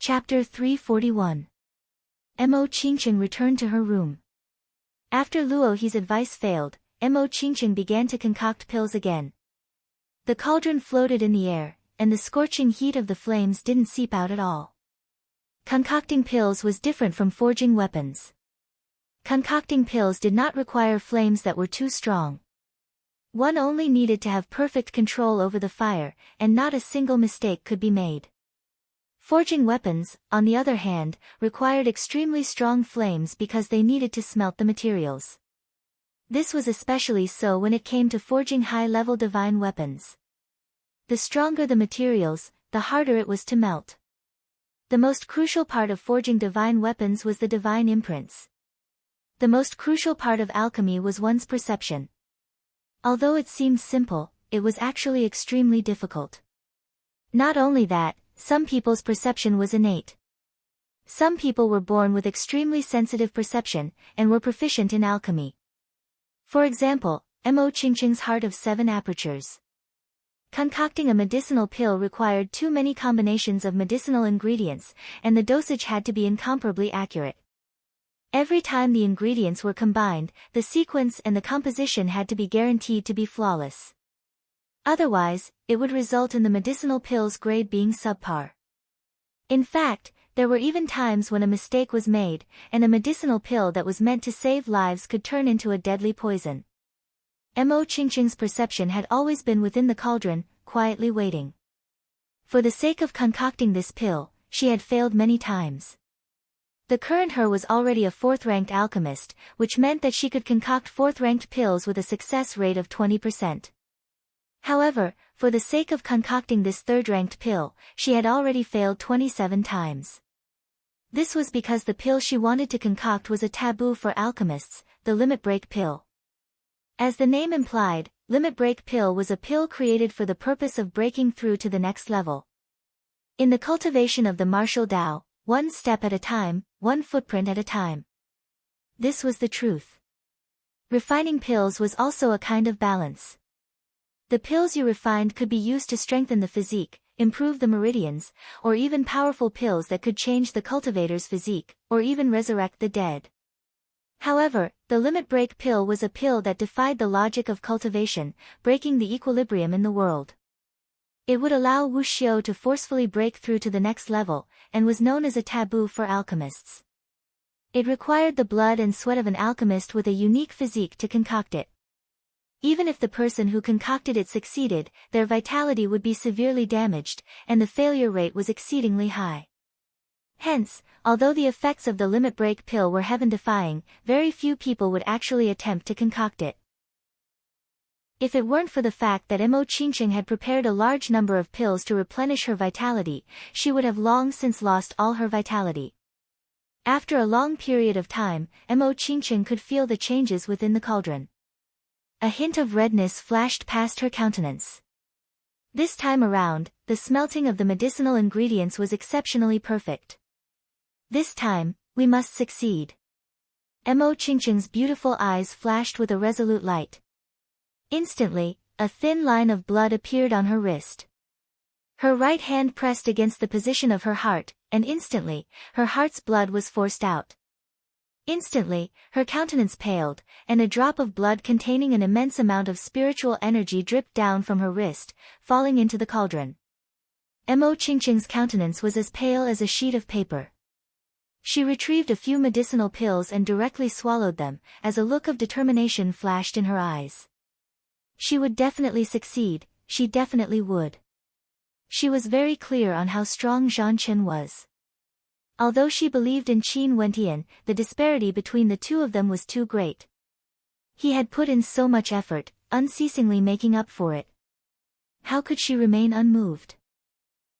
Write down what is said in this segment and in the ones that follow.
Chapter 341. Mo Qingqing returned to her room. After Luo He's advice failed, Mo Qingqing began to concoct pills again. The cauldron floated in the air, and the scorching heat of the flames didn't seep out at all. Concocting pills was different from forging weapons. Concocting pills did not require flames that were too strong. One only needed to have perfect control over the fire, and not a single mistake could be made. Forging weapons, on the other hand, required extremely strong flames because they needed to smelt the materials. This was especially so when it came to forging high-level divine weapons. The stronger the materials, the harder it was to melt. The most crucial part of forging divine weapons was the divine imprints. The most crucial part of alchemy was one's perception. Although it seemed simple, it was actually extremely difficult. Not only that, some people's perception was innate. Some people were born with extremely sensitive perception, and were proficient in alchemy. For example, Mo Qingqing's heart of 7 apertures. Concocting a medicinal pill required too many combinations of medicinal ingredients, and the dosage had to be incomparably accurate. Every time the ingredients were combined, the sequence and the composition had to be guaranteed to be flawless. Otherwise, it would result in the medicinal pill's grade being subpar. In fact, there were even times when a mistake was made, and a medicinal pill that was meant to save lives could turn into a deadly poison. Mo Qingqing's perception had always been within the cauldron, quietly waiting. For the sake of concocting this pill, she had failed many times. The current her was already a 4th-ranked alchemist, which meant that she could concoct 4th-ranked pills with a success rate of 20%. However, for the sake of concocting this 3rd-ranked pill, she had already failed 27 times. This was because the pill she wanted to concoct was a taboo for alchemists, the limit break pill. As the name implied, limit break pill was a pill created for the purpose of breaking through to the next level. In the cultivation of the martial Tao, one step at a time, one footprint at a time. This was the truth. Refining pills was also a kind of balance. The pills you refined could be used to strengthen the physique, improve the meridians, or even powerful pills that could change the cultivator's physique, or even resurrect the dead. However, the limit break pill was a pill that defied the logic of cultivation, breaking the equilibrium in the world. It would allow wuxiu to forcefully break through to the next level, and was known as a taboo for alchemists. It required the blood and sweat of an alchemist with a unique physique to concoct it. Even if the person who concocted it succeeded, their vitality would be severely damaged, and the failure rate was exceedingly high. Hence, although the effects of the limit break pill were heaven-defying, very few people would actually attempt to concoct it. If it weren't for the fact that Mo Qingqing had prepared a large number of pills to replenish her vitality, she would have long since lost all her vitality. After a long period of time, Mo Qingqing could feel the changes within the cauldron. A hint of redness flashed past her countenance. This time around, the smelting of the medicinal ingredients was exceptionally perfect. This time, we must succeed. Mo Qingqing's beautiful eyes flashed with a resolute light. Instantly, a thin line of blood appeared on her wrist. Her right hand pressed against the position of her heart, and instantly, her heart's blood was forced out. Instantly, her countenance paled, and a drop of blood containing an immense amount of spiritual energy dripped down from her wrist, falling into the cauldron. Mo Qingqing's countenance was as pale as a sheet of paper. She retrieved a few medicinal pills and directly swallowed them, as a look of determination flashed in her eyes. She would definitely succeed, she definitely would. She was very clear on how strong Zhan Chen was. Although she believed in Qin Wentian, the disparity between the two of them was too great. He had put in so much effort, unceasingly making up for it. How could she remain unmoved?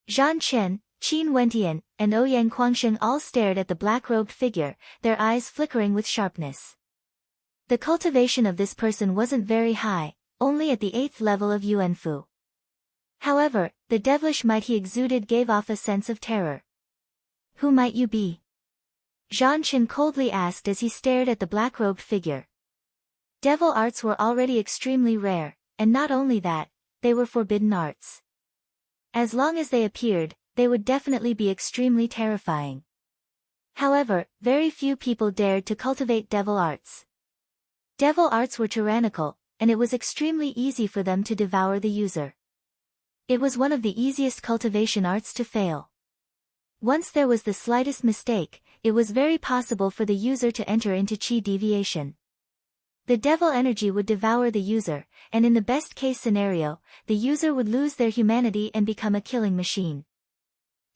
Zhan Chen, Qin Wentian, and Ouyang Guangsheng all stared at the black-robed figure, their eyes flickering with sharpness. The cultivation of this person wasn't very high, only at the 8th level of Yuanfu. However, the devilish might he exuded gave off a sense of terror. Who might you be? Zhan Chen coldly asked as he stared at the black-robed figure. Devil arts were already extremely rare, and not only that, they were forbidden arts. As long as they appeared, they would definitely be extremely terrifying. However, very few people dared to cultivate devil arts. Devil arts were tyrannical, and it was extremely easy for them to devour the user. It was one of the easiest cultivation arts to fail. Once there was the slightest mistake, it was very possible for the user to enter into chi deviation. The devil energy would devour the user, and in the best-case scenario, the user would lose their humanity and become a killing machine.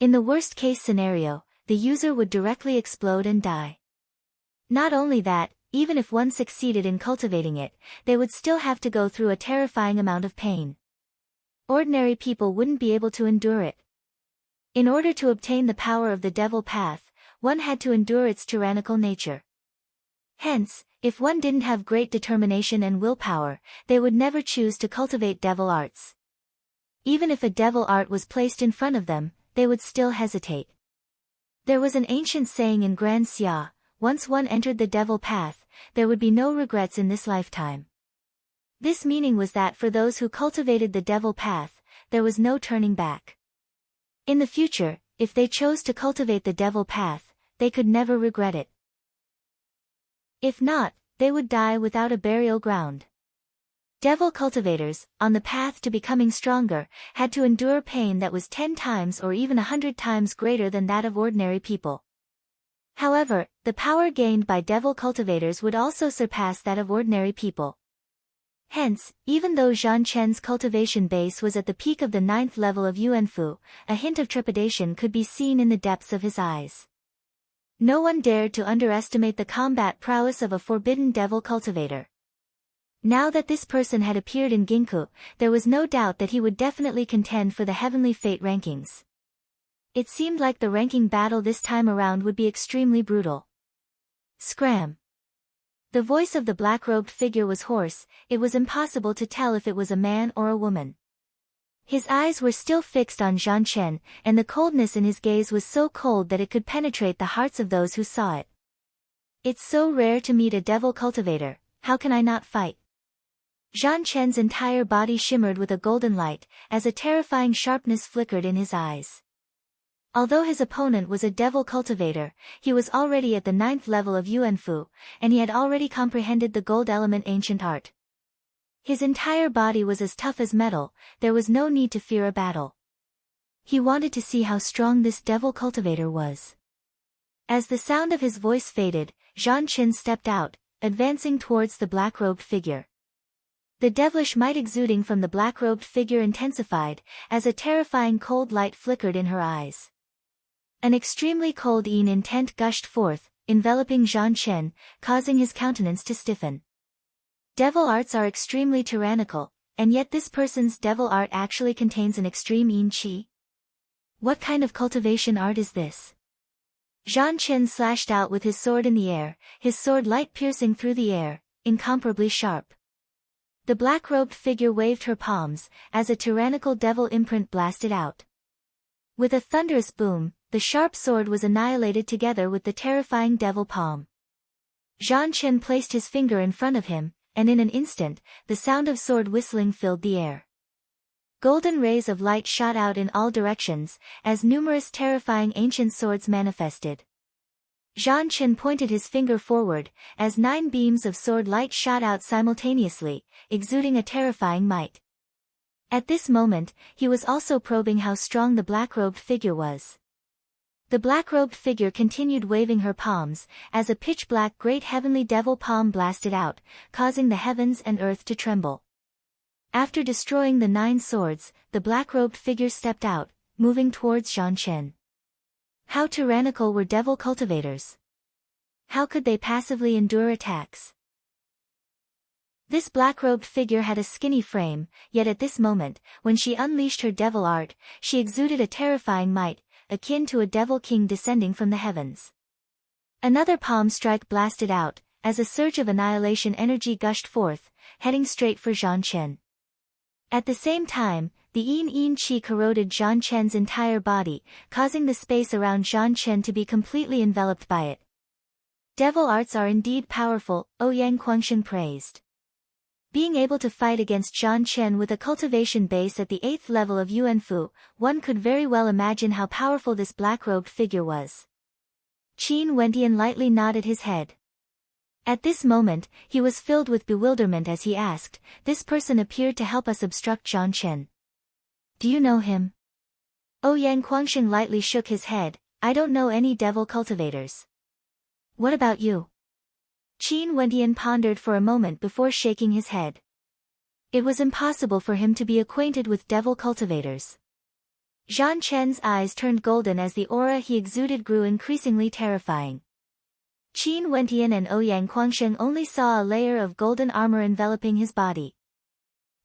In the worst-case scenario, the user would directly explode and die. Not only that, even if one succeeded in cultivating it, they would still have to go through a terrifying amount of pain. Ordinary people wouldn't be able to endure it. In order to obtain the power of the devil path, one had to endure its tyrannical nature. Hence, if one didn't have great determination and willpower, they would never choose to cultivate devil arts. Even if a devil art was placed in front of them, they would still hesitate. There was an ancient saying in Grand Xia, once one entered the devil path, there would be no regrets in this lifetime. This meaning was that for those who cultivated the devil path, there was no turning back. In the future, if they chose to cultivate the devil path, they could never regret it. If not, they would die without a burial ground. Devil cultivators, on the path to becoming stronger, had to endure pain that was 10 times or even 100 times greater than that of ordinary people. However, the power gained by devil cultivators would also surpass that of ordinary people. Hence, even though Zhan Chen's cultivation base was at the peak of the 9th level of Yuanfu, a hint of trepidation could be seen in the depths of his eyes. No one dared to underestimate the combat prowess of a forbidden devil cultivator. Now that this person had appeared in Ginkgo, there was no doubt that he would definitely contend for the heavenly fate rankings. It seemed like the ranking battle this time around would be extremely brutal. Scram! The voice of the black-robed figure was hoarse, it was impossible to tell if it was a man or a woman. His eyes were still fixed on Zhan Chen, and the coldness in his gaze was so cold that it could penetrate the hearts of those who saw it. It's so rare to meet a devil cultivator, how can I not fight? Zhan Chen's entire body shimmered with a golden light, as a terrifying sharpness flickered in his eyes. Although his opponent was a devil cultivator, he was already at the 9th level of Yuanfu, and he had already comprehended the gold element ancient art. His entire body was as tough as metal, there was no need to fear a battle. He wanted to see how strong this devil cultivator was. As the sound of his voice faded, Zhan Chen stepped out, advancing towards the black-robed figure. The devilish might exuding from the black-robed figure intensified, as a terrifying cold light flickered in her eyes. An extremely cold intent gushed forth, enveloping Zhan Chen, causing his countenance to stiffen. Devil arts are extremely tyrannical, and yet this person's devil art actually contains an extreme yin qi. What kind of cultivation art is this? Zhan Chen slashed out with his sword in the air, his sword light piercing through the air, incomparably sharp. The black-robed figure waved her palms, as a tyrannical devil imprint blasted out. With a thunderous boom, the sharp sword was annihilated together with the terrifying devil palm. Zhan Chen placed his finger in front of him, and in an instant, the sound of sword whistling filled the air. Golden rays of light shot out in all directions, as numerous terrifying ancient swords manifested. Zhan Chen pointed his finger forward, as 9 beams of sword light shot out simultaneously, exuding a terrifying might. At this moment, he was also probing how strong the black-robed figure was. The black-robed figure continued waving her palms, as a pitch-black great heavenly devil palm blasted out, causing the heavens and earth to tremble. After destroying the 9 swords, the black-robed figure stepped out, moving towards Zhan Chen. How tyrannical were devil cultivators? How could they passively endure attacks? This black-robed figure had a skinny frame, yet at this moment, when she unleashed her devil art, she exuded a terrifying might, akin to a devil king descending from the heavens. Another palm strike blasted out, as a surge of annihilation energy gushed forth, heading straight for Zhan Chen. At the same time, the yin qi corroded Zhan Chen's entire body, causing the space around Zhan Chen to be completely enveloped by it. Devil arts are indeed powerful, Ouyang Guangxin praised. Being able to fight against Zhang Chen with a cultivation base at the 8th level of Yuanfu, one could very well imagine how powerful this black-robed figure was. Qin Wentian lightly nodded his head. At this moment, he was filled with bewilderment as he asked, "This person appeared to help us obstruct Zhang Chen. Do you know him?" Ouyang Guangsheng lightly shook his head. "I don't know any devil cultivators." "What about you?" Qin Wentian pondered for a moment before shaking his head. It was impossible for him to be acquainted with devil cultivators. Zhang Chen's eyes turned golden as the aura he exuded grew increasingly terrifying. Qin Wentian and Ouyang Guangsheng only saw a layer of golden armor enveloping his body.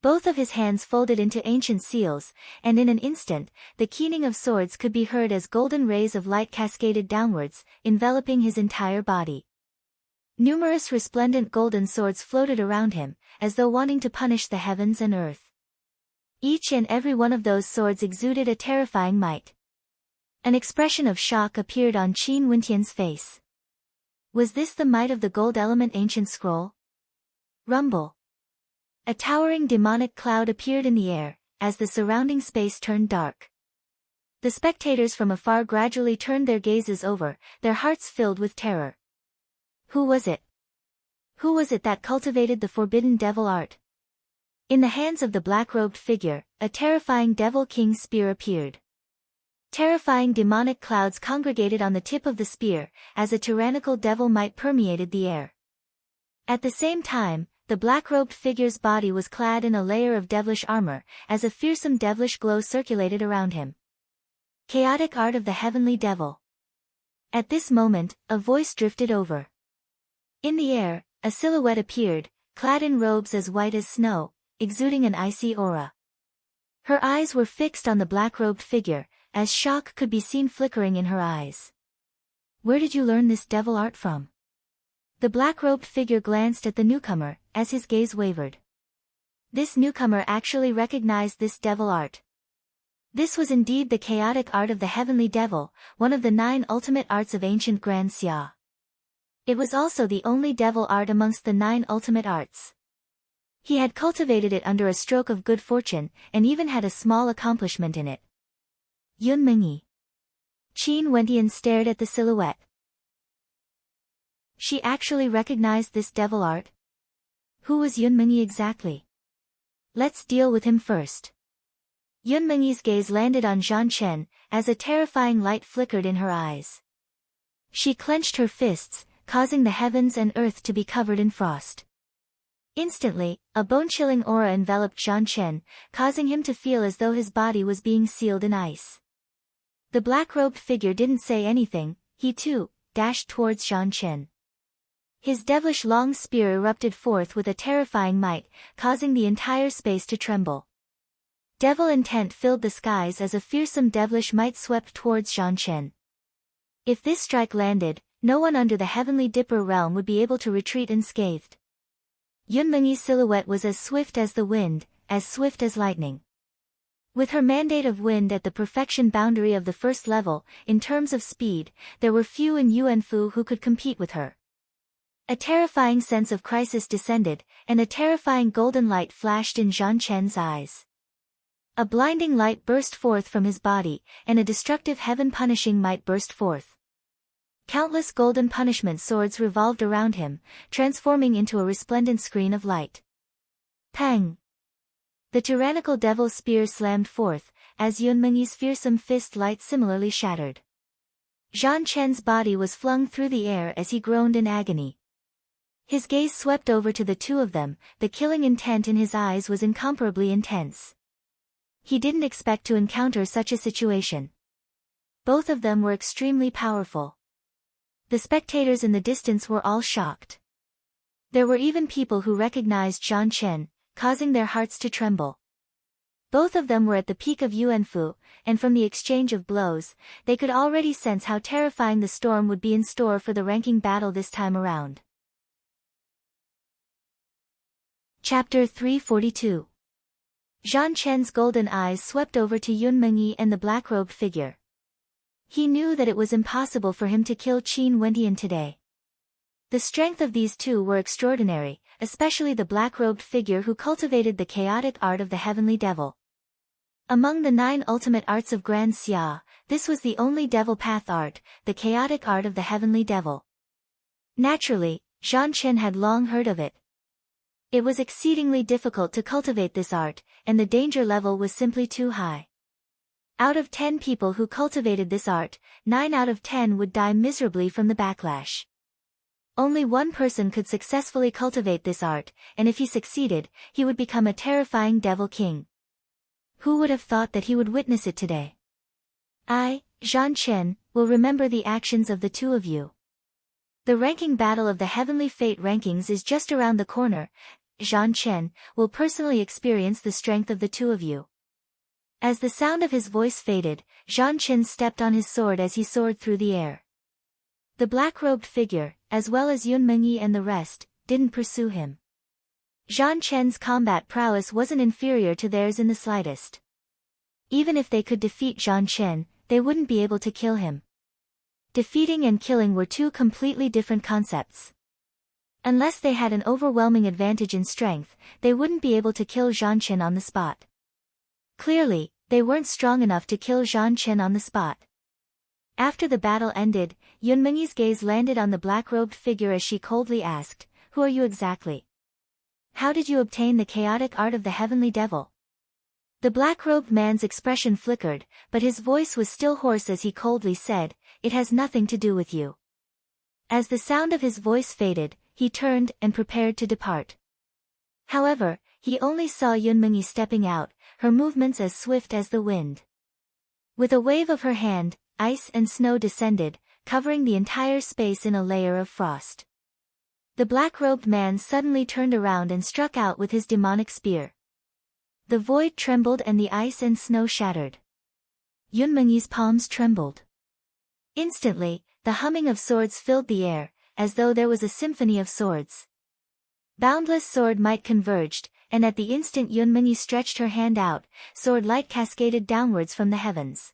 Both of his hands folded into ancient seals, and in an instant, the keening of swords could be heard as golden rays of light cascaded downwards, enveloping his entire body. Numerous resplendent golden swords floated around him, as though wanting to punish the heavens and earth. Each and every one of those swords exuded a terrifying might. An expression of shock appeared on Qin Wentian's face. Was this the might of the gold element ancient scroll? Rumble. A towering demonic cloud appeared in the air, as the surrounding space turned dark. The spectators from afar gradually turned their gazes over, their hearts filled with terror. Who was it? Who was it that cultivated the forbidden devil art? In the hands of the black-robed figure, a terrifying devil king's spear appeared. Terrifying demonic clouds congregated on the tip of the spear, as a tyrannical devil might permeated the air. At the same time, the black-robed figure's body was clad in a layer of devilish armor, as a fearsome devilish glow circulated around him. Chaotic art of the heavenly devil. At this moment, a voice drifted over. In the air, a silhouette appeared, clad in robes as white as snow, exuding an icy aura. Her eyes were fixed on the black-robed figure, as shock could be seen flickering in her eyes. "Where did you learn this devil art from?" The black-robed figure glanced at the newcomer, as his gaze wavered. This newcomer actually recognized this devil art. This was indeed the chaotic art of the heavenly devil, one of the 9 ultimate arts of ancient Grand Xia. It was also the only devil art amongst the 9 ultimate arts. He had cultivated it under a stroke of good fortune, and even had a small accomplishment in it. Yun Mengyi. Qin Wentian stared at the silhouette. She actually recognized this devil art? Who was Yun Mengyi exactly? Let's deal with him first. Yun Mengyi's gaze landed on Zhang Chen, as a terrifying light flickered in her eyes. She clenched her fists, causing the heavens and earth to be covered in frost. Instantly, a bone-chilling aura enveloped Zhang Chen, causing him to feel as though his body was being sealed in ice. The black-robed figure didn't say anything, he too, dashed towards Zhang Chen. His devilish long spear erupted forth with a terrifying might, causing the entire space to tremble. Devil intent filled the skies as a fearsome devilish might swept towards Zhang Chen. If this strike landed, no one under the heavenly Dipper realm would be able to retreat unscathed. Yun Mengyi's silhouette was as swift as the wind, as swift as lightning. With her mandate of wind at the perfection boundary of the first level, in terms of speed, there were few in Yuanfu who could compete with her. A terrifying sense of crisis descended, and a terrifying golden light flashed in Zhang Chen's eyes. A blinding light burst forth from his body, and a destructive heaven-punishing might burst forth. Countless golden punishment swords revolved around him, transforming into a resplendent screen of light. Pang! The tyrannical devil's spear slammed forth, as Yun Mengyi's fearsome fist light similarly shattered. Zhang Chen's body was flung through the air as he groaned in agony. His gaze swept over to the two of them, the killing intent in his eyes was incomparably intense. He didn't expect to encounter such a situation. Both of them were extremely powerful. The spectators in the distance were all shocked. There were even people who recognized Zhang Chen, causing their hearts to tremble. Both of them were at the peak of Yuanfu, and from the exchange of blows, they could already sense how terrifying the storm would be in store for the ranking battle this time around. Chapter 342. Zhang Chen's golden eyes swept over to Yun Mengyi and the black-robed figure. He knew that it was impossible for him to kill Qin Wentian today. The strength of these two were extraordinary, especially the black-robed figure who cultivated the chaotic art of the heavenly devil. Among the 9 ultimate arts of Grand Xia, this was the only devil path art, the chaotic art of the heavenly devil. Naturally, Zhan Chen had long heard of it. It was exceedingly difficult to cultivate this art, and the danger level was simply too high. Out of 10 people who cultivated this art, 9 out of 10 would die miserably from the backlash. Only one person could successfully cultivate this art, and if he succeeded, he would become a terrifying devil king. Who would have thought that he would witness it today? I, Zhan Chen, will remember the actions of the two of you. The ranking battle of the Heavenly Fate rankings is just around the corner. Zhan Chen will personally experience the strength of the two of you. As the sound of his voice faded, Zhan Chen stepped on his sword as he soared through the air. The black-robed figure, as well as Yun Mengyi and the rest, didn't pursue him. Zhan Chen's combat prowess wasn't inferior to theirs in the slightest. Even if they could defeat Zhan Chen, they wouldn't be able to kill him. Defeating and killing were two completely different concepts. Unless they had an overwhelming advantage in strength, they wouldn't be able to kill Zhan Chen on the spot. Clearly, they weren't strong enough to kill Zhan Chen on the spot. After the battle ended, Yun Mengyi's gaze landed on the black-robed figure as she coldly asked, "Who are you exactly? How did you obtain the chaotic art of the heavenly devil?" The black-robed man's expression flickered, but his voice was still hoarse as he coldly said, "It has nothing to do with you." As the sound of his voice faded, he turned and prepared to depart. However, he only saw Yun Mengyi stepping out, her movements as swift as the wind. With a wave of her hand, ice and snow descended, covering the entire space in a layer of frost. The black-robed man suddenly turned around and struck out with his demonic spear. The void trembled and the ice and snow shattered. Yun Mengyi's palms trembled. Instantly, the humming of swords filled the air, as though there was a symphony of swords. Boundless sword might converged, and at the instant Yun Mengyi stretched her hand out, sword light cascaded downwards from the heavens.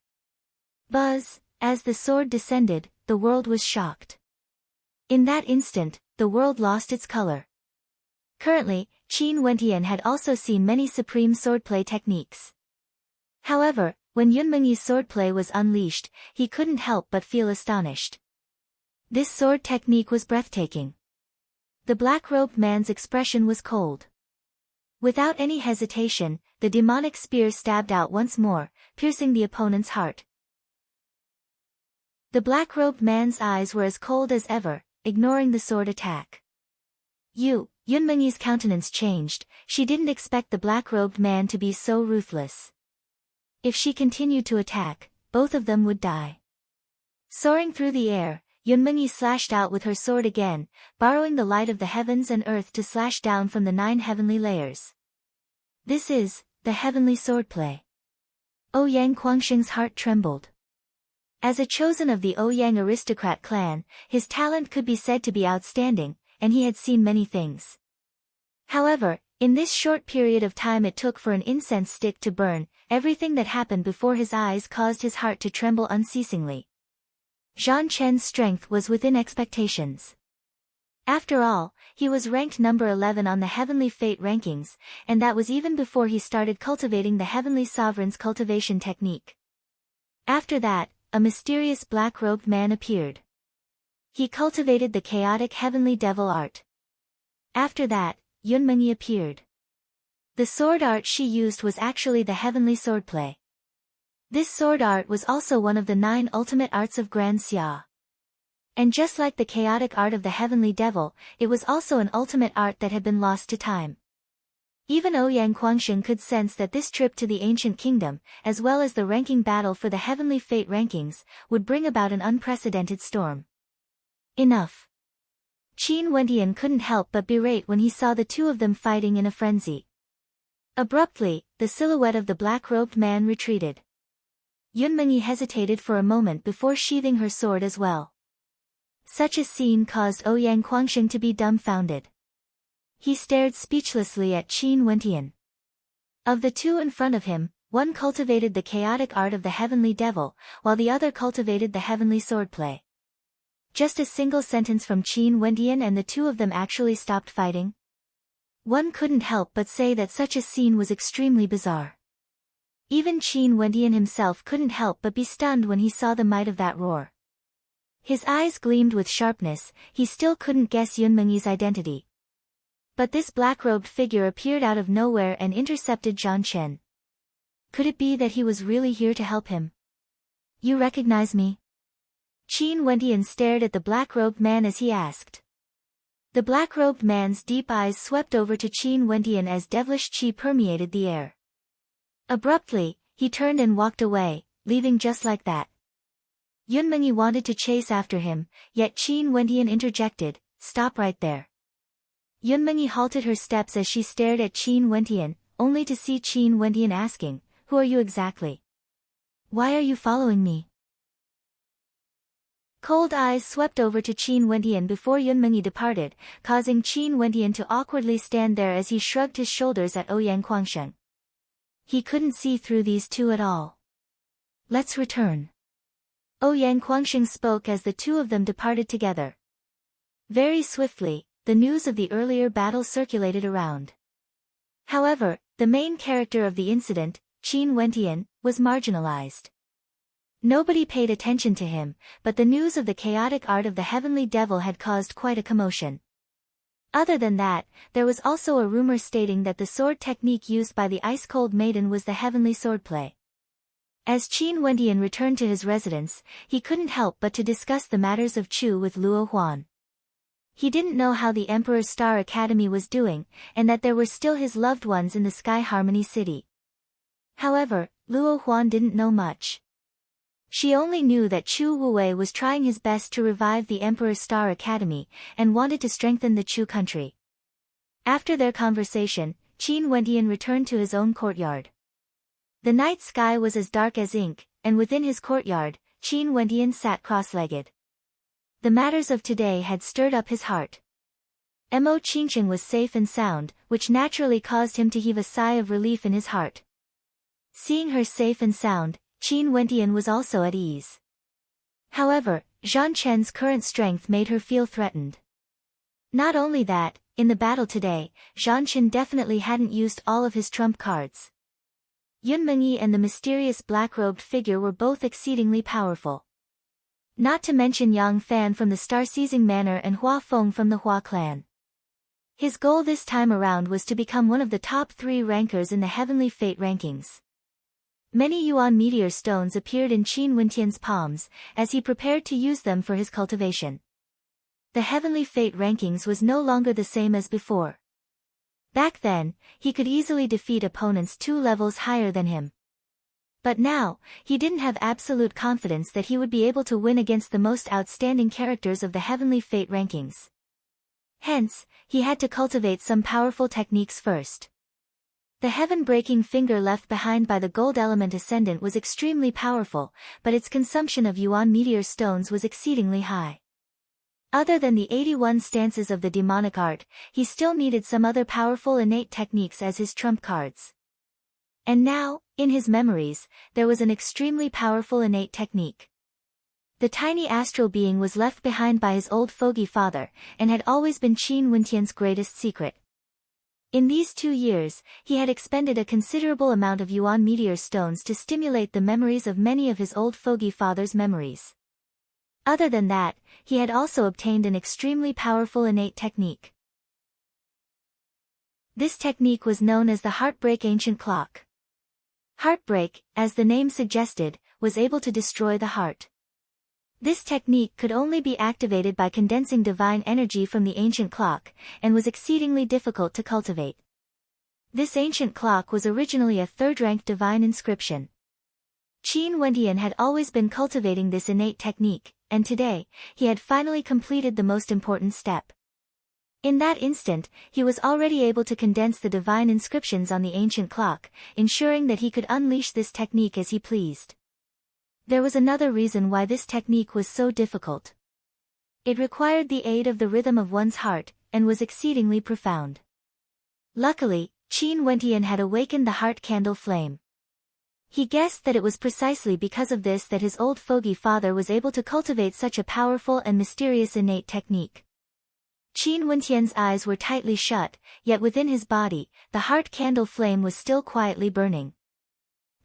Buzz! As the sword descended, the world was shocked. In that instant, the world lost its color. Currently, Qin Wentian had also seen many supreme swordplay techniques. However, when Yun Mengyi's swordplay was unleashed, he couldn't help but feel astonished. This sword technique was breathtaking. The black-robed man's expression was cold. Without any hesitation, the demonic spear stabbed out once more, piercing the opponent's heart. The black-robed man's eyes were as cold as ever, ignoring the sword attack. Yun Mengyi's countenance changed, she didn't expect the black-robed man to be so ruthless. If she continued to attack, both of them would die. Soaring through the air, Yun Mengyi slashed out with her sword again, borrowing the light of the heavens and earth to slash down from the 9 heavenly layers. This is the heavenly swordplay. Ouyang Guangxing's heart trembled. As a chosen of the Ouyang aristocrat clan, his talent could be said to be outstanding, and he had seen many things. However, in this short period of time it took for an incense stick to burn, everything that happened before his eyes caused his heart to tremble unceasingly. Zhan Chen's strength was within expectations. After all, he was ranked number 11 on the Heavenly Fate rankings, and that was even before he started cultivating the Heavenly Sovereign's cultivation technique. After that, a mysterious black-robed man appeared. He cultivated the chaotic heavenly devil art. After that, Yun Mengyi appeared. The sword art she used was actually the heavenly swordplay. This sword art was also one of the 9 ultimate arts of Grand Xia. And just like the chaotic art of the heavenly devil, it was also an ultimate art that had been lost to time. Even Ouyang Guangxing could sense that this trip to the ancient kingdom, as well as the ranking battle for the Heavenly Fate rankings, would bring about an unprecedented storm. Enough. Qin Wentian couldn't help but berate when he saw the two of them fighting in a frenzy. Abruptly, the silhouette of the black-robed man retreated. Yun Mengyi hesitated for a moment before sheathing her sword as well. Such a scene caused Ouyang Guangxing to be dumbfounded. He stared speechlessly at Qin Wentian. Of the two in front of him, one cultivated the chaotic art of the heavenly devil, while the other cultivated the heavenly swordplay. Just a single sentence from Qin Wendian and the two of them actually stopped fighting? One couldn't help but say that such a scene was extremely bizarre. Even Qin Wendian himself couldn't help but be stunned when he saw the might of that roar. His eyes gleamed with sharpness, he still couldn't guess Yun Mengyi's identity. But this black-robed figure appeared out of nowhere and intercepted Zhang Chen. Could it be that he was really here to help him? You recognize me? Qin Wendian stared at the black-robed man as he asked. The black-robed man's deep eyes swept over to Qin Wendian as devilish qi permeated the air. Abruptly, he turned and walked away, leaving just like that. Yun Mengyi wanted to chase after him, yet Qin Wendian interjected, "Stop right there." Yun Mengyi halted her steps as she stared at Qin Wendian, only to see Qin Wendian asking, "Who are you exactly? Why are you following me?" Cold eyes swept over to Qin Wendian before Yun Mengyi departed, causing Qin Wendian to awkwardly stand there as he shrugged his shoulders at Ouyang Guangsheng. He couldn't see through these two at all. "Let's return." Ouyang Guangsheng spoke as the two of them departed together. Very swiftly, the news of the earlier battle circulated around. However, the main character of the incident, Qin Wendian, was marginalized. Nobody paid attention to him, but the news of the chaotic art of the heavenly devil had caused quite a commotion. Other than that, there was also a rumor stating that the sword technique used by the ice-cold maiden was the heavenly swordplay. As Qin Wendian returned to his residence, he couldn't help but to discuss the matters of Chu with Luo Huan. He didn't know how the Emperor's Star Academy was doing, and that there were still his loved ones in the Sky Harmony City. However, Luo Huan didn't know much. She only knew that Chu Wuwei was trying his best to revive the Emperor's Star Academy, and wanted to strengthen the Chu country. After their conversation, Qin Wendian returned to his own courtyard. The night sky was as dark as ink, and within his courtyard, Qin Wendian sat cross-legged. The matters of today had stirred up his heart. Mo Qingqing was safe and sound, which naturally caused him to heave a sigh of relief in his heart. Seeing her safe and sound, Qin Wendian was also at ease. However, Zhang Chen's current strength made her feel threatened. Not only that, in the battle today, Zhang Chen definitely hadn't used all of his trump cards. Yun Mengyi and the mysterious black-robed figure were both exceedingly powerful. Not to mention Yang Fan from the Star-Seizing Manor and Hua Feng from the Hua clan. His goal this time around was to become one of the top 3 rankers in the Heavenly Fate rankings. Many Yuan meteor stones appeared in Qin Wendian's palms, as he prepared to use them for his cultivation. The Heavenly Fate rankings was no longer the same as before. Back then, he could easily defeat opponents 2 levels higher than him. But now, he didn't have absolute confidence that he would be able to win against the most outstanding characters of the Heavenly Fate rankings. Hence, he had to cultivate some powerful techniques first. The heaven-breaking finger left behind by the Gold Element Ascendant was extremely powerful, but its consumption of Yuan meteor stones was exceedingly high. Other than the 81 stances of the demonic art, he still needed some other powerful innate techniques as his trump cards. And now, in his memories, there was an extremely powerful innate technique. The tiny astral being was left behind by his old fogey father, and had always been Qin Wendian's greatest secret. In these 2 years, he had expended a considerable amount of Yuan meteor stones to stimulate the memories of many of his old fogey father's memories. Other than that, he had also obtained an extremely powerful innate technique. This technique was known as the Heartbreak Ancient Clock. Heartbreak, as the name suggested, was able to destroy the heart. This technique could only be activated by condensing divine energy from the ancient clock, and was exceedingly difficult to cultivate. This ancient clock was originally a 3rd-ranked divine inscription. Qin Wendian had always been cultivating this innate technique, and today, he had finally completed the most important step. In that instant, he was already able to condense the divine inscriptions on the ancient clock, ensuring that he could unleash this technique as he pleased. There was another reason why this technique was so difficult. It required the aid of the rhythm of one's heart, and was exceedingly profound. Luckily, Qin Wendian had awakened the heart candle flame. He guessed that it was precisely because of this that his old fogey father was able to cultivate such a powerful and mysterious innate technique. Qin Wentian's eyes were tightly shut, yet within his body, the heart candle flame was still quietly burning.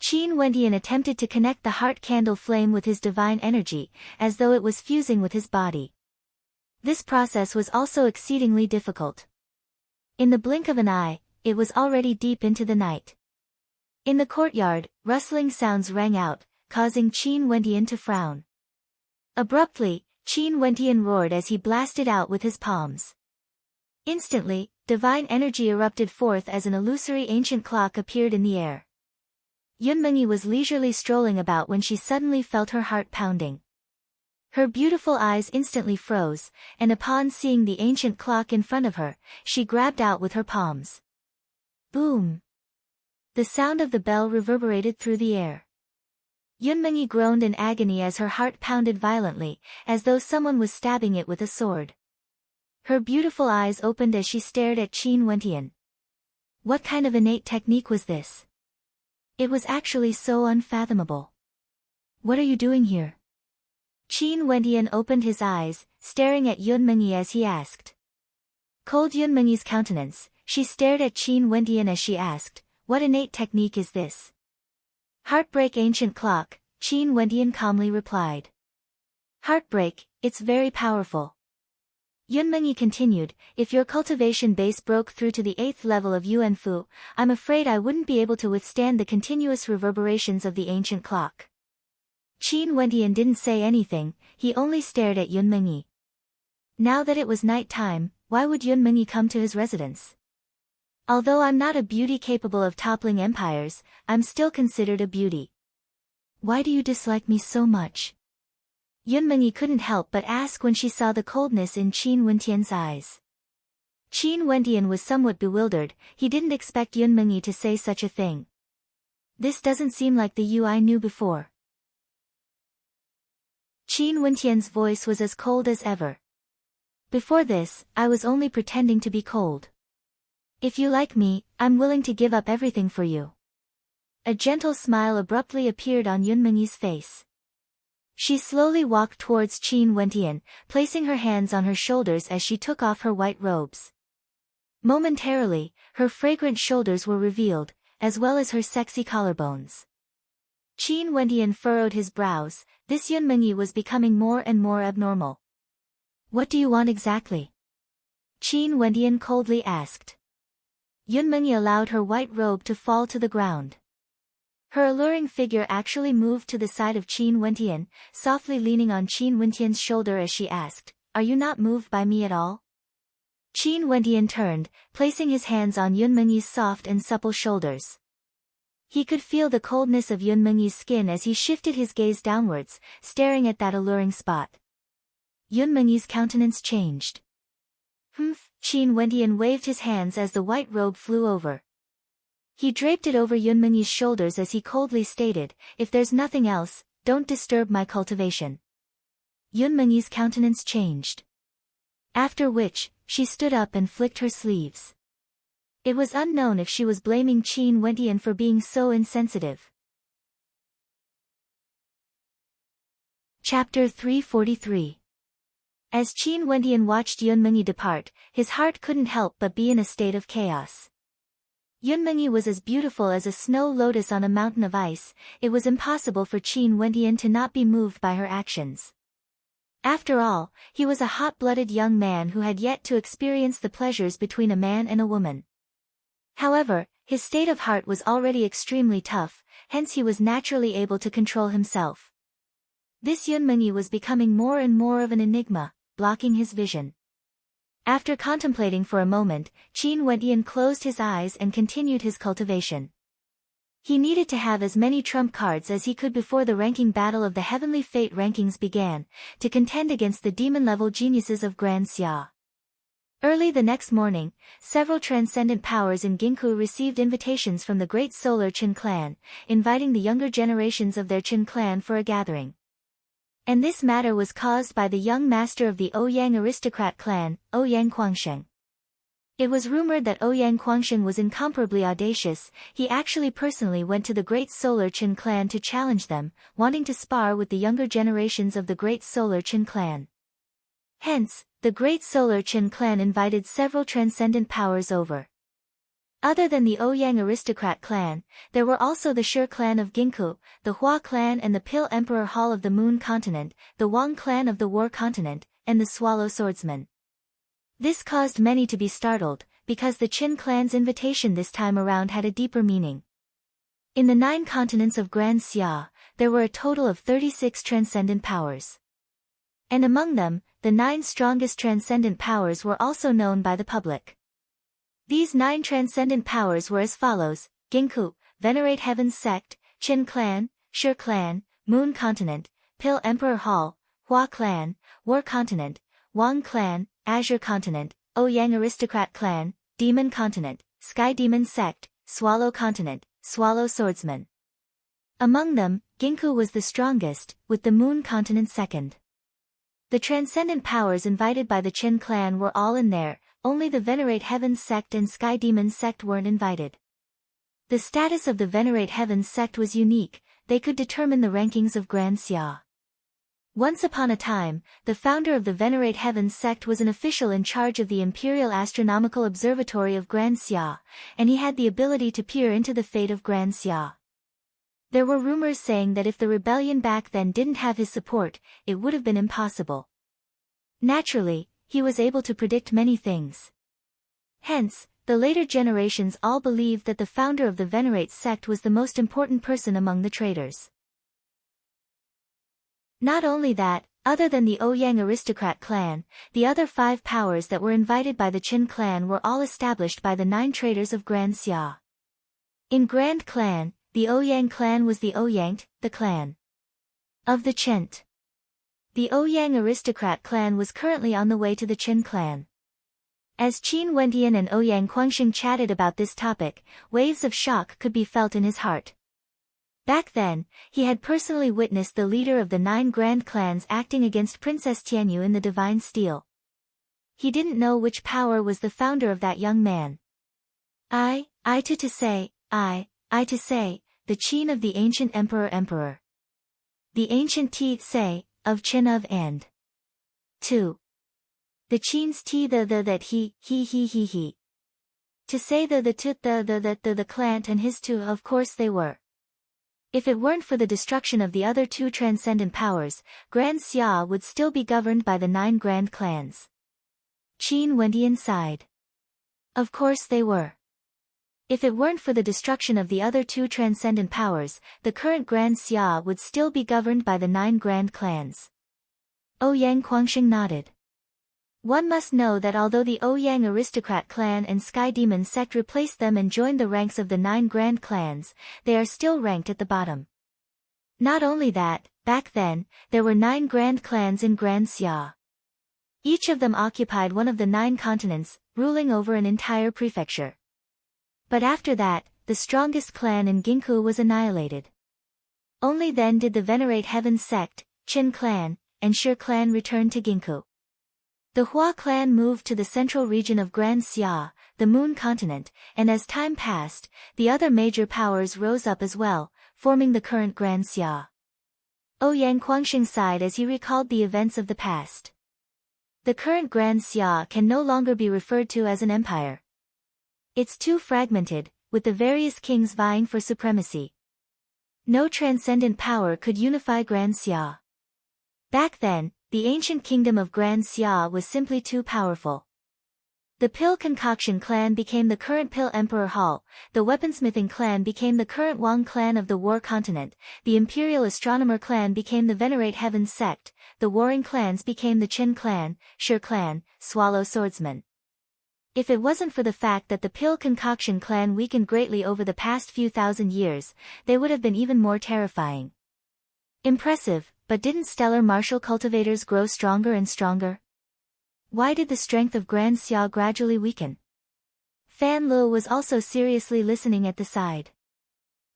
Qin Wentian attempted to connect the heart candle flame with his divine energy, as though it was fusing with his body. This process was also exceedingly difficult. In the blink of an eye, it was already deep into the night. In the courtyard, rustling sounds rang out, causing Qin Wentian to frown. Abruptly, Qin Wentian roared as he blasted out with his palms. Instantly, divine energy erupted forth as an illusory ancient clock appeared in the air. Yunmengyi was leisurely strolling about when she suddenly felt her heart pounding. Her beautiful eyes instantly froze, and upon seeing the ancient clock in front of her, she grabbed out with her palms. Boom! The sound of the bell reverberated through the air. Yunmengyi groaned in agony as her heart pounded violently, as though someone was stabbing it with a sword. Her beautiful eyes opened as she stared at Qin Wentian. What kind of innate technique was this? It was actually so unfathomable. What are you doing here? Qin Wentian opened his eyes, staring at Yunmengyi as he asked. Cold Yunmengyi's countenance, she stared at Qin Wentian as she asked, what innate technique is this? Heartbreak ancient clock, Qin Wentian calmly replied. Heartbreak, it's very powerful. Yunmengyi continued, if your cultivation base broke through to the 8th level of Yuanfu, I'm afraid I wouldn't be able to withstand the continuous reverberations of the ancient clock. Qin Wentian didn't say anything, he only stared at Yunmengyi. Now that it was night time, why would Yunmengyi come to his residence? Although I'm not a beauty capable of toppling empires, I'm still considered a beauty. Why do you dislike me so much? Yunmengyi couldn't help but ask when she saw the coldness in Qin Wentian's eyes. Qin Wentian was somewhat bewildered, he didn't expect Yunmengyi to say such a thing. This doesn't seem like the you I knew before. Qin Wentian's voice was as cold as ever. Before this, I was only pretending to be cold. If you like me, I'm willing to give up everything for you. A gentle smile abruptly appeared on Yunmengyi's face. She slowly walked towards Qin Wentian, placing her hands on her shoulders as she took off her white robes. Momentarily, her fragrant shoulders were revealed, as well as her sexy collarbones. Qin Wentian furrowed his brows, this Yunmengyi was becoming more and more abnormal. What do you want exactly? Qin Wentian coldly asked. Yunmengyi allowed her white robe to fall to the ground. Her alluring figure actually moved to the side of Qin Wentian, softly leaning on Qin Wentian's shoulder as she asked, are you not moved by me at all? Qin Wentian turned, placing his hands on Yunmengyi's soft and supple shoulders. He could feel the coldness of Yunmengyi's skin as he shifted his gaze downwards, staring at that alluring spot. Yunmengyi's countenance changed. Humph! Qin Wentian waved his hands as the white robe flew over. He draped it over Yunmengyi's shoulders as he coldly stated, if there's nothing else, don't disturb my cultivation. Yunmengyi's countenance changed. After which, she stood up and flicked her sleeves. It was unknown if she was blaming Qin Wentian for being so insensitive. Chapter 343. As Qin Wentian watched Yunmengyi depart, his heart couldn't help but be in a state of chaos. Yunmengyi was as beautiful as a snow lotus on a mountain of ice, it was impossible for Qin Wentian to not be moved by her actions. After all, he was a hot-blooded young man who had yet to experience the pleasures between a man and a woman. However, his state of heart was already extremely tough, hence he was naturally able to control himself. This Yunmengyi was becoming more and more of an enigma, blocking his vision. After contemplating for a moment, Qin Wentian closed his eyes and continued his cultivation. He needed to have as many trump cards as he could before the ranking battle of the Heavenly Fate rankings began, to contend against the demon-level geniuses of Grand Xia. Early the next morning, several transcendent powers in Ginkgo received invitations from the great solar Qin clan, inviting the younger generations of their Qin clan for a gathering. And this matter was caused by the young master of the Ouyang aristocrat clan, Ouyang Guangsheng. It was rumored that Ouyang Guangxing was incomparably audacious. He actually personally went to the Great Solar Qin clan to challenge them, wanting to spar with the younger generations of the Great Solar Qin clan. Hence, the Great Solar Qin clan invited several transcendent powers over. Other than the Ouyang aristocrat clan, there were also the Shi clan of Ginkgo, the Hua clan and the Pil Emperor Hall of the Moon Continent, the Wang clan of the War Continent, and the Swallow Swordsman. This caused many to be startled, because the Qin clan's invitation this time around had a deeper meaning. In the 9 continents of Grand Xia, there were a total of 36 transcendent powers. And among them, the 9 strongest transcendent powers were also known by the public. These 9 transcendent powers were as follows: Ginkgo, Venerate Heaven's Sect, Qin Clan, Shi Clan, Moon Continent, Pil Emperor Hall, Hua Clan, War Continent, Wang Clan, Azure Continent, Ouyang Aristocrat Clan, Demon Continent, Sky Demon Sect, Swallow Continent, Swallow Swordsman. Among them, Ginkgo was the strongest, with the Moon Continent second. The transcendent powers invited by the Qin clan were all in there, only the Venerate Heaven's Sect and Sky Demon Sect weren't invited. The status of the Venerate Heaven's Sect was unique. They could determine the rankings of Grand Xia. Once upon a time, the founder of the Venerate Heaven's Sect was an official in charge of the Imperial Astronomical Observatory of Grand Xia, and he had the ability to peer into the fate of Grand Xia. There were rumors saying that if the rebellion back then didn't have his support, it would have been impossible. Naturally, he was able to predict many things. Hence, the later generations all believed that the founder of the Venerate sect was the most important person among the traders. Not only that, other than the Ouyang aristocrat clan, the other 5 powers that were invited by the Qin clan were all established by the 9 traders of Grand Xia. In Grand Clan, the Ouyang clan was the Ouyang, the clan of the Qin. The Ouyang aristocrat clan was currently on the way to the Qin clan. As Qin Wendian and Ouyang Guangxing chatted about this topic, waves of shock could be felt in his heart. Back then, he had personally witnessed the leader of the 9 grand clans acting against Princess Tianyu in the Divine Steel. He didn't know which power was the founder of that young man. I to say, the Qin of the ancient emperor. The ancient say, of Qin of and 2. The Qin's that he. To say the clan and his two, of course they were. If it weren't for the destruction of the other 2 transcendent powers, Grand Xia would still be governed by the 9 grand clans. Qin Wendian sighed. Of course they were. If it weren't for the destruction of the other 2 transcendent powers, the current Grand Xia would still be governed by the 9 grand clans. Ouyang Guangxing nodded. One must know that although the Ouyang aristocrat clan and Sky Demon sect replaced them and joined the ranks of the 9 grand clans, they are still ranked at the bottom. Not only that, back then, there were 9 grand clans in Grand Xia. Each of them occupied one of the 9 continents, ruling over an entire prefecture. But after that, the strongest clan in Ginkgo was annihilated. Only then did the Venerate Heaven's Sect, Qin clan, and Shi clan return to Ginkgo. The Hua clan moved to the central region of Grand Xia, the Moon Continent, and as time passed, the other major powers rose up as well, forming the current Grand Xia. Ouyang Guangxing sighed as he recalled the events of the past. The current Grand Xia can no longer be referred to as an empire. It's too fragmented, with the various kings vying for supremacy. No transcendent power could unify Grand Xia. Back then, the ancient kingdom of Grand Xia was simply too powerful. The Pil Concoction clan became the current Pil Emperor Hall, the Weaponsmithing clan became the current Wang clan of the War Continent, the Imperial Astronomer clan became the Venerate Heaven's Sect, the warring clans became the Qin clan, Shi clan, Swallow Swordsman. If it wasn't for the fact that the Pil Concoction clan weakened greatly over the past few thousand years, they would have been even more terrifying. Impressive, but didn't stellar martial cultivators grow stronger and stronger? Why did the strength of Grand Xia gradually weaken? Fan Luo was also seriously listening at the side.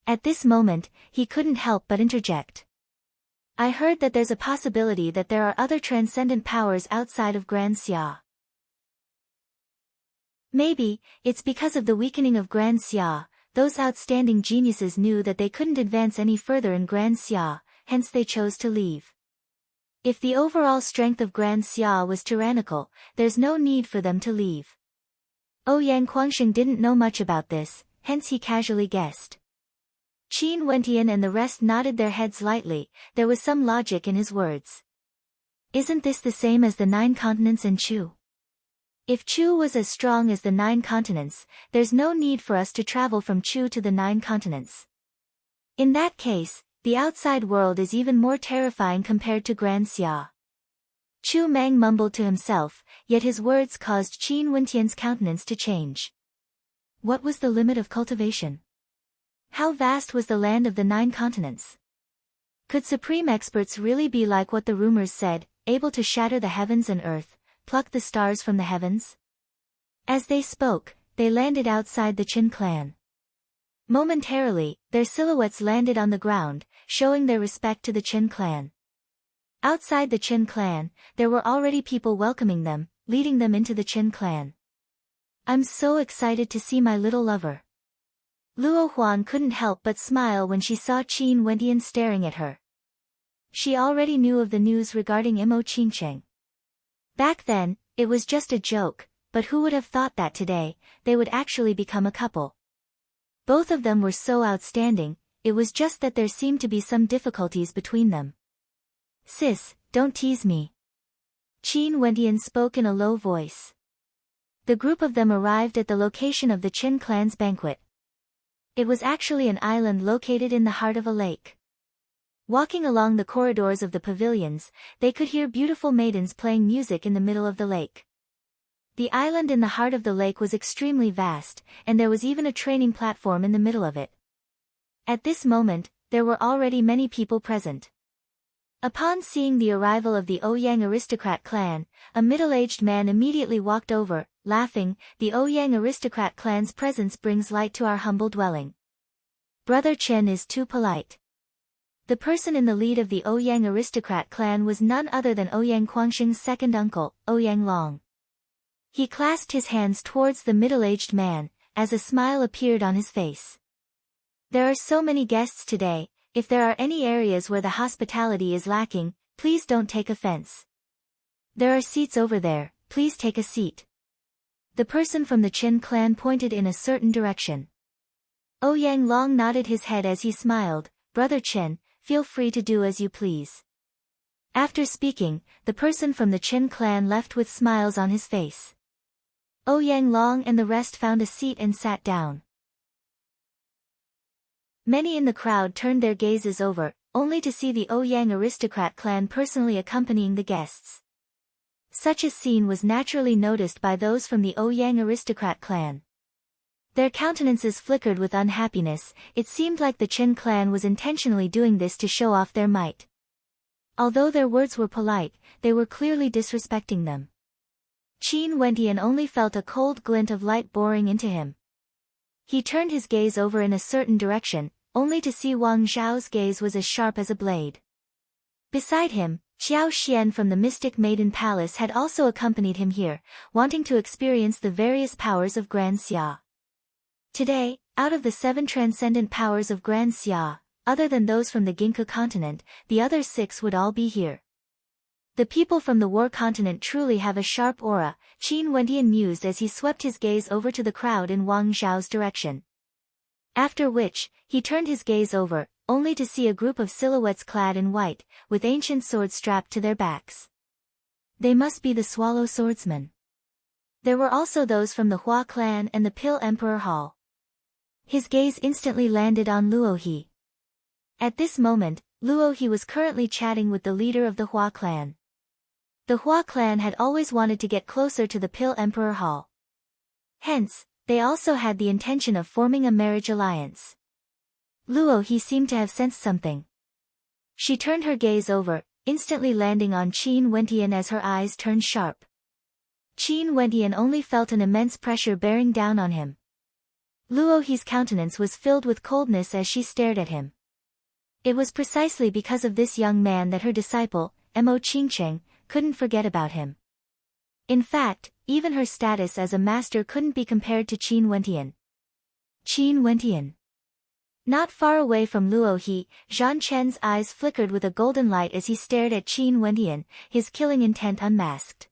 At this moment, he couldn't help but interject. I heard that there's a possibility that there are other transcendent powers outside of Grand Xia. Maybe, it's because of the weakening of Grand Xia. Those outstanding geniuses knew that they couldn't advance any further in Grand Xia, hence they chose to leave. If the overall strength of Grand Xia was tyrannical, there's no need for them to leave. Ouyang Guangxing didn't know much about this, hence he casually guessed. Qin Wentian and the rest nodded their heads lightly. There was some logic in his words. Isn't this the same as the 9 continents and Chu? If Chu was as strong as the 9 continents, there's no need for us to travel from Chu to the 9 continents. In that case, the outside world is even more terrifying compared to Grand Xia. Chu Mang mumbled to himself, yet his words caused Qin Wentian's countenance to change. What was the limit of cultivation? How vast was the land of the 9 continents? Could supreme experts really be like what the rumors said, able to shatter the heavens and earth, pluck the stars from the heavens? As they spoke, they landed outside the Qin clan. Momentarily, their silhouettes landed on the ground, showing their respect to the Qin clan. Outside the Qin clan, there were already people welcoming them, leading them into the Qin clan. I'm so excited to see my little lover. Luo Huan couldn't help but smile when she saw Qin Wentian staring at her. She already knew of the news regarding Imo Qingcheng. Back then, it was just a joke, but who would have thought that today, they would actually become a couple. Both of them were so outstanding, it was just that there seemed to be some difficulties between them. Sis, don't tease me. Qin Wentian spoke in a low voice. The group of them arrived at the location of the Qin clan's banquet. It was actually an island located in the heart of a lake. Walking along the corridors of the pavilions, they could hear beautiful maidens playing music in the middle of the lake. The island in the heart of the lake was extremely vast, and there was even a training platform in the middle of it. At this moment, there were already many people present. Upon seeing the arrival of the Ouyang aristocrat clan, a middle-aged man immediately walked over, laughing, "The Ouyang aristocrat clan's presence brings light to our humble dwelling. Brother Chen is too polite." The person in the lead of the Ouyang aristocrat clan was none other than Ouyang Guangxing's second uncle, Ouyang Long. He clasped his hands towards the middle-aged man, as a smile appeared on his face. There are so many guests today, if there are any areas where the hospitality is lacking, please don't take offense. There are seats over there, please take a seat. The person from the Qin clan pointed in a certain direction. Ouyang Long nodded his head as he smiled, "Brother Chen, feel free to do as you please." After speaking, the person from the Qin clan left with smiles on his face. Ouyang Long and the rest found a seat and sat down. Many in the crowd turned their gazes over, only to see the Ouyang aristocrat clan personally accompanying the guests. Such a scene was naturally noticed by those from the Ouyang aristocrat clan. Their countenances flickered with unhappiness. It seemed like the Qin clan was intentionally doing this to show off their might. Although their words were polite, they were clearly disrespecting them. Qin Wentian only felt a cold glint of light boring into him. He turned his gaze over in a certain direction, only to see Wang Zhao's gaze was as sharp as a blade. Beside him, Xiao Xian from the Mystic Maiden Palace had also accompanied him here, wanting to experience the various powers of Grand Xia. Today, out of the 7 transcendent powers of Grand Xia, other than those from the Ginkgo continent, the other 6 would all be here. The people from the War continent truly have a sharp aura, Qin Wentian mused as he swept his gaze over to the crowd in Wang Zhao's direction. After which, he turned his gaze over, only to see a group of silhouettes clad in white, with ancient swords strapped to their backs. They must be the Swallow Swordsmen. There were also those from the Hua clan and the Pill Emperor Hall. His gaze instantly landed on Luo He. At this moment, Luo He was currently chatting with the leader of the Hua clan. The Hua clan had always wanted to get closer to the Pill Emperor Hall. Hence, they also had the intention of forming a marriage alliance. Luo He seemed to have sensed something. She turned her gaze over, instantly landing on Qin Wentian as her eyes turned sharp. Qin Wentian only felt an immense pressure bearing down on him. Luo He's countenance was filled with coldness as she stared at him. It was precisely because of this young man that her disciple, Imo Qingcheng, couldn't forget about him. In fact, even her status as a master couldn't be compared to Qin Wentian. Qin Wentian. Not far away from Luo He, Zhan Chen's eyes flickered with a golden light as he stared at Qin Wentian, his killing intent unmasked.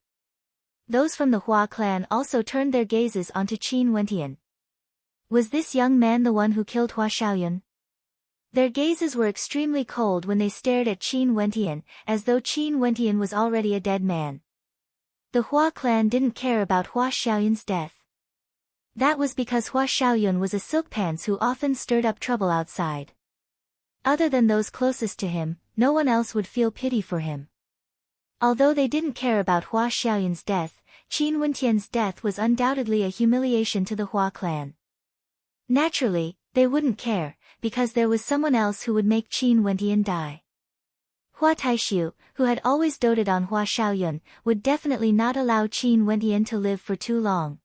Those from the Hua clan also turned their gazes onto Qin Wentian. Was this young man the one who killed Hua Xiaoyun? Their gazes were extremely cold when they stared at Qin Wentian, as though Qin Wentian was already a dead man. The Hua clan didn't care about Hua Xiaoyun's death. That was because Hua Xiaoyun was a silk pants who often stirred up trouble outside. Other than those closest to him, no one else would feel pity for him. Although they didn't care about Hua Xiaoyun's death, Qin Wentian's death was undoubtedly a humiliation to the Hua clan. Naturally, they wouldn't care, because there was someone else who would make Qin Wentian die. Hua Taishu, who had always doted on Hua Xiaoyun, would definitely not allow Qin Wentian to live for too long.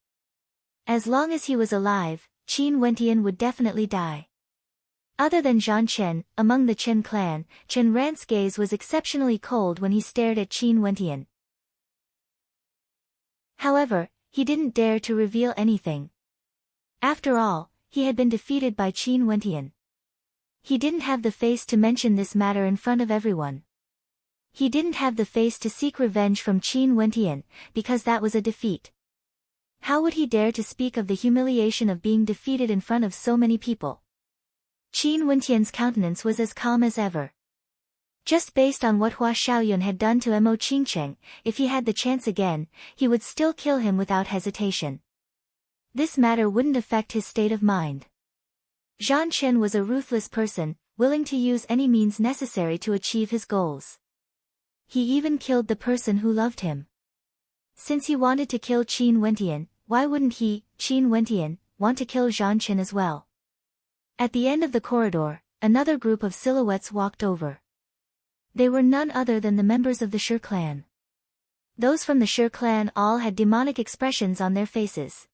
As long as he was alive, Qin Wentian would definitely die. Other than Zhan Chen, among the Chen clan, Chen Rant's gaze was exceptionally cold when he stared at Qin Wentian. However, he didn't dare to reveal anything. After all, he had been defeated by Qin Wentian. He didn't have the face to mention this matter in front of everyone. He didn't have the face to seek revenge from Qin Wentian, because that was a defeat. How would he dare to speak of the humiliation of being defeated in front of so many people? Qin Wentian's countenance was as calm as ever. Just based on what Hua Xiaoyun had done to Mo Qingcheng, if he had the chance again, he would still kill him without hesitation. This matter wouldn't affect his state of mind. Zhan Chen was a ruthless person, willing to use any means necessary to achieve his goals. He even killed the person who loved him. Since he wanted to kill Qin Wentian, why wouldn't he, Qin Wentian, want to kill Zhan Chen as well? At the end of the corridor, another group of silhouettes walked over. They were none other than the members of the Shi clan. Those from the Shi clan all had demonic expressions on their faces.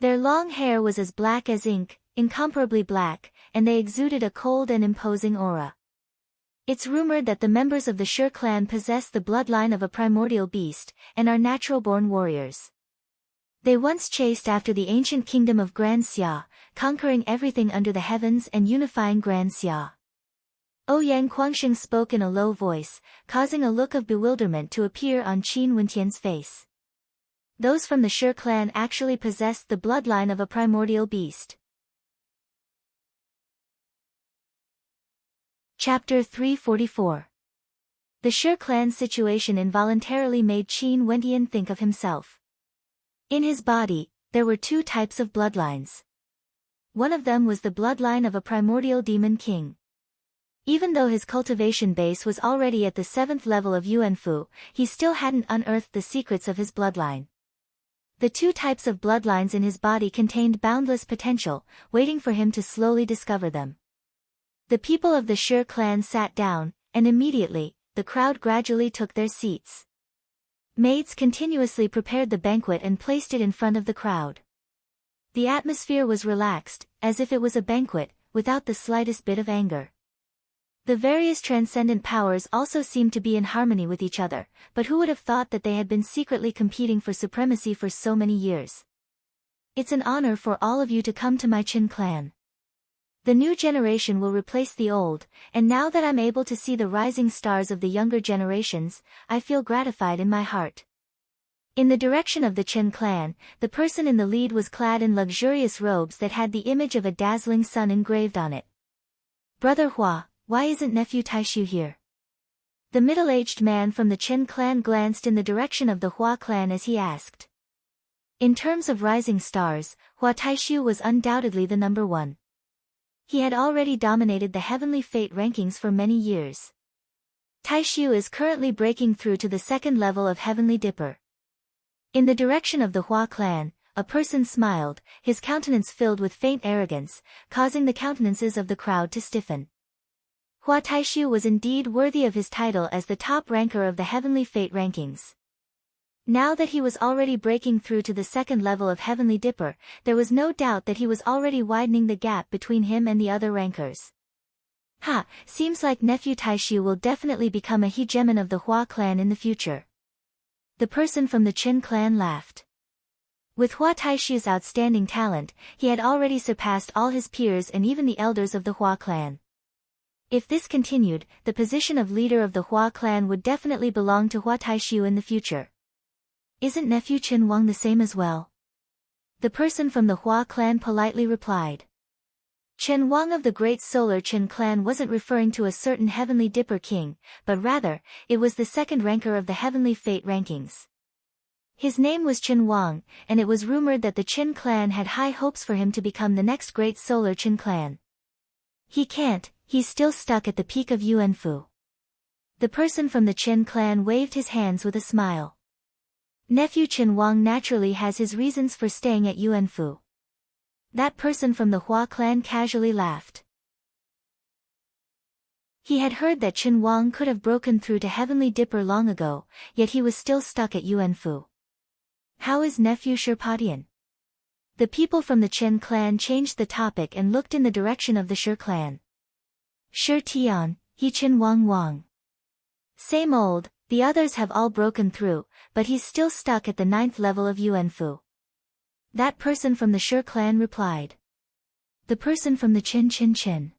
Their long hair was as black as ink, incomparably black, and they exuded a cold and imposing aura. It's rumored that the members of the Shi clan possess the bloodline of a primordial beast, and are natural-born warriors. They once chased after the ancient kingdom of Grand Xia, conquering everything under the heavens and unifying Grand Xia. Ouyang Guangxing spoke in a low voice, causing a look of bewilderment to appear on Qin Wentian's face. Those from the Shi clan actually possessed the bloodline of a primordial beast. Chapter 344. The Shi clan's situation involuntarily made Qin Wentian think of himself. In his body, there were two types of bloodlines. One of them was the bloodline of a primordial demon king. Even though his cultivation base was already at the 7th level of Yuanfu, he still hadn't unearthed the secrets of his bloodline. The two types of bloodlines in his body contained boundless potential, waiting for him to slowly discover them. The people of the Shi clan sat down, and immediately, the crowd gradually took their seats. Maids continuously prepared the banquet and placed it in front of the crowd. The atmosphere was relaxed, as if it was a banquet, without the slightest bit of anger. The various transcendent powers also seemed to be in harmony with each other, but who would have thought that they had been secretly competing for supremacy for so many years? It's an honor for all of you to come to my Qin clan. The new generation will replace the old, and now that I'm able to see the rising stars of the younger generations, I feel gratified in my heart. In the direction of the Chen clan, the person in the lead was clad in luxurious robes that had the image of a dazzling sun engraved on it. Brother Hua, why isn't nephew Taishu here? The middle-aged man from the Chen clan glanced in the direction of the Hua clan as he asked. In terms of rising stars, Hua Taishu was undoubtedly the number one. He had already dominated the heavenly fate rankings for many years. Taishu is currently breaking through to the 2nd level of Heavenly Dipper. In the direction of the Hua clan, a person smiled, his countenance filled with faint arrogance, causing the countenances of the crowd to stiffen. Hua Taishu was indeed worthy of his title as the top ranker of the Heavenly Fate rankings. Now that he was already breaking through to the 2nd level of Heavenly Dipper, there was no doubt that he was already widening the gap between him and the other rankers. Seems like nephew Taishu will definitely become a hegemon of the Hua clan in the future. The person from the Qin clan laughed. With Hua Taishu's outstanding talent, he had already surpassed all his peers and even the elders of the Hua clan. If this continued, the position of leader of the Hua clan would definitely belong to Hua Taishu in the future. Isn't nephew Qin Wang the same as well? The person from the Hua clan politely replied. Qin Wang of the Great Solar Qin clan wasn't referring to a certain Heavenly Dipper king, but rather, it was the second ranker of the Heavenly Fate rankings. His name was Qin Wang, and it was rumored that the Qin clan had high hopes for him to become the next Great Solar Qin clan. He can't, he's still stuck at the peak of Yuanfu. The person from the Qin clan waved his hands with a smile. Nephew Qin Wang naturally has his reasons for staying at Yuanfu. That person from the Hua clan casually laughed. He had heard that Qin Wang could have broken through to Heavenly Dipper long ago, yet he was still stuck at Yuanfu. How is nephew Shirpadian? The people from the Qin clan changed the topic and looked in the direction of the Shir clan. Shir Tian, he Qin Wang. Same old, the others have all broken through, but he's still stuck at the 9th level of Yuanfu. That person from the Shir clan replied. The person from the Qin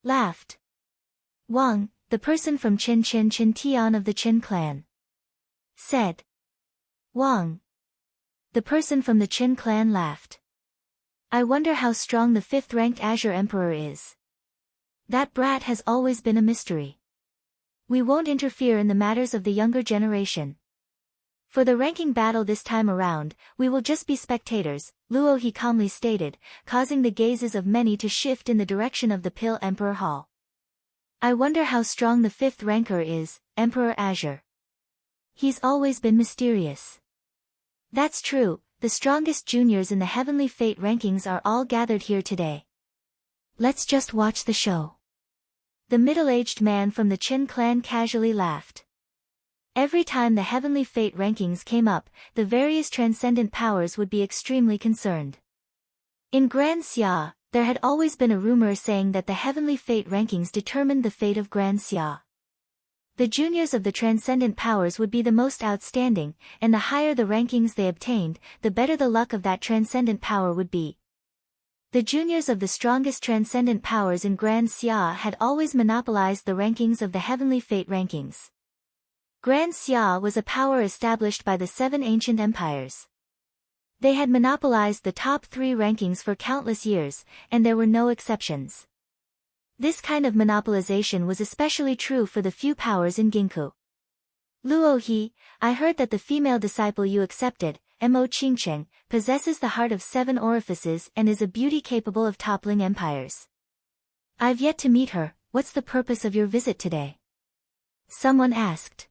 laughed. Wang, the person from Qin Tian of the Qin clan, said. Wang. The person from the Qin clan laughed. I wonder how strong the 5th-ranked Azure Emperor is. That brat has always been a mystery. We won't interfere in the matters of the younger generation. For the ranking battle this time around, we will just be spectators, Luo he calmly stated, causing the gazes of many to shift in the direction of the Pill Emperor Hall. I wonder how strong the 5th ranker is, Emperor Azure. He's always been mysterious. That's true, the strongest juniors in the Heavenly Fate rankings are all gathered here today. Let's just watch the show. The middle-aged man from the Qin clan casually laughed. Every time the Heavenly Fate rankings came up, the various transcendent powers would be extremely concerned. In Grand Xia, there had always been a rumor saying that the Heavenly Fate rankings determined the fate of Grand Xia. The juniors of the transcendent powers would be the most outstanding, and the higher the rankings they obtained, the better the luck of that transcendent power would be. The juniors of the strongest transcendent powers in Grand Xia had always monopolized the rankings of the Heavenly Fate rankings. Grand Xia was a power established by the 7 ancient empires. They had monopolized the top 3 rankings for countless years, and there were no exceptions. This kind of monopolization was especially true for the few powers in Ginkgo. Luo He, I heard that the female disciple you accepted, Mo Qingqing, possesses the heart of 7 orifices and is a beauty capable of toppling empires. I've yet to meet her. What's the purpose of your visit today? Someone asked.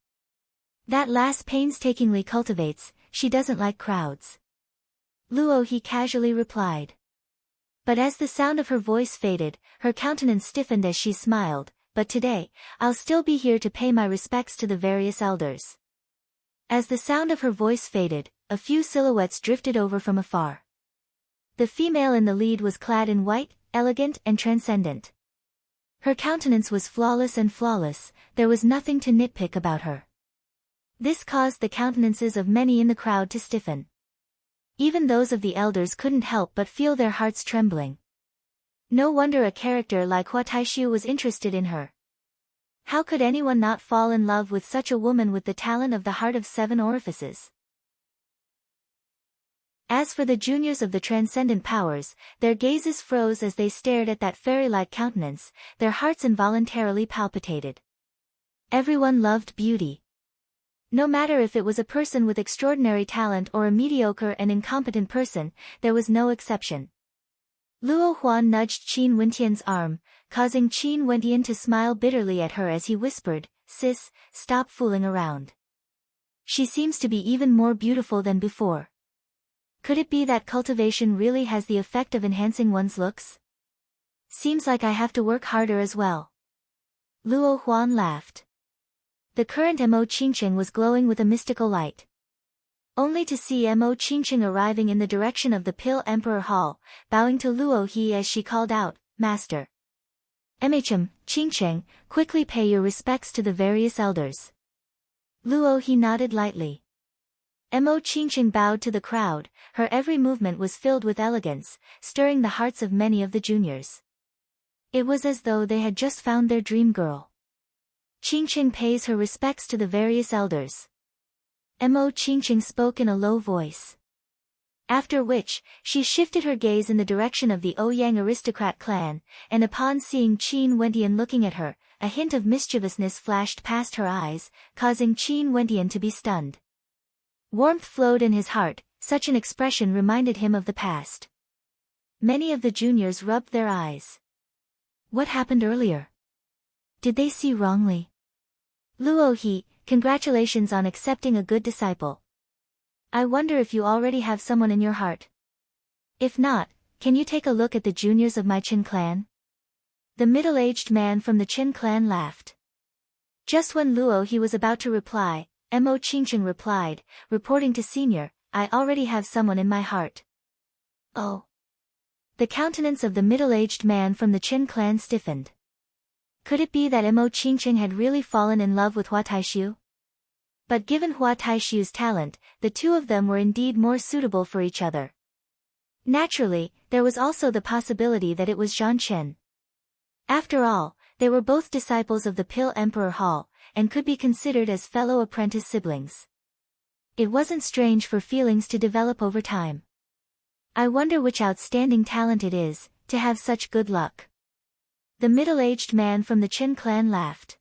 That lass painstakingly cultivates, she doesn't like crowds. Luo He casually replied. But as the sound of her voice faded, her countenance stiffened as she smiled, but today, I'll still be here to pay my respects to the various elders. As the sound of her voice faded, a few silhouettes drifted over from afar. The female in the lead was clad in white, elegant and transcendent. Her countenance was flawless, there was nothing to nitpick about her. This caused the countenances of many in the crowd to stiffen. Even those of the elders couldn't help but feel their hearts trembling. No wonder a character like Hua Taishu was interested in her. How could anyone not fall in love with such a woman with the talent of the heart of 7 orifices? As for the juniors of the transcendent powers, their gazes froze as they stared at that fairy-like countenance, their hearts involuntarily palpitated. Everyone loved beauty. No matter if it was a person with extraordinary talent or a mediocre and incompetent person, there was no exception. Luo Huan nudged Qin Wentian's arm, causing Qin Wentian to smile bitterly at her as he whispered, "Sis, stop fooling around. She seems to be even more beautiful than before. Could it be that cultivation really has the effect of enhancing one's looks? Seems like I have to work harder as well." Luo Huan laughed. The current Mo Qingqing was glowing with a mystical light. Only to see Mo Qingqing arriving in the direction of the Pill Emperor Hall, bowing to Luo He as she called out, "Master." Qingqing, quickly pay your respects to the various elders." Luo He nodded lightly. Mo Qingqing bowed to the crowd, her every movement was filled with elegance, stirring the hearts of many of the juniors. It was as though they had just found their dream girl. Qingqing pays her respects to the various elders. Mo Qingqing spoke in a low voice. After which, she shifted her gaze in the direction of the Ouyang aristocrat clan, and upon seeing Qin Wentian looking at her, a hint of mischievousness flashed past her eyes, causing Qin Wentian to be stunned. Warmth flowed in his heart, such an expression reminded him of the past. Many of the juniors rubbed their eyes. What happened earlier? Did they see wrongly? Luo He, congratulations on accepting a good disciple. I wonder if you already have someone in your heart. If not, can you take a look at the juniors of my Qin clan? The middle-aged man from the Qin clan laughed. Just when Luo He was about to reply, Mo Qingqing replied, reporting to Senior, I already have someone in my heart. Oh. The countenance of the middle-aged man from the Qin clan stiffened. Could it be that Mo Qingqing had really fallen in love with Hua Taishu? But given Hua Taishu's talent, the two of them were indeed more suitable for each other. Naturally, there was also the possibility that it was Zhan Chen. After all, they were both disciples of the Pill Emperor Hall, and could be considered as fellow apprentice siblings. It wasn't strange for feelings to develop over time. I wonder which outstanding talent it is, to have such good luck. The middle-aged man from the Qin clan laughed.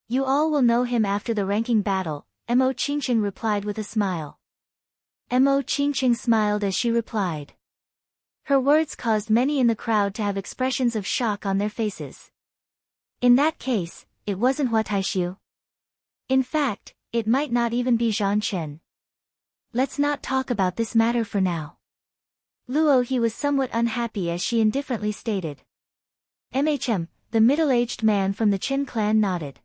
You all will know him after the ranking battle, Mo Qingqing replied with a smile. Mo Qingqing smiled as she replied. Her words caused many in the crowd to have expressions of shock on their faces. In that case, it wasn't Hua Taishu. In fact, it might not even be Zhan Chen. Let's not talk about this matter for now. Luo He was somewhat unhappy as she indifferently stated. The middle-aged man from the Qin clan nodded.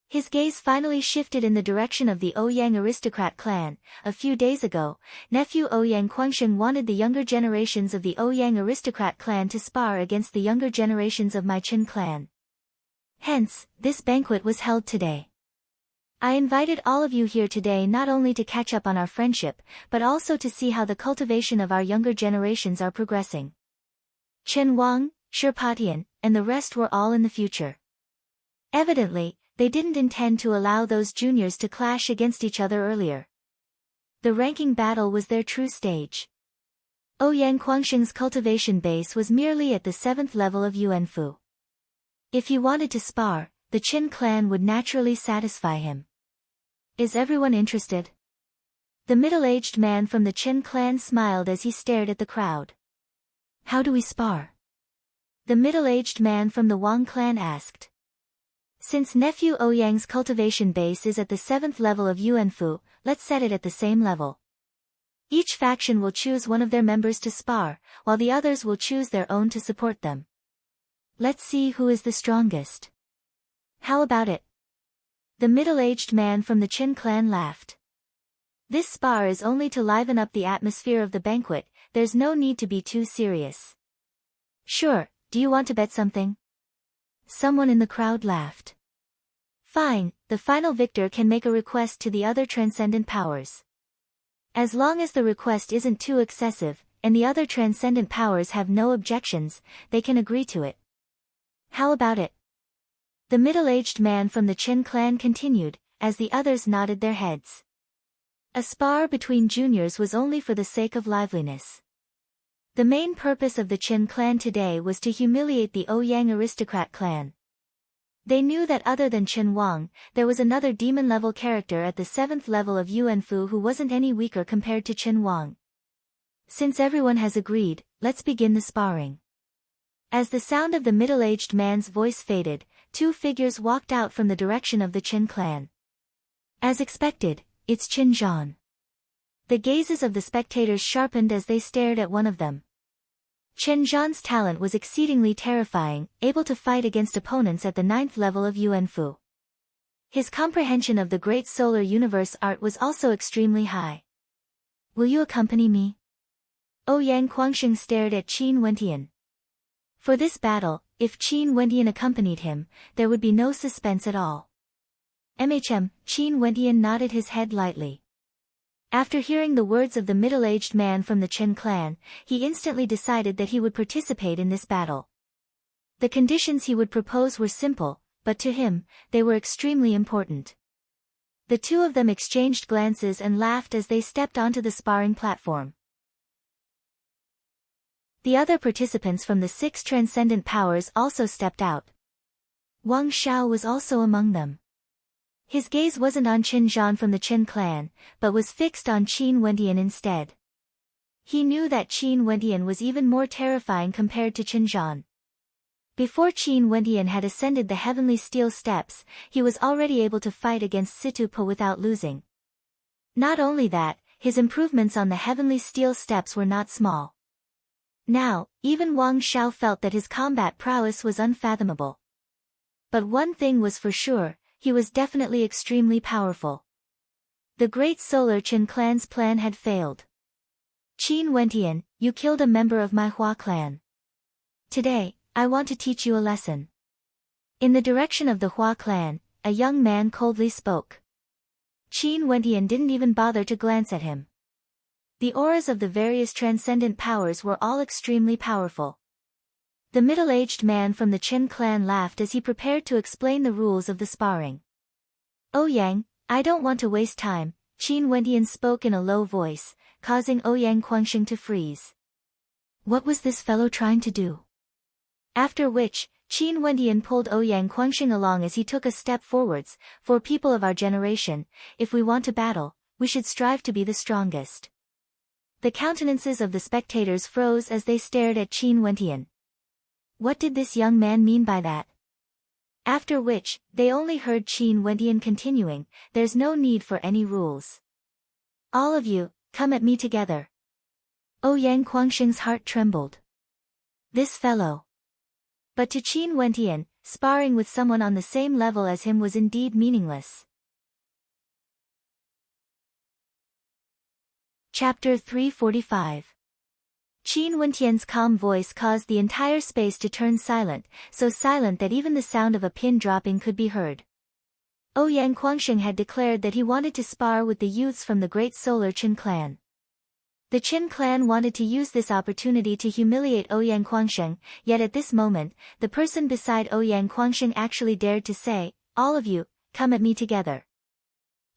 His gaze finally shifted in the direction of the Ouyang aristocrat clan. A few days ago, nephew Ouyang Guangsheng wanted the younger generations of the Ouyang aristocrat clan to spar against the younger generations of my Qin clan. Hence, this banquet was held today. I invited all of you here today not only to catch up on our friendship, but also to see how the cultivation of our younger generations are progressing. Chen Wang, Shirpatian, and the rest were all in the future. Evidently, they didn't intend to allow those juniors to clash against each other earlier. The ranking battle was their true stage. Ouyang Guangsheng's cultivation base was merely at the 7th level of Yuanfu. If he wanted to spar, the Qin clan would naturally satisfy him. Is everyone interested? The middle-aged man from the Qin clan smiled as he stared at the crowd. How do we spar? The middle-aged man from the Wang clan asked. Since nephew Ouyang's cultivation base is at the 7th level of Yuanfu, let's set it at the same level. Each faction will choose one of their members to spar, while the others will choose their own to support them. Let's see who is the strongest. How about it? The middle-aged man from the Qin clan laughed. This spar is only to liven up the atmosphere of the banquet, there's no need to be too serious. Sure, do you want to bet something? Someone in the crowd laughed. Fine, the final victor can make a request to the other transcendent powers. As long as the request isn't too excessive, and the other transcendent powers have no objections, they can agree to it. How about it? The middle-aged man from the Qin clan continued, as the others nodded their heads. A spar between juniors was only for the sake of liveliness. The main purpose of the Qin clan today was to humiliate the Ouyang aristocrat clan. They knew that other than Chen Wang, there was another demon-level character at the 7th level of Yuanfu who wasn't any weaker compared to Chen Wang. Since everyone has agreed, let's begin the sparring. As the sound of the middle-aged man's voice faded, two figures walked out from the direction of the Qin clan. As expected, it's Qin Zhan. The gazes of the spectators sharpened as they stared at one of them. Qin Zhan's talent was exceedingly terrifying, able to fight against opponents at the 9th level of Yuanfu. His comprehension of the great solar universe art was also extremely high. Will you accompany me? Ouyang Guangsheng stared at Qin Wentian. For this battle, if Qin Wentian accompanied him, there would be no suspense at all. Qin Wentian nodded his head lightly. After hearing the words of the middle-aged man from the Chen clan, he instantly decided that he would participate in this battle. The conditions he would propose were simple, but to him, they were extremely important. The two of them exchanged glances and laughed as they stepped onto the sparring platform. The other participants from the 6 transcendent powers also stepped out. Wang Xiao was also among them. His gaze wasn't on Qin Zhan from the Chen clan, but was fixed on Qin Wentian instead. He knew that Qin Wentian was even more terrifying compared to Qin Zhan. Before Qin Wentian had ascended the heavenly steel steps, he was already able to fight against Situpa without losing. Not only that, his improvements on the heavenly steel steps were not small. Now, even Wang Xiao felt that his combat prowess was unfathomable. But one thing was for sure, he was definitely extremely powerful. The great Solar Chen clan's plan had failed. Qin Wentian, you killed a member of my Hua clan. Today, I want to teach you a lesson. In the direction of the Hua clan, a young man coldly spoke. Qin Wentian didn't even bother to glance at him. The auras of the various transcendent powers were all extremely powerful. The middle-aged man from the Chen clan laughed as he prepared to explain the rules of the sparring. Ouyang, I don't want to waste time, Qin Wentian spoke in a low voice, causing Ouyang Guangxing to freeze. What was this fellow trying to do? After which, Qin Wentian pulled Ouyang Guangxing along as he took a step forwards. For people of our generation, if we want to battle, we should strive to be the strongest. The countenances of the spectators froze as they stared at Qin Wentian. What did this young man mean by that? After which, they only heard Qin Wentian continuing, there's no need for any rules. All of you, come at me together. Ouyang Guangxing's heart trembled. This fellow. But to Qin Wentian, sparring with someone on the same level as him was indeed meaningless. Chapter 345. Qin Wentian's calm voice caused the entire space to turn silent, so silent that even the sound of a pin dropping could be heard. Ouyang Guangxing had declared that he wanted to spar with the youths from the great Solar Chen clan. The Chen clan wanted to use this opportunity to humiliate Ouyang Guangxing, yet at this moment, the person beside Ouyang Guangxing actually dared to say, all of you, come at me together.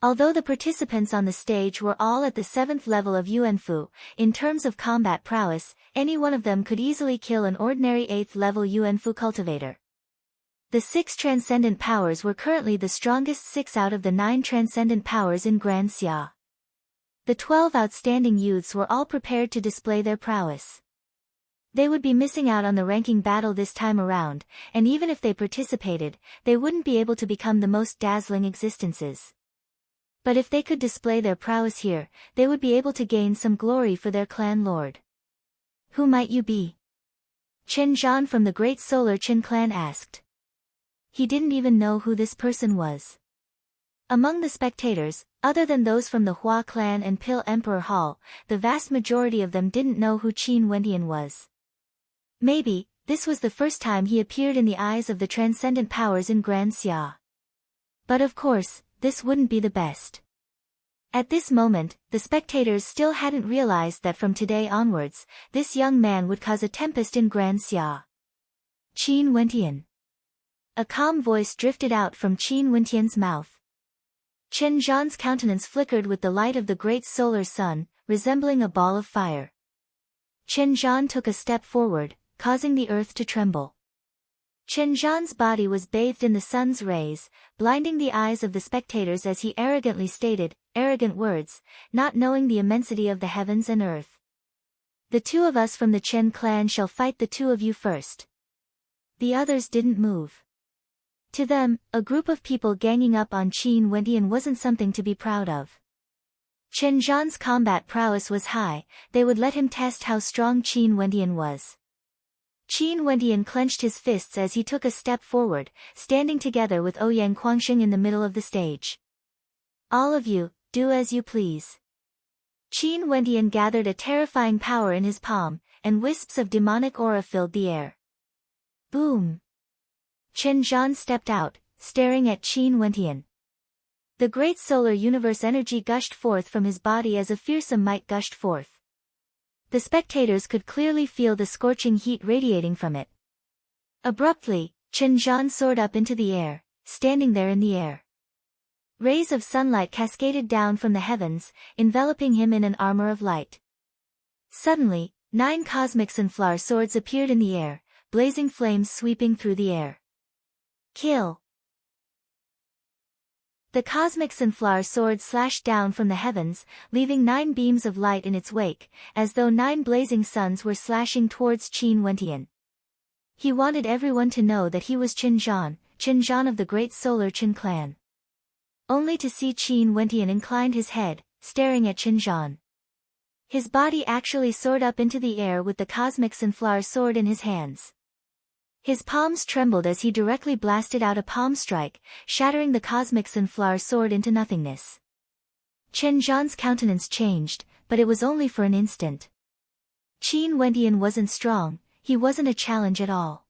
Although the participants on the stage were all at the 7th level of Yuanfu, in terms of combat prowess, any one of them could easily kill an ordinary 8th level Yuanfu cultivator. The 6 transcendent powers were currently the strongest 6 out of the 9 transcendent powers in Grand Xia. The 12 outstanding youths were all prepared to display their prowess. They would be missing out on the ranking battle this time around, and even if they participated, they wouldn't be able to become the most dazzling existences. But if they could display their prowess here, they would be able to gain some glory for their clan lord. Who might you be? Qin Zhan from the great Solar Chen clan asked. He didn't even know who this person was. Among the spectators, other than those from the Hua clan and Pil Emperor Hall, the vast majority of them didn't know who Qin Wentian was. Maybe, this was the first time he appeared in the eyes of the transcendent powers in Grand Xia. But of course, this wouldn't be the best. At this moment, the spectators still hadn't realized that from today onwards, this young man would cause a tempest in Grand Xia. Qin Wentian. A calm voice drifted out from Qin Wentian's mouth. Qin Zhan's countenance flickered with the light of the great solar sun, resembling a ball of fire. Qin Zhan took a step forward, causing the earth to tremble. Qin Zhan's body was bathed in the sun's rays, blinding the eyes of the spectators as he arrogantly stated, arrogant words, not knowing the immensity of the heavens and earth. The 2 of us from the Chen clan shall fight the 2 of you first. The others didn't move. To them, a group of people ganging up on Qin Wentian wasn't something to be proud of. Qin Zhan's combat prowess was high, they would let him test how strong Qin Wentian was. Qin Wentian clenched his fists as he took a step forward, standing together with Ouyang Guangxing in the middle of the stage. All of you, do as you please. Qin Wentian gathered a terrifying power in his palm, and wisps of demonic aura filled the air. Boom! Qin Zhan stepped out, staring at Qin Wentian. The great solar universe energy gushed forth from his body as a fearsome might gushed forth. The spectators could clearly feel the scorching heat radiating from it. Abruptly, Chen Zhan soared up into the air, standing there in the air. Rays of sunlight cascaded down from the heavens, enveloping him in an armor of light. Suddenly, 9 cosmic sunflower swords appeared in the air, blazing flames sweeping through the air. Kill! The cosmic sunflower sword slashed down from the heavens, leaving 9 beams of light in its wake, as though 9 blazing suns were slashing towards Qin Wentian. He wanted everyone to know that he was Chen Zhan of the great solar Qin clan. Only to see Qin Wentian inclined his head, staring at Chen Zhan. His body actually soared up into the air with the cosmic sunflower sword in his hands. His palms trembled as he directly blasted out a palm strike, shattering the cosmic sunflower sword into nothingness. Chen Zhan's countenance changed, but it was only for an instant. Qin Wentian wasn't strong, he wasn't a challenge at all.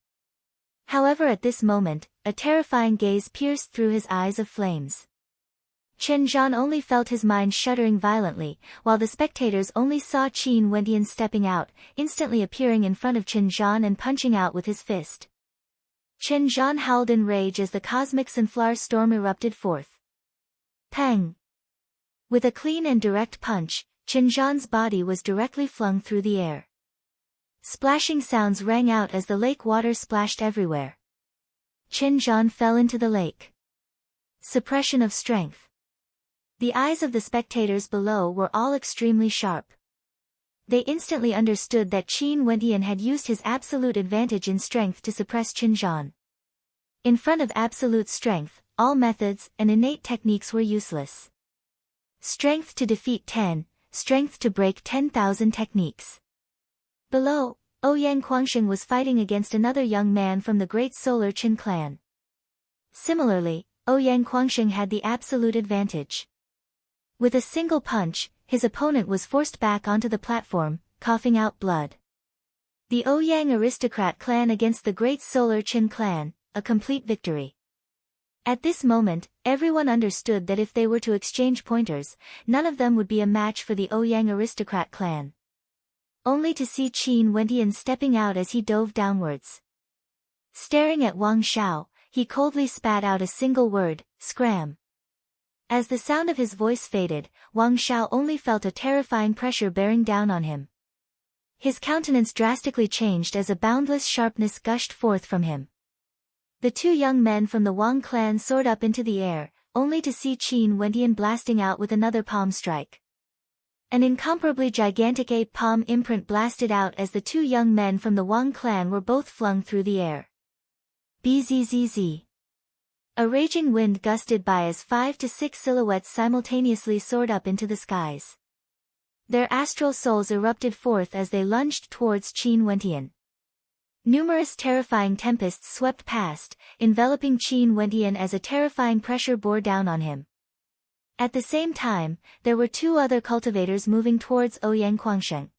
However, at this moment, a terrifying gaze pierced through his eyes of flames. Chen Zhan only felt his mind shuddering violently, while the spectators only saw Qin Wentian stepping out, instantly appearing in front of Chen Zhan and punching out with his fist. Chen Zhan howled in rage as the cosmic sunflower storm erupted forth. Pang! With a clean and direct punch, Chen Zhan's body was directly flung through the air. Splashing sounds rang out as the lake water splashed everywhere. Chen Zhan fell into the lake. Suppression of strength. The eyes of the spectators below were all extremely sharp. They instantly understood that Qin Wentian had used his absolute advantage in strength to suppress Chen Zhan. In front of absolute strength, all methods and innate techniques were useless. Strength to defeat 10, strength to break 10,000 techniques. Below, Ouyang Guangsheng was fighting against another young man from the great solar Qin clan. Similarly, Ouyang Guangsheng had the absolute advantage. With a single punch, his opponent was forced back onto the platform, coughing out blood. The Ouyang aristocrat clan against the great solar Qin clan, a complete victory. At this moment, everyone understood that if they were to exchange pointers, none of them would be a match for the Ouyang aristocrat clan. Only to see Qin Wentian stepping out as he dove downwards. Staring at Wang Xiao, he coldly spat out a single word, scram. As the sound of his voice faded, Wang Xiao only felt a terrifying pressure bearing down on him. His countenance drastically changed as a boundless sharpness gushed forth from him. The 2 young men from the Wang clan soared up into the air, only to see Qin Wentian blasting out with another palm strike. An incomparably gigantic ape palm imprint blasted out as the 2 young men from the Wang clan were both flung through the air. Bzzz. A raging wind gusted by as 5 to 6 silhouettes simultaneously soared up into the skies. Their astral souls erupted forth as they lunged towards Qin Wentian. Numerous terrifying tempests swept past, enveloping Qin Wentian as a terrifying pressure bore down on him. At the same time, there were 2 other cultivators moving towards Ouyang Guangsheng.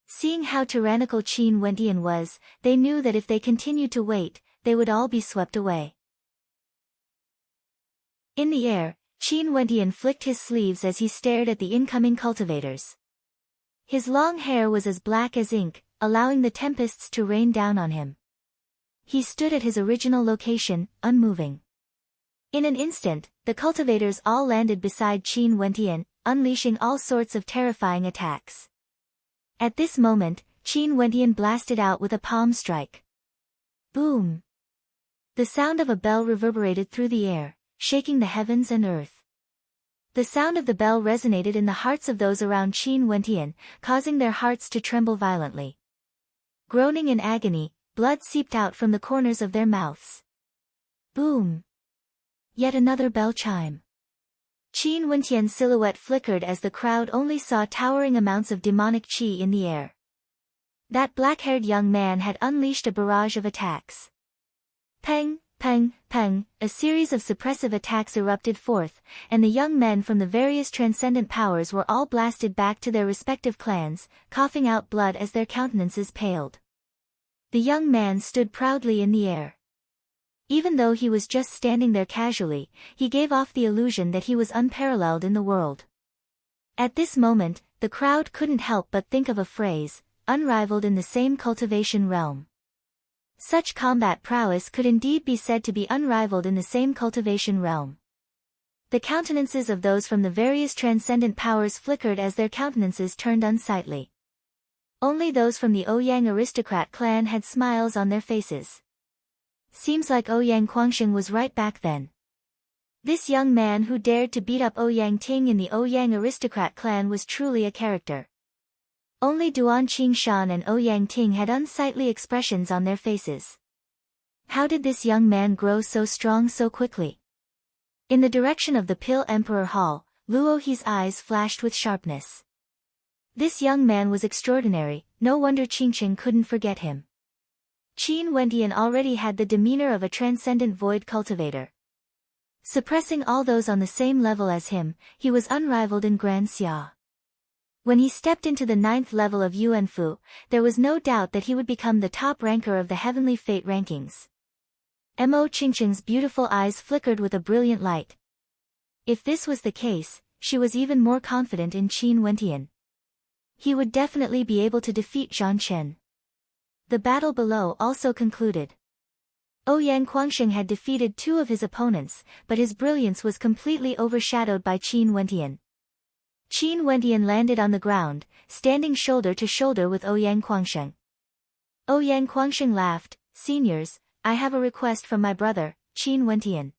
Seeing how tyrannical Qin Wentian was, they knew that if they continued to wait, they would all be swept away. In the air, Qin Wentian flicked his sleeves as he stared at the incoming cultivators. His long hair was as black as ink, allowing the tempests to rain down on him. He stood at his original location, unmoving. In an instant, the cultivators all landed beside Qin Wentian, unleashing all sorts of terrifying attacks. At this moment, Qin Wentian blasted out with a palm strike. Boom! The sound of a bell reverberated through the air, shaking the heavens and earth. The sound of the bell resonated in the hearts of those around Qin Wentian, causing their hearts to tremble violently. Groaning in agony, blood seeped out from the corners of their mouths. Boom! Yet another bell chime. Qin Wentian's silhouette flickered as the crowd only saw towering amounts of demonic qi in the air. That black-haired young man had unleashed a barrage of attacks. Peng! Peng, peng, a series of suppressive attacks erupted forth, and the young men from the various transcendent powers were all blasted back to their respective clans, coughing out blood as their countenances paled. The young man stood proudly in the air. Even though he was just standing there casually, he gave off the illusion that he was unparalleled in the world. At this moment, the crowd couldn't help but think of a phrase, unrivaled in the same cultivation realm. Such combat prowess could indeed be said to be unrivaled in the same cultivation realm. The countenances of those from the various transcendent powers flickered as their countenances turned unsightly. Only those from the Ouyang aristocrat clan had smiles on their faces. Seems like Ouyang Guangxing was right back then. This young man who dared to beat up Ouyang Ting in the Ouyang aristocrat clan was truly a character. Only Duan Qingshan and Ouyang Ting had unsightly expressions on their faces. How did this young man grow so strong so quickly? In the direction of the Pill Emperor Hall, Luo He's eyes flashed with sharpness. This young man was extraordinary, no wonder Qingqing couldn't forget him. Qin Wentian already had the demeanor of a transcendent void cultivator. Suppressing all those on the same level as him, he was unrivaled in Grand Xia. When he stepped into the 9th level of Yuanfu, there was no doubt that he would become the top ranker of the Heavenly Fate rankings. Mo Qingqing's beautiful eyes flickered with a brilliant light. If this was the case, she was even more confident in Qin Wentian. He would definitely be able to defeat Zhang Chen. The battle below also concluded. Ouyang Guangxing had defeated 2 of his opponents, but his brilliance was completely overshadowed by Qin Wentian. Qin Wentian landed on the ground, standing shoulder to shoulder with Ouyang Guangxing. Ouyang Guangxing laughed, "Seniors, I have a request from my brother, Qin Wentian.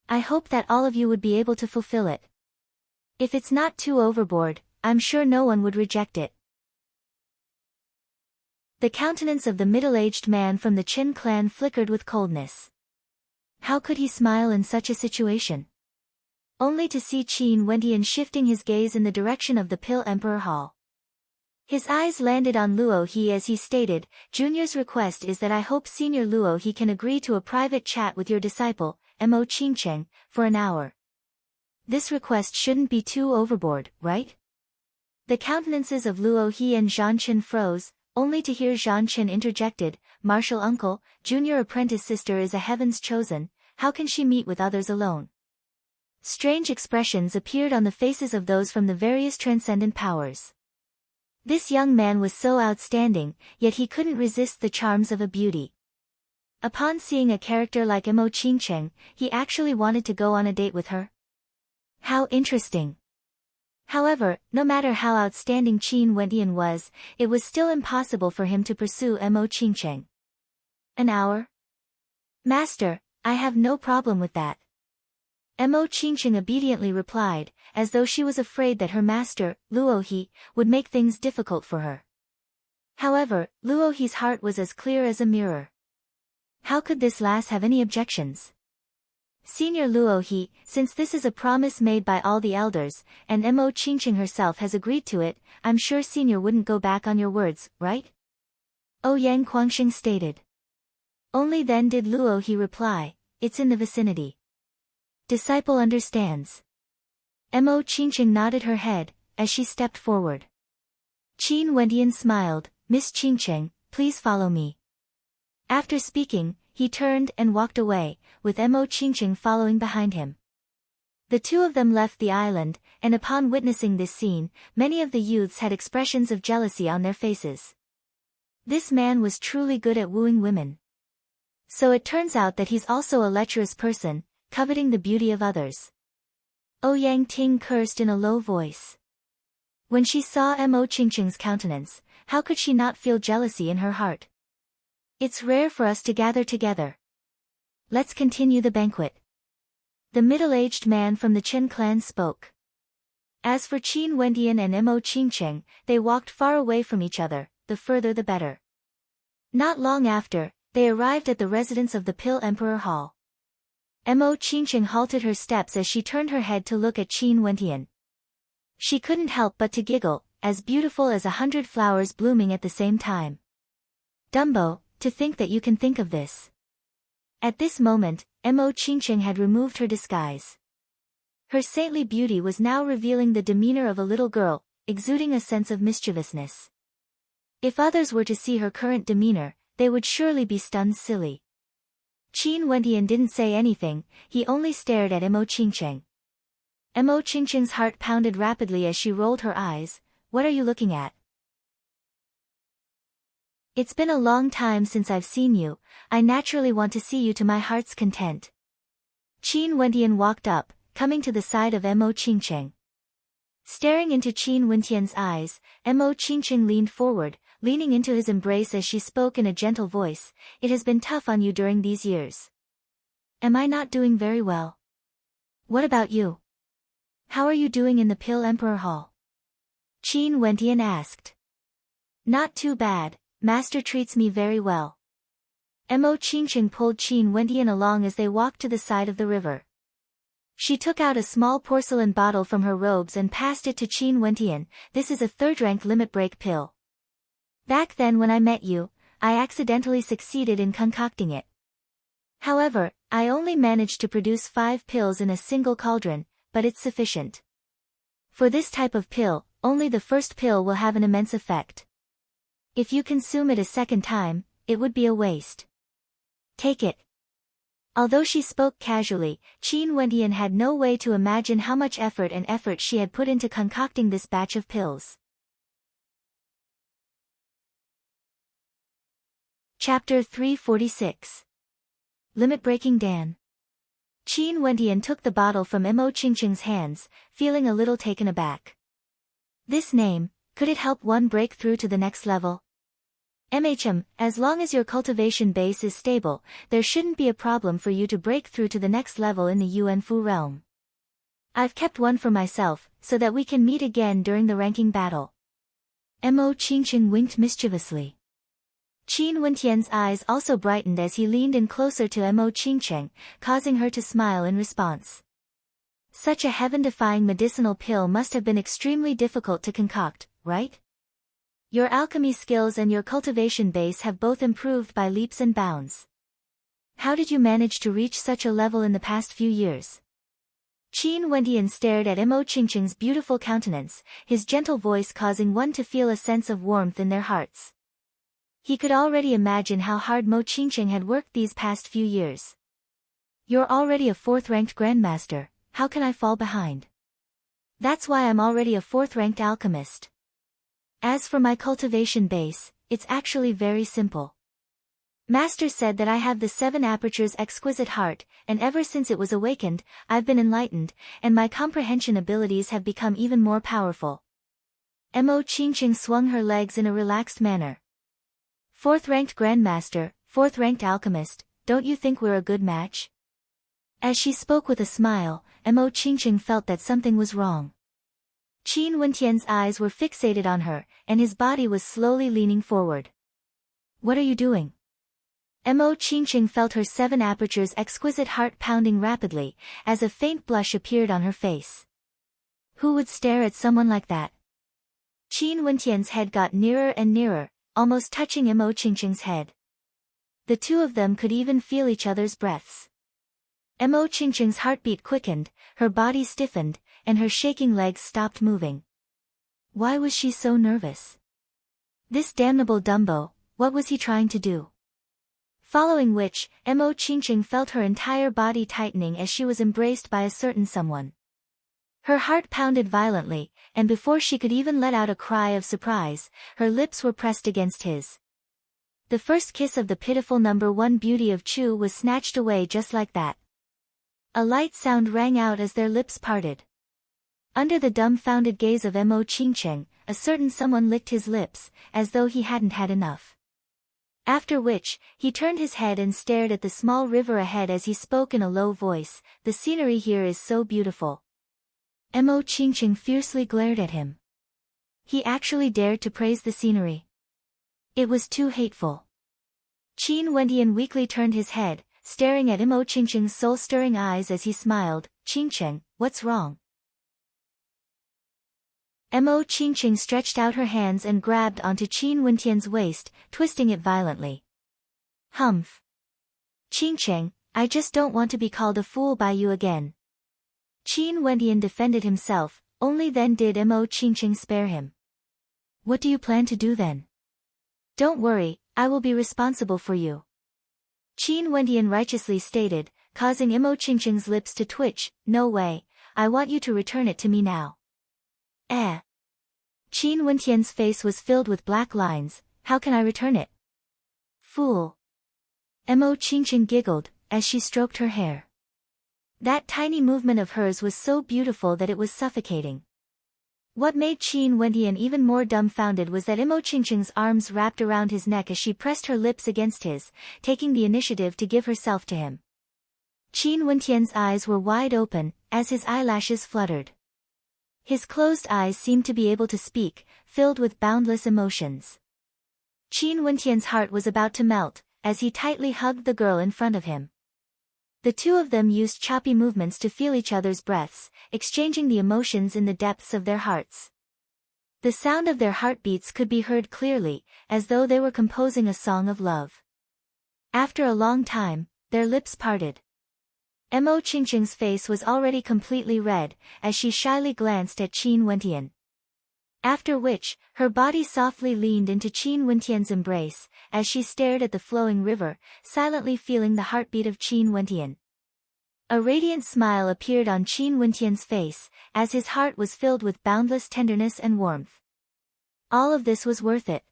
I hope that all of you would be able to fulfill it. If it's not too overboard, I'm sure no one would reject it." The countenance of the middle-aged man from the Qin clan flickered with coldness. How could he smile in such a situation? Only to see Qin Wentian shifting his gaze in the direction of the Pill Emperor Hall. His eyes landed on Luo He as he stated, "Junior's request is that I hope Senior Luo He can agree to a private chat with your disciple, Mo Qingqing, for an hour. This request shouldn't be too overboard, right?" The countenances of Luo He and Zhang Chen froze, only to hear Zhang Chen interjected, "Martial uncle, junior apprentice sister is a heaven's chosen, how can she meet with others alone?" Strange expressions appeared on the faces of those from the various transcendent powers. This young man was so outstanding, yet he couldn't resist the charms of a beauty. Upon seeing a character like Mo Qingqing, he actually wanted to go on a date with her. How interesting. However, no matter how outstanding Qin Wentian was, it was still impossible for him to pursue Mo Qingqing. "An hour? Master, I have no problem with that." Mo Qingqing obediently replied, as though she was afraid that her master, Luo He, would make things difficult for her. However, Luo He's heart was as clear as a mirror. How could this lass have any objections? "Senior Luo He, since this is a promise made by all the elders, and Mo Qingqing herself has agreed to it, I'm sure Senior wouldn't go back on your words, right?" Ouyang Guangxing stated. Only then did Luo He reply, "It's in the vicinity." Disciple understands. Mo Qingqing nodded her head, as she stepped forward. Qin Wentian smiled, "Miss Qingqing, please follow me." After speaking, he turned and walked away, with Mo Qingqing following behind him. The two of them left the island, and upon witnessing this scene, many of the youths had expressions of jealousy on their faces. This man was truly good at wooing women. So it turns out that he's also a lecherous person, coveting the beauty of others. Ouyang Ting cursed in a low voice. When she saw Mo Qingqing's countenance, how could she not feel jealousy in her heart? It's rare for us to gather together. Let's continue the banquet. The middle-aged man from the Chen clan spoke. As for Qin Wentian and Mo Qingqing, they walked far away from each other, the further the better. Not long after, they arrived at the residence of the Pill Emperor Hall. Mo Qingqing halted her steps as she turned her head to look at Qin Wentian. She couldn't help but to giggle, as beautiful as 100 flowers blooming at the same time. "Dumbo, to think that you can think of this." At this moment, Mo Qingqing had removed her disguise. Her saintly beauty was now revealing the demeanor of a little girl, exuding a sense of mischievousness. If others were to see her current demeanor, they would surely be stunned silly. Qin Wendian didn't say anything, he only stared at Mo Qingqing. Mo Qingqing's heart pounded rapidly as she rolled her eyes. What are you looking at? It's been a long time since I've seen you, I naturally want to see you to my heart's content. Qin Wendian walked up, coming to the side of Mo Qingqing. Staring into Qin Wendian's eyes, Mo Qingqing leaned forward, leaning into his embrace as she spoke in a gentle voice. It has been tough on you during these years. Am I not doing very well? What about you? How are you doing in the Pill Emperor Hall? Qin Wendian asked. Not too bad, Master treats me very well. Mo Qingqing pulled Qin Wendian along as they walked to the side of the river. She took out a small porcelain bottle from her robes and passed it to Qin Wendian. This is a third-rank limit break pill. Back then when I met you, I accidentally succeeded in concocting it. However, I only managed to produce 5 pills in a single cauldron, but it's sufficient. For this type of pill, only the first pill will have an immense effect. If you consume it a second time, it would be a waste. Take it. Although she spoke casually, Qin Wendian had no way to imagine how much effort she had put into concocting this batch of pills. Chapter 346. Limit-breaking Dan. Qin Wendian took the bottle from Mo Qingqing's hands, feeling a little taken aback. This name, could it help one break through to the next level? As long as your cultivation base is stable, there shouldn't be a problem for you to break through to the next level in the Yuanfu realm. I've kept one for myself, so that we can meet again during the ranking battle. Mo Qingqing winked mischievously. Qin Wendian's eyes also brightened as he leaned in closer to Mo Qingqing, causing her to smile in response. Such a heaven-defying medicinal pill must have been extremely difficult to concoct, right? Your alchemy skills and your cultivation base have both improved by leaps and bounds. How did you manage to reach such a level in the past few years? Qin Wendian stared at Mo Qingqing's beautiful countenance, his gentle voice causing one to feel a sense of warmth in their hearts. He could already imagine how hard Mo Qingqing had worked these past few years. You're already a 4th-ranked grandmaster, how can I fall behind? That's why I'm already a 4th-ranked alchemist. As for my cultivation base, it's actually very simple. Master said that I have the 7 apertures exquisite heart, and ever since it was awakened, I've been enlightened, and my comprehension abilities have become even more powerful. Mo Qingqing swung her legs in a relaxed manner. 4th-ranked grandmaster, 4th-ranked alchemist, don't you think we're a good match? As she spoke with a smile, Mo Qingqing felt that something was wrong. Qin Wendian's eyes were fixated on her, and his body was slowly leaning forward. What are you doing? Mo Qingqing felt her 7 apertures exquisite heart pounding rapidly, as a faint blush appeared on her face. Who would stare at someone like that? Qin Wendian's head got nearer and nearer, almost touching Mo Qingqing's head. The two of them could even feel each other's breaths. Mo Qingqing's heartbeat quickened, her body stiffened, and her shaking legs stopped moving. Why was she so nervous? This damnable Dumbo, what was he trying to do? Following which, Mo Qingqing felt her entire body tightening as she was embraced by a certain someone. Her heart pounded violently, and before she could even let out a cry of surprise, her lips were pressed against his. The first kiss of the pitiful number 1 beauty of Chu was snatched away just like that. A light sound rang out as their lips parted. Under the dumbfounded gaze of Mo Qingqing, a certain someone licked his lips, as though he hadn't had enough. After which, he turned his head and stared at the small river ahead as he spoke in a low voice, the scenery here is so beautiful. Mo Qingqing fiercely glared at him. He actually dared to praise the scenery. It was too hateful. Qin Wendian weakly turned his head, staring at Mo Qingqing's soul-stirring eyes as he smiled. Qingqing, what's wrong? Mo Qingqing stretched out her hands and grabbed onto Qin Wendian's waist, twisting it violently. Humph. Qingqing, I just don't want to be called a fool by you again. Qin Wendian defended himself, only then did Mo Qingqing spare him. What do you plan to do then? Don't worry, I will be responsible for you. Qin Wendian righteously stated, causing Imo Qingqing's lips to twitch, "No way, I want you to return it to me now." Eh. Qin Wendian's face was filled with black lines. "How can I return it?" "Fool." Imo Qingqing giggled, as she stroked her hair. That tiny movement of hers was so beautiful that it was suffocating. What made Qin Wendian even more dumbfounded was that Imo Qingqing's arms wrapped around his neck as she pressed her lips against his, taking the initiative to give herself to him. Qin Wendian's eyes were wide open, as his eyelashes fluttered. His closed eyes seemed to be able to speak, filled with boundless emotions. Qin Wendian's heart was about to melt, as he tightly hugged the girl in front of him. The two of them used choppy movements to feel each other's breaths, exchanging the emotions in the depths of their hearts. The sound of their heartbeats could be heard clearly, as though they were composing a song of love. After a long time, their lips parted. Imo Qingqing's face was already completely red, as she shyly glanced at Qin Wendian. After which, her body softly leaned into Qin Wendian's embrace, as she stared at the flowing river, silently feeling the heartbeat of Qin Wendian. A radiant smile appeared on Qin Wendian's face, as his heart was filled with boundless tenderness and warmth. All of this was worth it.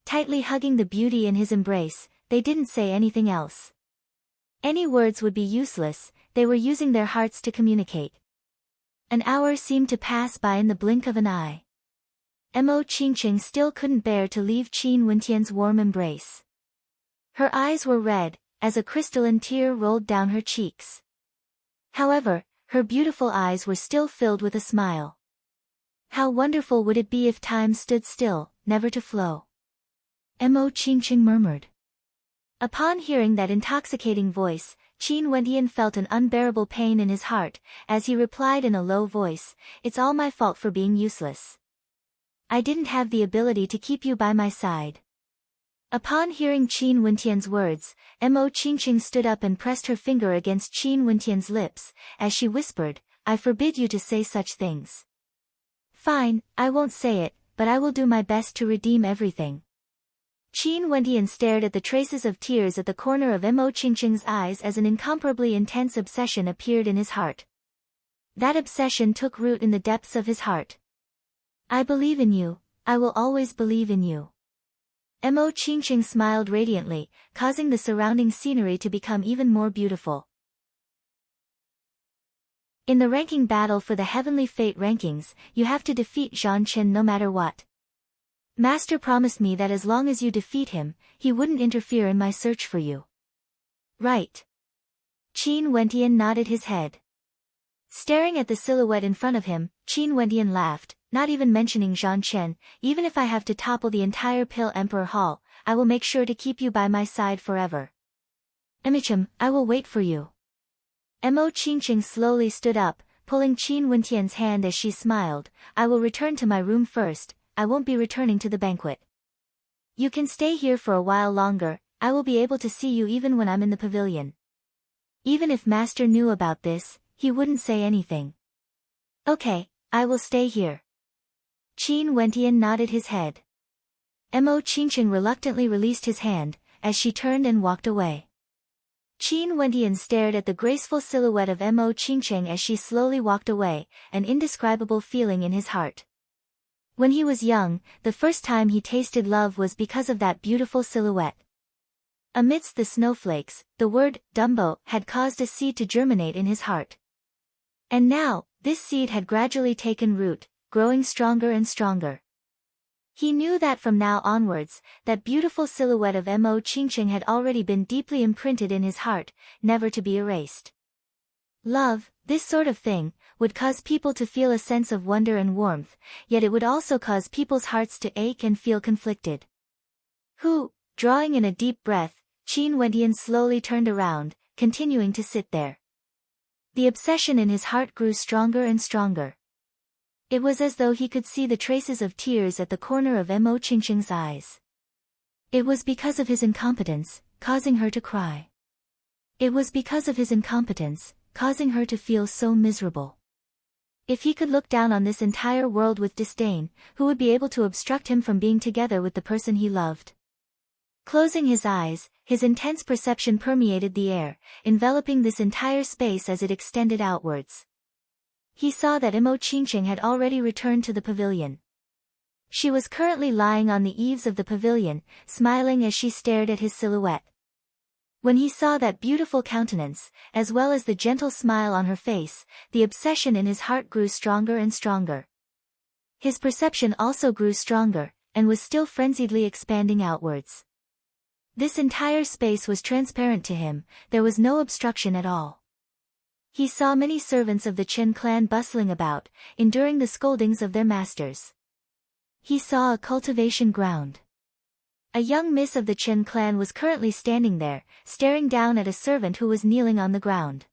Tightly hugging the beauty in his embrace, they didn't say anything else. Any words would be useless, they were using their hearts to communicate. An hour seemed to pass by in the blink of an eye. Imo Qingqing still couldn't bear to leave Qin Wendian's warm embrace. Her eyes were red, as a crystalline tear rolled down her cheeks. However, her beautiful eyes were still filled with a smile. How wonderful would it be if time stood still, never to flow? Imo Qingqing murmured. Upon hearing that intoxicating voice, Qin Wendian felt an unbearable pain in his heart, as he replied in a low voice, "It's all my fault for being useless. I didn't have the ability to keep you by my side." Upon hearing Qin Wendian's words, Imo Qingqing stood up and pressed her finger against Qin Wendian's lips, as she whispered, "I forbid you to say such things." "Fine, I won't say it, but I will do my best to redeem everything." Qin Wendian stared at the traces of tears at the corner of Imo Qingqing's eyes as an incomparably intense obsession appeared in his heart. That obsession took root in the depths of his heart. "I believe in you, I will always believe in you." Imo Qingqing smiled radiantly, causing the surrounding scenery to become even more beautiful. In the ranking battle for the Heavenly Fate rankings, you have to defeat Zhan Chen no matter what. Master promised me that as long as you defeat him, he wouldn't interfere in my search for you. Right. Qin Wendian nodded his head. Staring at the silhouette in front of him, Qin Wendian laughed, not even mentioning Zhan Chen. "Even if I have to topple the entire Pale Emperor Hall, I will make sure to keep you by my side forever. Emichim, I will wait for you." Imo Qingqing slowly stood up, pulling Qin Wendian's hand as she smiled. "I will return to my room first, I won't be returning to the banquet. You can stay here for a while longer, I will be able to see you even when I'm in the pavilion." Even if Master knew about this, he wouldn't say anything. "Okay, I will stay here." Qin Wendian nodded his head. Imo Qingqing reluctantly released his hand, as she turned and walked away. Qin Wendian stared at the graceful silhouette of Imo Qingqing as she slowly walked away, an indescribable feeling in his heart. When he was young, the first time he tasted love was because of that beautiful silhouette. Amidst the snowflakes, the word, Dumbo, had caused a seed to germinate in his heart. And now, this seed had gradually taken root, growing stronger and stronger. He knew that from now onwards, that beautiful silhouette of Imo Qingqing had already been deeply imprinted in his heart, never to be erased. Love, this sort of thing, would cause people to feel a sense of wonder and warmth, yet it would also cause people's hearts to ache and feel conflicted. Drawing in a deep breath, Qin Wendian slowly turned around, continuing to sit there. The obsession in his heart grew stronger and stronger. It was as though he could see the traces of tears at the corner of Imo Qingqing's eyes. It was because of his incompetence, causing her to cry. It was because of his incompetence, causing her to feel so miserable. If he could look down on this entire world with disdain, who would be able to obstruct him from being together with the person he loved? Closing his eyes, his intense perception permeated the air, enveloping this entire space as it extended outwards. He saw that Imo Qingqing had already returned to the pavilion. She was currently lying on the eaves of the pavilion, smiling as she stared at his silhouette. When he saw that beautiful countenance, as well as the gentle smile on her face, the obsession in his heart grew stronger and stronger. His perception also grew stronger, and was still frenziedly expanding outwards. This entire space was transparent to him, there was no obstruction at all. He saw many servants of the Chen clan bustling about, enduring the scoldings of their masters. He saw a cultivation ground. A young miss of the Chen clan was currently standing there, staring down at a servant who was kneeling on the ground.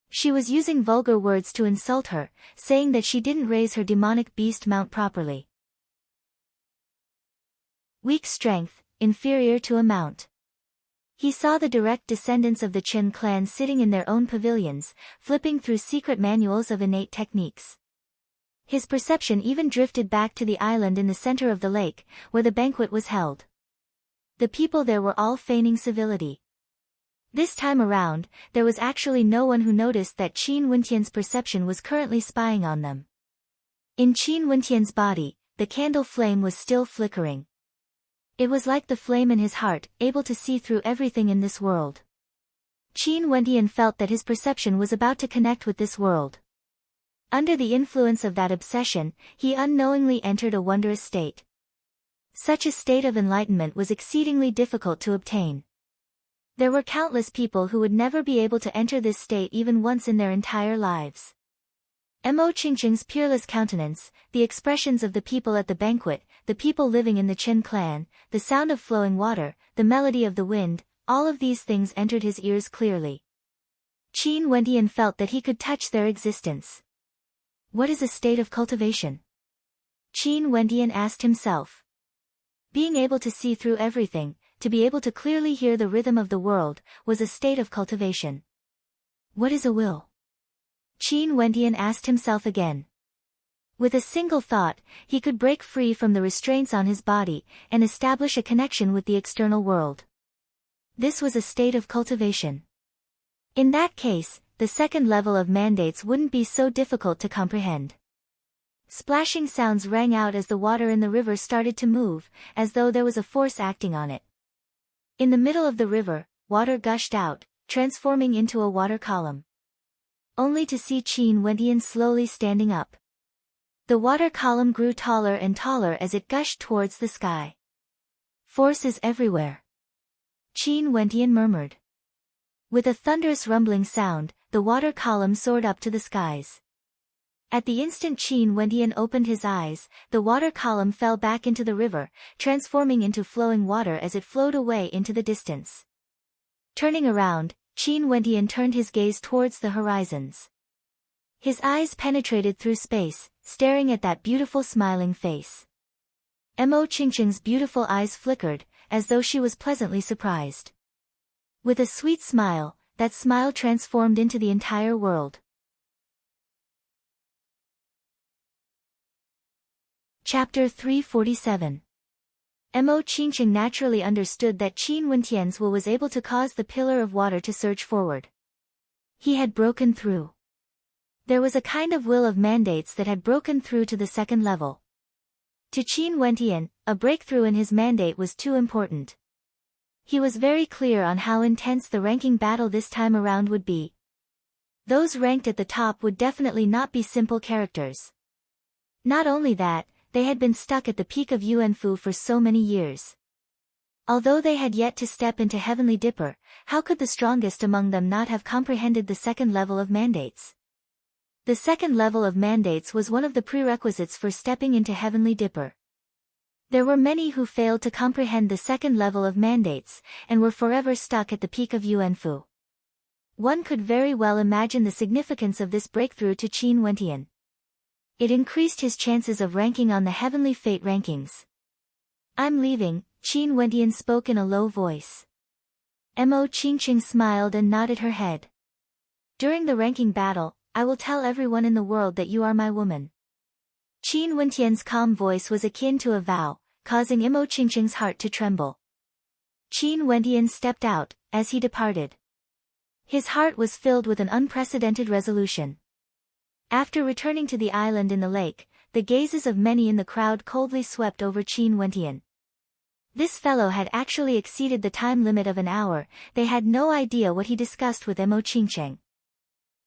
She was using vulgar words to insult her, saying that she didn't raise her demonic beast mount properly. Weak strength, inferior to a mount. He saw the direct descendants of the Chen clan sitting in their own pavilions, flipping through secret manuals of innate techniques. His perception even drifted back to the island in the center of the lake, where the banquet was held. The people there were all feigning civility. This time around, there was actually no one who noticed that Qin Wentian's perception was currently spying on them. In Qin Wentian's body, the candle flame was still flickering. It was like the flame in his heart, able to see through everything in this world. Qin Wentian felt that his perception was about to connect with this world. Under the influence of that obsession, he unknowingly entered a wondrous state. Such a state of enlightenment was exceedingly difficult to obtain. There were countless people who would never be able to enter this state even once in their entire lives. Imo Qingqing's peerless countenance, the expressions of the people at the banquet, the people living in the Chen clan, the sound of flowing water, the melody of the wind, all of these things entered his ears clearly. Qin Wentian felt that he could touch their existence. What is a state of cultivation? Qin Wentian asked himself. Being able to see through everything, to be able to clearly hear the rhythm of the world, was a state of cultivation. What is a will? Qin Wentian asked himself again. With a single thought, he could break free from the restraints on his body, and establish a connection with the external world. This was a state of cultivation. In that case, the second level of mandates wouldn't be so difficult to comprehend. Splashing sounds rang out as the water in the river started to move, as though there was a force acting on it. In the middle of the river, water gushed out, transforming into a water column. Only to see Qin Wentian slowly standing up. The water column grew taller and taller as it gushed towards the sky. Force is everywhere. Qin Wentian murmured. With a thunderous rumbling sound, the water column soared up to the skies. At the instant Qin Wentian opened his eyes, the water column fell back into the river, transforming into flowing water as it flowed away into the distance. Turning around, Qin Wentian turned his gaze towards the horizons. His eyes penetrated through space, staring at that beautiful smiling face. Imo Qingqing's beautiful eyes flickered, as though she was pleasantly surprised. With a sweet smile, that smile transformed into the entire world. Chapter 347. Imo Qingqing naturally understood that Qin Wentian's will was able to cause the pillar of water to surge forward. He had broken through. There was a kind of will of mandates that had broken through to the second level. To Qin Wentian, a breakthrough in his mandate was too important. He was very clear on how intense the ranking battle this time around would be. Those ranked at the top would definitely not be simple characters. Not only that, they had been stuck at the peak of Yuanfu for so many years. Although they had yet to step into Heavenly Dipper, how could the strongest among them not have comprehended the second level of mandates? The second level of mandates was one of the prerequisites for stepping into Heavenly Dipper. There were many who failed to comprehend the second level of mandates, and were forever stuck at the peak of Yuanfu. One could very well imagine the significance of this breakthrough to Qin Wentian. It increased his chances of ranking on the Heavenly Fate rankings. I'm leaving, Qin Wentian spoke in a low voice. Imo Qingqing smiled and nodded her head. During the ranking battle, I will tell everyone in the world that you are my woman. Qin Wentian's calm voice was akin to a vow, causing Imo Qingqing's heart to tremble. Qin Wentian stepped out, as he departed. His heart was filled with an unprecedented resolution. After returning to the island in the lake, the gazes of many in the crowd coldly swept over Qin Wentian. This fellow had actually exceeded the time limit of an hour. They had no idea what he discussed with Mo Qingcheng.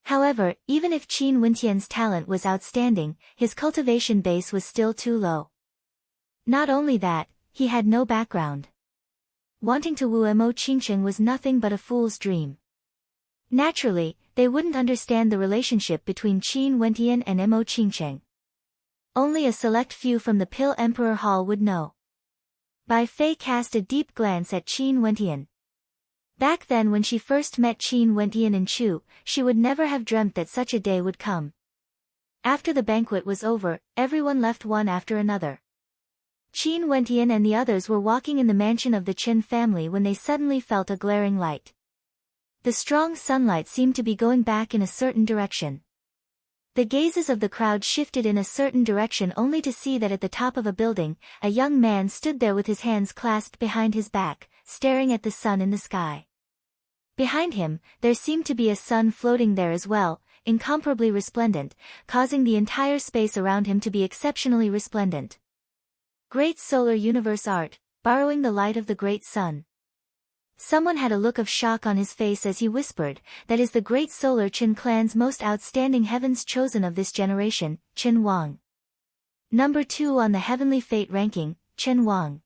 However, even if Qin Wentian's talent was outstanding, his cultivation base was still too low. Not only that, he had no background. Wanting to woo Mo Qingcheng was nothing but a fool's dream. Naturally, they wouldn't understand the relationship between Qin Wentian and Mo Qingcheng. Only a select few from the Pill Emperor Hall would know. Bai Fei cast a deep glance at Qin Wentian. Back then when she first met Qin Wentian in Chu, she would never have dreamt that such a day would come. After the banquet was over, everyone left one after another. Qin Wentian and the others were walking in the mansion of the Qin family when they suddenly felt a glaring light. The strong sunlight seemed to be going back in a certain direction. The gazes of the crowd shifted in a certain direction only to see that at the top of a building, a young man stood there with his hands clasped behind his back, staring at the sun in the sky. Behind him, there seemed to be a sun floating there as well, incomparably resplendent, causing the entire space around him to be exceptionally resplendent. Great solar universe art, borrowing the light of the great sun. Someone had a look of shock on his face as he whispered, "That is the great solar Qin clan's most outstanding heavens chosen of this generation, Qin Wang. Number 2 on the heavenly fate ranking, Qin Wang."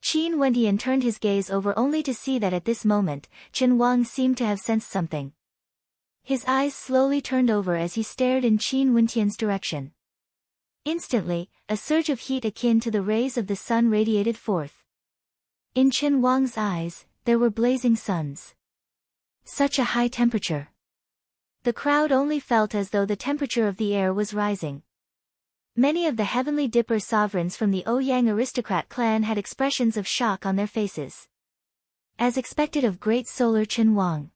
Qin Wentian turned his gaze over only to see that at this moment, Qin Wang seemed to have sensed something. His eyes slowly turned over as he stared in Qin Wentian's direction. Instantly, a surge of heat akin to the rays of the sun radiated forth. In Qin Wang's eyes, there were blazing suns. Such a high temperature. The crowd only felt as though the temperature of the air was rising. Many of the Heavenly Dipper sovereigns from the Ouyang aristocrat clan had expressions of shock on their faces. As expected of great solar Qin Wang.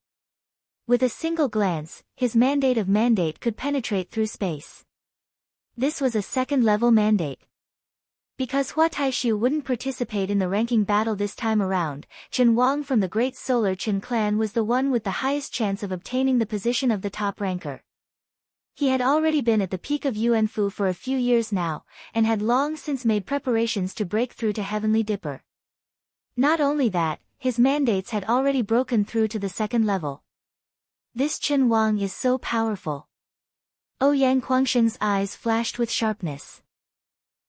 With a single glance, his mandate of mandate could penetrate through space. This was a second-level mandate. Because Hua Taishu wouldn't participate in the ranking battle this time around, Qin Wang from the Great Solar Qin clan was the one with the highest chance of obtaining the position of the top ranker. He had already been at the peak of Yuanfu for a few years now, and had long since made preparations to break through to Heavenly Dipper. Not only that, his mandates had already broken through to the second level. This Qin Wang is so powerful. Ouyang Guangsheng's eyes flashed with sharpness.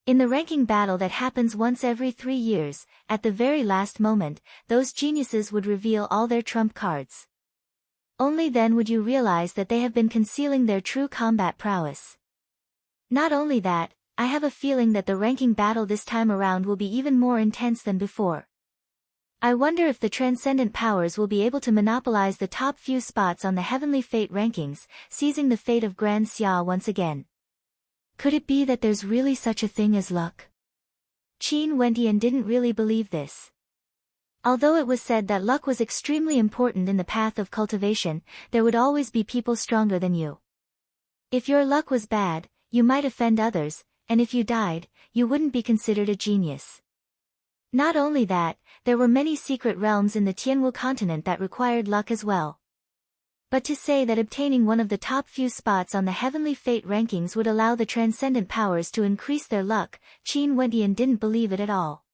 In the ranking battle that happens once every 3 years, at the very last moment, those geniuses would reveal all their trump cards. Only then would you realize that they have been concealing their true combat prowess. Not only that, I have a feeling that the ranking battle this time around will be even more intense than before. I wonder if the transcendent powers will be able to monopolize the top few spots on the Heavenly Fate rankings, seizing the fate of Grand Xia once again. Could it be that there's really such a thing as luck? Qin Wentian didn't really believe this. Although it was said that luck was extremely important in the path of cultivation, there would always be people stronger than you. If your luck was bad, you might offend others, and if you died, you wouldn't be considered a genius. Not only that, there were many secret realms in the Tianwu continent that required luck as well. But to say that obtaining one of the top few spots on the Heavenly Fate rankings would allow the transcendent powers to increase their luck, Qin Wentian didn't believe it at all.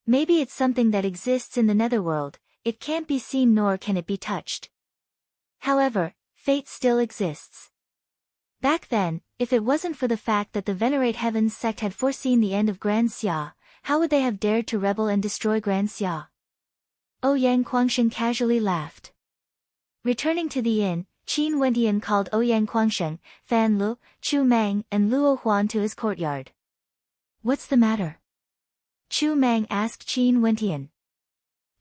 Maybe it's something that exists in the netherworld, it can't be seen nor can it be touched. However, fate still exists. Back then, if it wasn't for the fact that the Venerate Heavens sect had foreseen the end of Grand Xia, how would they have dared to rebel and destroy Grand Xia? Ouyang Guangsheng casually laughed. Returning to the inn, Qin Wentian called Ouyang Guangsheng, Fan Lu, Chu Mang, and Luo Huan to his courtyard. "What's the matter?" Chu Mang asked Qin Wentian.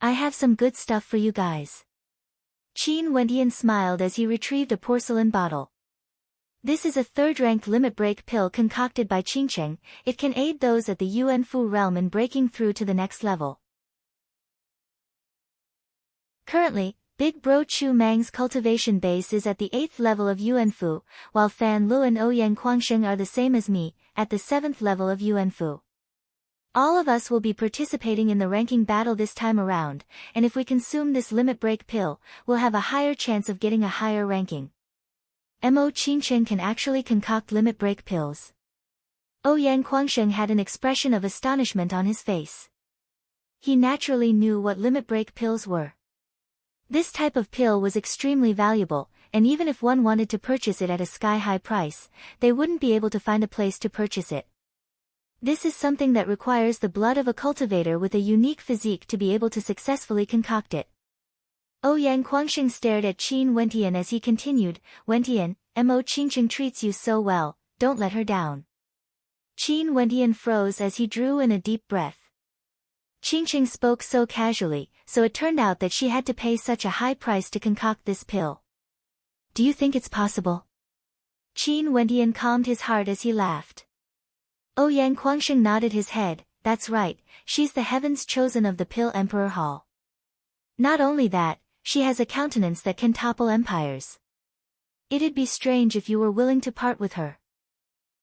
"I have some good stuff for you guys." Qin Wentian smiled as he retrieved a porcelain bottle. This is a third-ranked limit break pill concocted by Qingcheng. It can aid those at the Yuanfu realm in breaking through to the next level. Currently, Big Bro Chu Mang's cultivation base is at the 8th level of Yuanfu, while Fan Lu and Ouyang Guangsheng are the same as me, at the 7th level of Yuanfu. All of us will be participating in the ranking battle this time around, and if we consume this limit break pill, we'll have a higher chance of getting a higher ranking. Mo Qingchen can actually concoct limit break pills. Ouyang Guangsheng had an expression of astonishment on his face. He naturally knew what limit break pills were. This type of pill was extremely valuable, and even if one wanted to purchase it at a sky-high price, they wouldn't be able to find a place to purchase it. This is something that requires the blood of a cultivator with a unique physique to be able to successfully concoct it. Ouyang Guangsheng stared at Qin Wentian as he continued, "Wentian, Mo Qingchen treats you so well, don't let her down." Qin Wentian froze as he drew in a deep breath. Qingchen spoke so casually, so it turned out that she had to pay such a high price to concoct this pill. "Do you think it's possible?" Qin Wentian calmed his heart as he laughed. Ouyang Guangsheng nodded his head, "That's right, she's the heaven's chosen of the Pill Emperor Hall. Not only that, she has a countenance that can topple empires. It'd be strange if you were willing to part with her."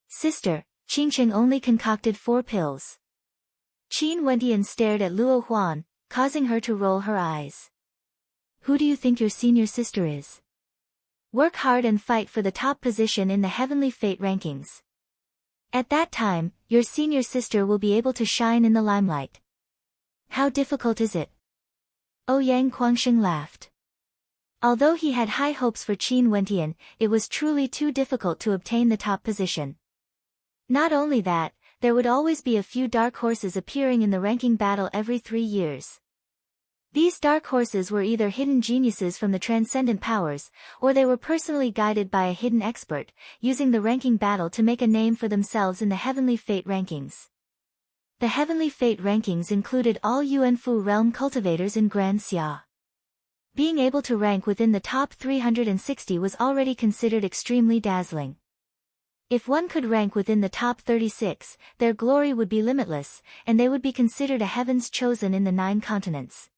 "Sister, Qingchen only concocted 4 pills." Qin Wentian stared at Luo Huan, causing her to roll her eyes. "Who do you think your senior sister is? Work hard and fight for the top position in the Heavenly Fate rankings. At that time, your senior sister will be able to shine in the limelight." "How difficult is it?" Ouyang Guangsheng laughed. Although he had high hopes for Qin Wentian, it was truly too difficult to obtain the top position. Not only that, there would always be a few dark horses appearing in the ranking battle every 3 years. These dark horses were either hidden geniuses from the transcendent powers, or they were personally guided by a hidden expert, using the ranking battle to make a name for themselves in the Heavenly Fate rankings. The Heavenly Fate rankings included all Yuanfu realm cultivators in Grand Xia. Being able to rank within the top 360 was already considered extremely dazzling. If one could rank within the top 36, their glory would be limitless, and they would be considered a heaven's chosen in the 9 continents.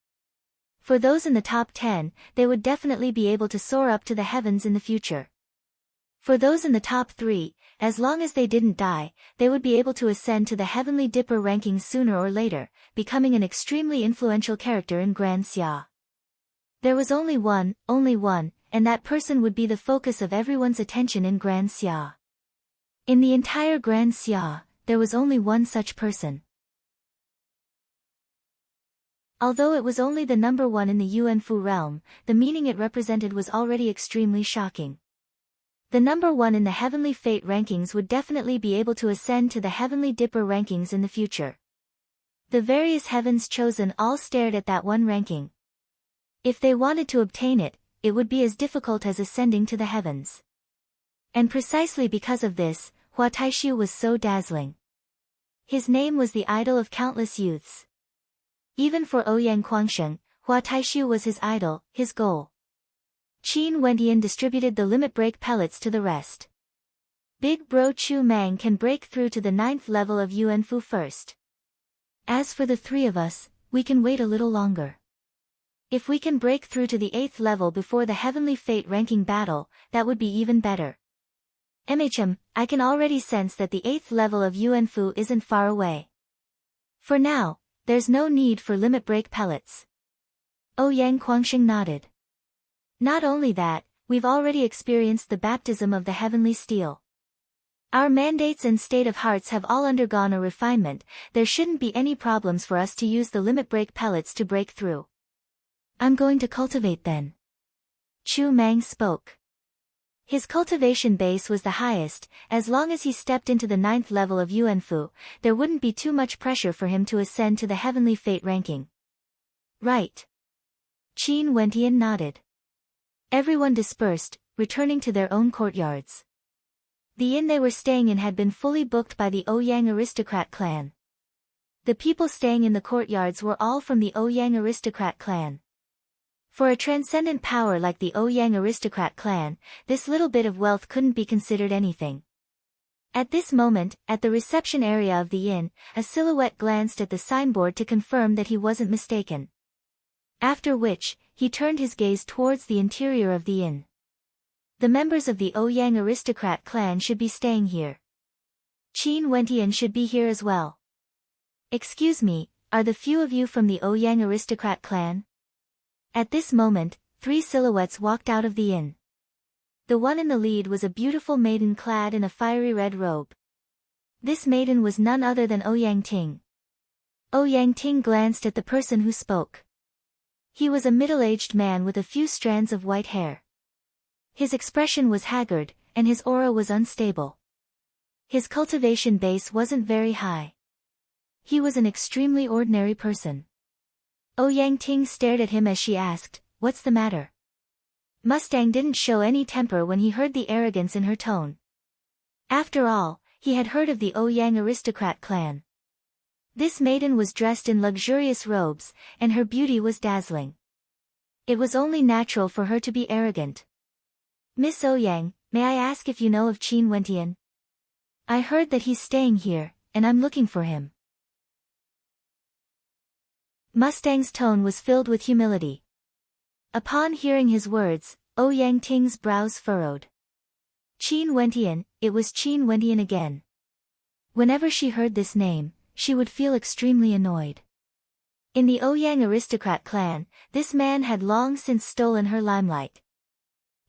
For those in the top 10, they would definitely be able to soar up to the heavens in the future. For those in the top 3, as long as they didn't die, they would be able to ascend to the Heavenly Dipper rankings sooner or later, becoming an extremely influential character in Grand Xia. There was only one, and that person would be the focus of everyone's attention in Grand Xia. In the entire Grand Xia, there was only one such person. Although it was only the number 1 in the Yuanfu realm, the meaning it represented was already extremely shocking. The number 1 in the Heavenly Fate rankings would definitely be able to ascend to the Heavenly Dipper rankings in the future. The various heavens chosen all stared at that one ranking. If they wanted to obtain it, it would be as difficult as ascending to the heavens. And precisely because of this, Hua Taishu was so dazzling. His name was the idol of countless youths. Even for Ouyang Guangsheng, Hua Taishu was his idol, his goal. Qin Wentian distributed the limit break pellets to the rest. Big Bro Chu Mang can break through to the 9th level of Yuanfu first. As for the 3 of us, we can wait a little longer. If we can break through to the 8th level before the Heavenly Fate ranking battle, that would be even better. I can already sense that the 8th level of Yuanfu isn't far away. For now, there's no need for limit break pellets. Ouyang Guangsheng nodded. Not only that, we've already experienced the baptism of the heavenly steel. Our mandates and state of hearts have all undergone a refinement, there shouldn't be any problems for us to use the limit break pellets to break through. I'm going to cultivate then. Chu Mang spoke. His cultivation base was the highest, as long as he stepped into the 9th level of Yuanfu, there wouldn't be too much pressure for him to ascend to the Heavenly Fate ranking. Right. Qin Wentian nodded. Everyone dispersed, returning to their own courtyards. The inn they were staying in had been fully booked by the Ouyang aristocrat clan. The people staying in the courtyards were all from the Ouyang aristocrat clan. For a transcendent power like the Ouyang aristocrat clan, this little bit of wealth couldn't be considered anything. At this moment, at the reception area of the inn, a silhouette glanced at the signboard to confirm that he wasn't mistaken. After which, he turned his gaze towards the interior of the inn. The members of the Ouyang aristocrat clan should be staying here. Qin Wentian should be here as well. Excuse me, are the few of you from the Ouyang aristocrat clan? At this moment, 3 silhouettes walked out of the inn. The one in the lead was a beautiful maiden clad in a fiery red robe. This maiden was none other than Ouyang Ting. Ouyang Ting glanced at the person who spoke. He was a middle-aged man with a few strands of white hair. His expression was haggard, and his aura was unstable. His cultivation base wasn't very high. He was an extremely ordinary person. Ouyang Ting stared at him as she asked, "What's the matter?" Mustang didn't show any temper when he heard the arrogance in her tone. After all, he had heard of the Ouyang aristocrat clan. This maiden was dressed in luxurious robes, and her beauty was dazzling. It was only natural for her to be arrogant. "Miss Ouyang, may I ask if you know of Qin Wentian? I heard that he's staying here, and I'm looking for him." Mustang's tone was filled with humility. Upon hearing his words, Ouyang Ting's brows furrowed. Qin Wentian, it was Qin Wentian again. Whenever she heard this name, she would feel extremely annoyed. In the Ouyang aristocrat clan, this man had long since stolen her limelight.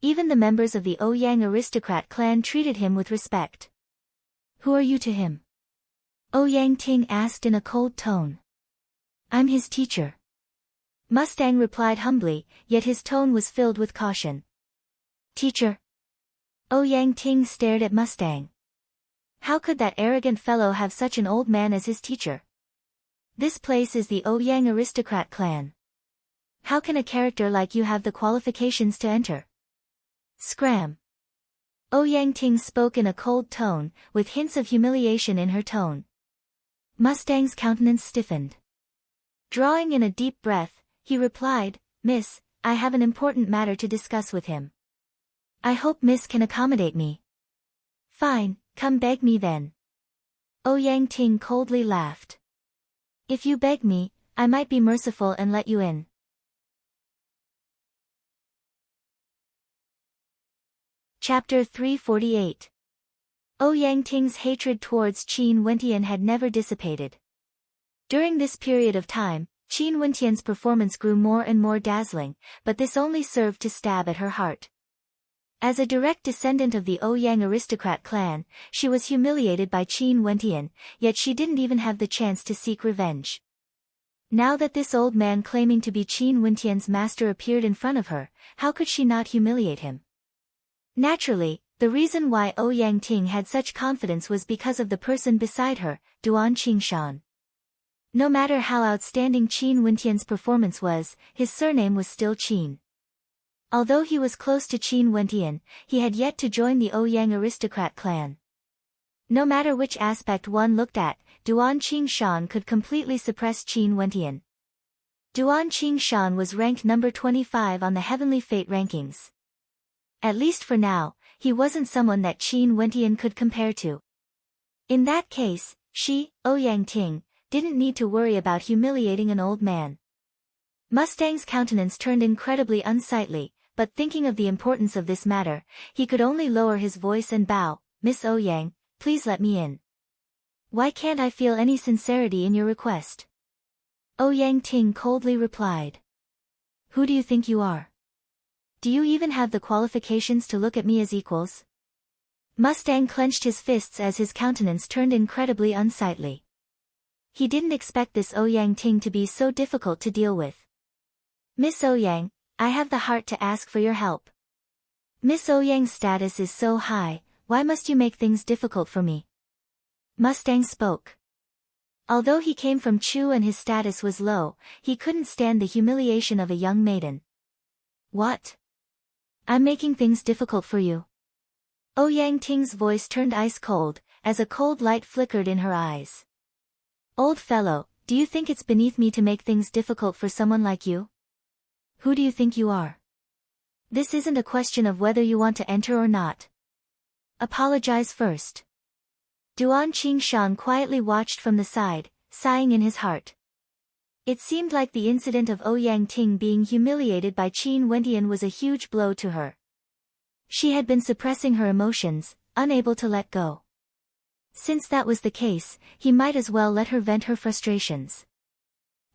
Even the members of the Ouyang aristocrat clan treated him with respect. "Who are you to him?" Ouyang Ting asked in a cold tone. "I'm his teacher." Mustang replied humbly, yet his tone was filled with caution. "Teacher?" Ouyang Ting stared at Mustang. How could that arrogant fellow have such an old man as his teacher? This place is the Ouyang aristocrat clan. How can a character like you have the qualifications to enter? Scram. Ouyang Ting spoke in a cold tone, with hints of humiliation in her tone. Mustang's countenance stiffened. Drawing in a deep breath, he replied, "Miss, I have an important matter to discuss with him. I hope Miss can accommodate me." "Fine, come beg me then." Ouyang Ting coldly laughed. "If you beg me, I might be merciful and let you in." Chapter 348. Ouyang Ting's hatred towards Qin Wentian had never dissipated. During this period of time, Qin Wentian's performance grew more and more dazzling, but this only served to stab at her heart. As a direct descendant of the Ouyang aristocrat clan, she was humiliated by Qin Wentian, yet she didn't even have the chance to seek revenge. Now that this old man claiming to be Qin Wentian's master appeared in front of her, how could she not humiliate him? Naturally, the reason why Ouyang Ting had such confidence was because of the person beside her, Duan Qingshan. No matter how outstanding Qin Wentian's performance was, his surname was still Qin. Although he was close to Qin Wentian, he had yet to join the Ouyang aristocrat clan. No matter which aspect one looked at, Duan Qingshan could completely suppress Qin Wentian. Duan Qingshan was ranked number 25 on the Heavenly Fate rankings. At least for now, he wasn't someone that Qin Wentian could compare to. In that case, she, Ouyang Ting, didn't need to worry about humiliating an old man. Mustang's countenance turned incredibly unsightly, but thinking of the importance of this matter, he could only lower his voice and bow. "Miss Ouyang, please let me in. Why can't I feel any sincerity in your request?" Ouyang Ting coldly replied. "Who do you think you are? Do you even have the qualifications to look at me as equals?" Mustang clenched his fists as his countenance turned incredibly unsightly. He didn't expect this Ouyang Ting to be so difficult to deal with. "Miss Ouyang, I have the heart to ask for your help. Miss Ouyang's status is so high, why must you make things difficult for me?" Mustang spoke. Although he came from Chu and his status was low, he couldn't stand the humiliation of a young maiden. "What? I'm making things difficult for you?" Ouyang Ting's voice turned ice cold, as a cold light flickered in her eyes. "Old fellow, do you think it's beneath me to make things difficult for someone like you? Who do you think you are? This isn't a question of whether you want to enter or not. Apologize first." Duan Qingshan quietly watched from the side, sighing in his heart. It seemed like the incident of Ouyang Ting being humiliated by Qin Wentian was a huge blow to her. She had been suppressing her emotions, unable to let go. Since that was the case, he might as well let her vent her frustrations.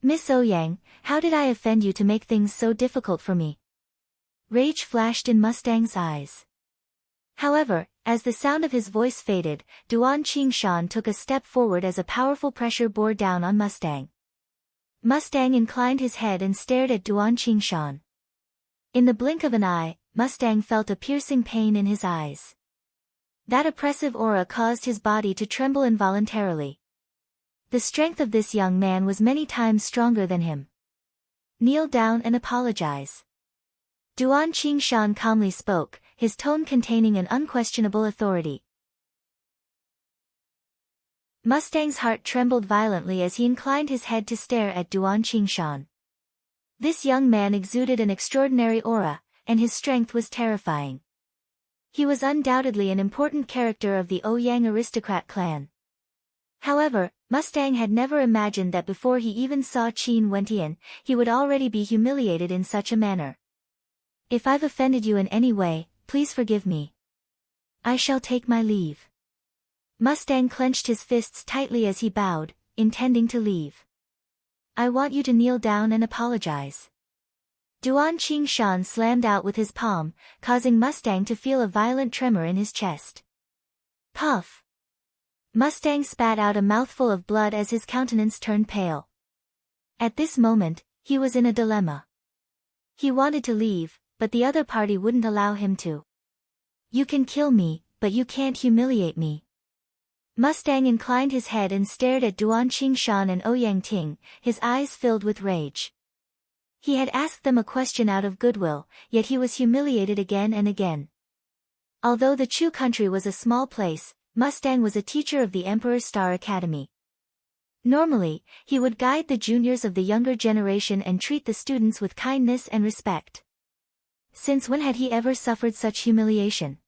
Miss Ouyang, how did I offend you to make things so difficult for me? Rage flashed in Mustang's eyes. However, as the sound of his voice faded, Duan Qingshan took a step forward as a powerful pressure bore down on Mustang. Mustang inclined his head and stared at Duan Qingshan. In the blink of an eye, Mustang felt a piercing pain in his eyes. That oppressive aura caused his body to tremble involuntarily. The strength of this young man was many times stronger than him. Kneel down and apologize. Duan Qingshan calmly spoke, his tone containing an unquestionable authority. Mustang's heart trembled violently as he inclined his head to stare at Duan Qingshan. This young man exuded an extraordinary aura, and his strength was terrifying. He was undoubtedly an important character of the Ouyang aristocrat clan. However, Mustang had never imagined that before he even saw Qin Wentian, he would already be humiliated in such a manner. If I've offended you in any way, please forgive me. I shall take my leave. Mustang clenched his fists tightly as he bowed, intending to leave. I want you to kneel down and apologize. Duan Qingshan slammed out with his palm, causing Mustang to feel a violent tremor in his chest. Puff! Mustang spat out a mouthful of blood as his countenance turned pale. At this moment, he was in a dilemma. He wanted to leave, but the other party wouldn't allow him to. You can kill me, but you can't humiliate me. Mustang inclined his head and stared at Duan Qingshan and Ouyang Ting, his eyes filled with rage. He had asked them a question out of goodwill, yet he was humiliated again and again. Although the Chu country was a small place, Mustang was a teacher of the Emperor's Star Academy. Normally, he would guide the juniors of the younger generation and treat the students with kindness and respect. Since when had he ever suffered such humiliation?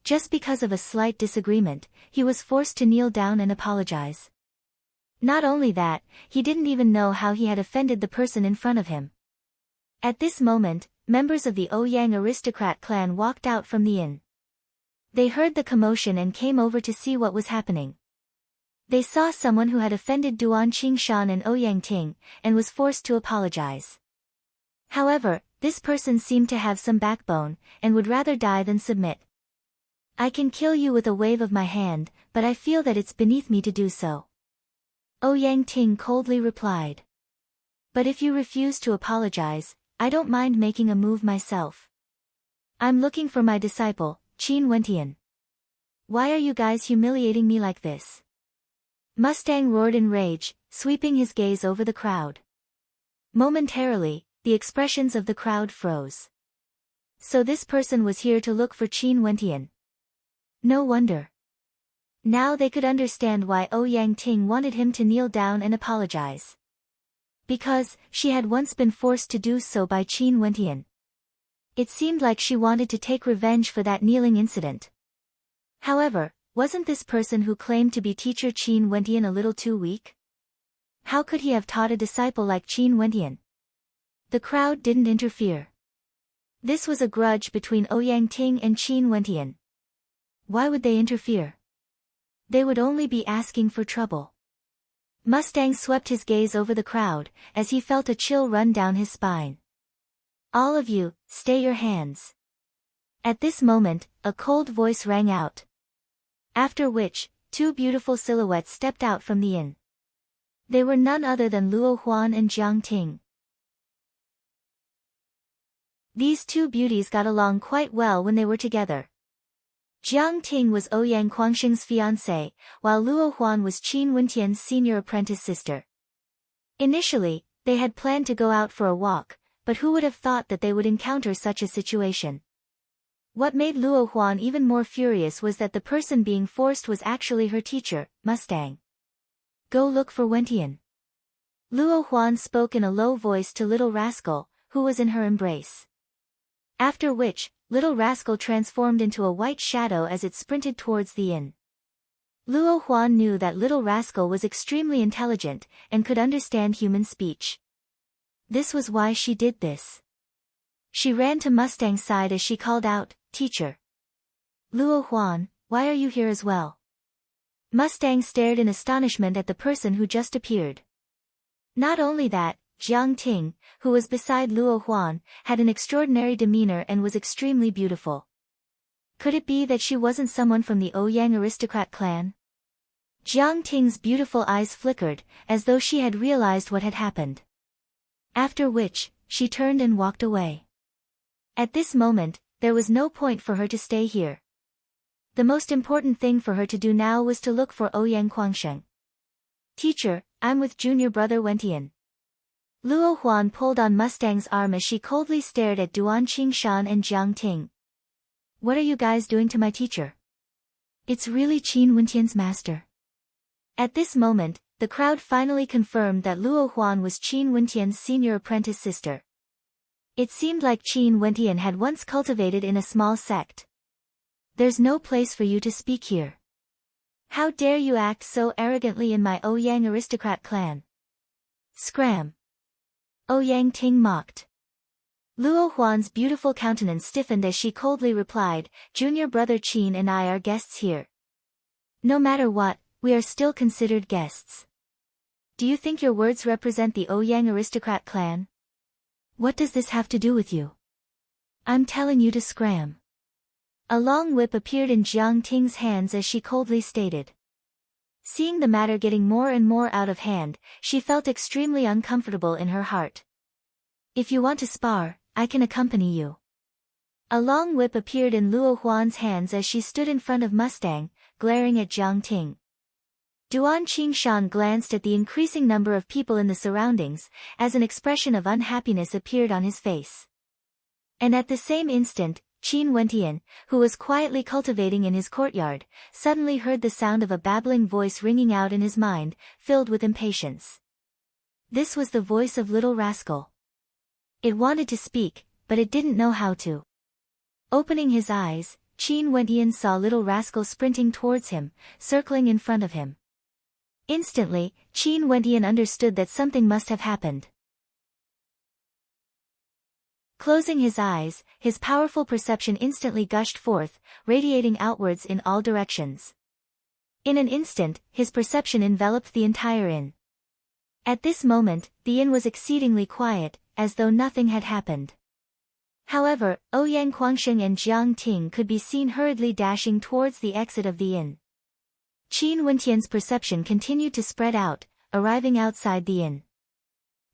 Just because of a slight disagreement, he was forced to kneel down and apologize. Not only that, he didn't even know how he had offended the person in front of him. At this moment, members of the Ouyang aristocrat clan walked out from the inn. They heard the commotion and came over to see what was happening. They saw someone who had offended Duan Qingshan and Ouyang Ting, and was forced to apologize. However, this person seemed to have some backbone, and would rather die than submit. I can kill you with a wave of my hand, but I feel that it's beneath me to do so. Ouyang Ting coldly replied. But if you refuse to apologize, I don't mind making a move myself. I'm looking for my disciple, Qin Wentian. Why are you guys humiliating me like this? Mustang roared in rage, sweeping his gaze over the crowd. Momentarily, the expressions of the crowd froze. So this person was here to look for Qin Wentian. No wonder. Now they could understand why Ouyang Ting wanted him to kneel down and apologize. Because, she had once been forced to do so by Qin Wentian. It seemed like she wanted to take revenge for that kneeling incident. However, wasn't this person who claimed to be teacher Qin Wentian a little too weak? How could he have taught a disciple like Qin Wentian? The crowd didn't interfere. This was a grudge between Ouyang Ting and Qin Wentian. Why would they interfere? They would only be asking for trouble. Mustang swept his gaze over the crowd, as he felt a chill run down his spine. All of you, stay your hands. At this moment, a cold voice rang out. After which, two beautiful silhouettes stepped out from the inn. They were none other than Luo Huan and Jiang Ting. These two beauties got along quite well when they were together. Jiang Ting was Ouyang Guangxing's fiancée, while Luo Huan was Qin Wentian's senior apprentice sister. Initially, they had planned to go out for a walk, but who would have thought that they would encounter such a situation? What made Luo Huan even more furious was that the person being forced was actually her teacher, Mustang. Go look for Wentian. Luo Huan spoke in a low voice to Little Rascal, who was in her embrace. After which, Little Rascal transformed into a white shadow as it sprinted towards the inn. Luo Huan knew that Little Rascal was extremely intelligent, and could understand human speech. This was why she did this. She ran to Mustang's side as she called out, "Teacher! Luo Huan, why are you here as well?" Mustang stared in astonishment at the person who just appeared. Not only that, Jiang Ting, who was beside Luo Huan, had an extraordinary demeanor and was extremely beautiful. Could it be that she wasn't someone from the Ouyang aristocrat clan? Jiang Ting's beautiful eyes flickered, as though she had realized what had happened. After which, she turned and walked away. At this moment, there was no point for her to stay here. The most important thing for her to do now was to look for Ouyang Guangsheng. Teacher, I'm with junior brother Wentian. Luo Huan pulled on Mustang's arm as she coldly stared at Duan Qingshan and Jiang Ting. What are you guys doing to my teacher? It's really Qin Wentian's master. At this moment, the crowd finally confirmed that Luo Huan was Qin Wentian's senior apprentice sister. It seemed like Qin Wentian had once cultivated in a small sect. There's no place for you to speak here. How dare you act so arrogantly in my Ouyang aristocrat clan? Scram! Ouyang Ting mocked. Luo Huan's beautiful countenance stiffened as she coldly replied, Junior brother Qin and I are guests here. No matter what, we are still considered guests. Do you think your words represent the Ouyang aristocrat clan? What does this have to do with you? I'm telling you to scram. A long whip appeared in Jiang Ting's hands as she coldly stated. Seeing the matter getting more and more out of hand, she felt extremely uncomfortable in her heart. If you want to spar, I can accompany you. A long whip appeared in Luo Huan's hands as she stood in front of Mustang, glaring at Jiang Ting. Duan Qingshan glanced at the increasing number of people in the surroundings, as an expression of unhappiness appeared on his face. And at the same instant, Qin Wentian, who was quietly cultivating in his courtyard, suddenly heard the sound of a babbling voice ringing out in his mind, filled with impatience. This was the voice of Little Rascal. It wanted to speak, but it didn't know how to. Opening his eyes, Qin Wentian saw Little Rascal sprinting towards him, circling in front of him. Instantly, Qin Wentian understood that something must have happened. Closing his eyes, his powerful perception instantly gushed forth, radiating outwards in all directions. In an instant, his perception enveloped the entire inn. At this moment, the inn was exceedingly quiet, as though nothing had happened. However, Ouyang Guangsheng and Jiang Ting could be seen hurriedly dashing towards the exit of the inn. Qin Wentian's perception continued to spread out, arriving outside the inn.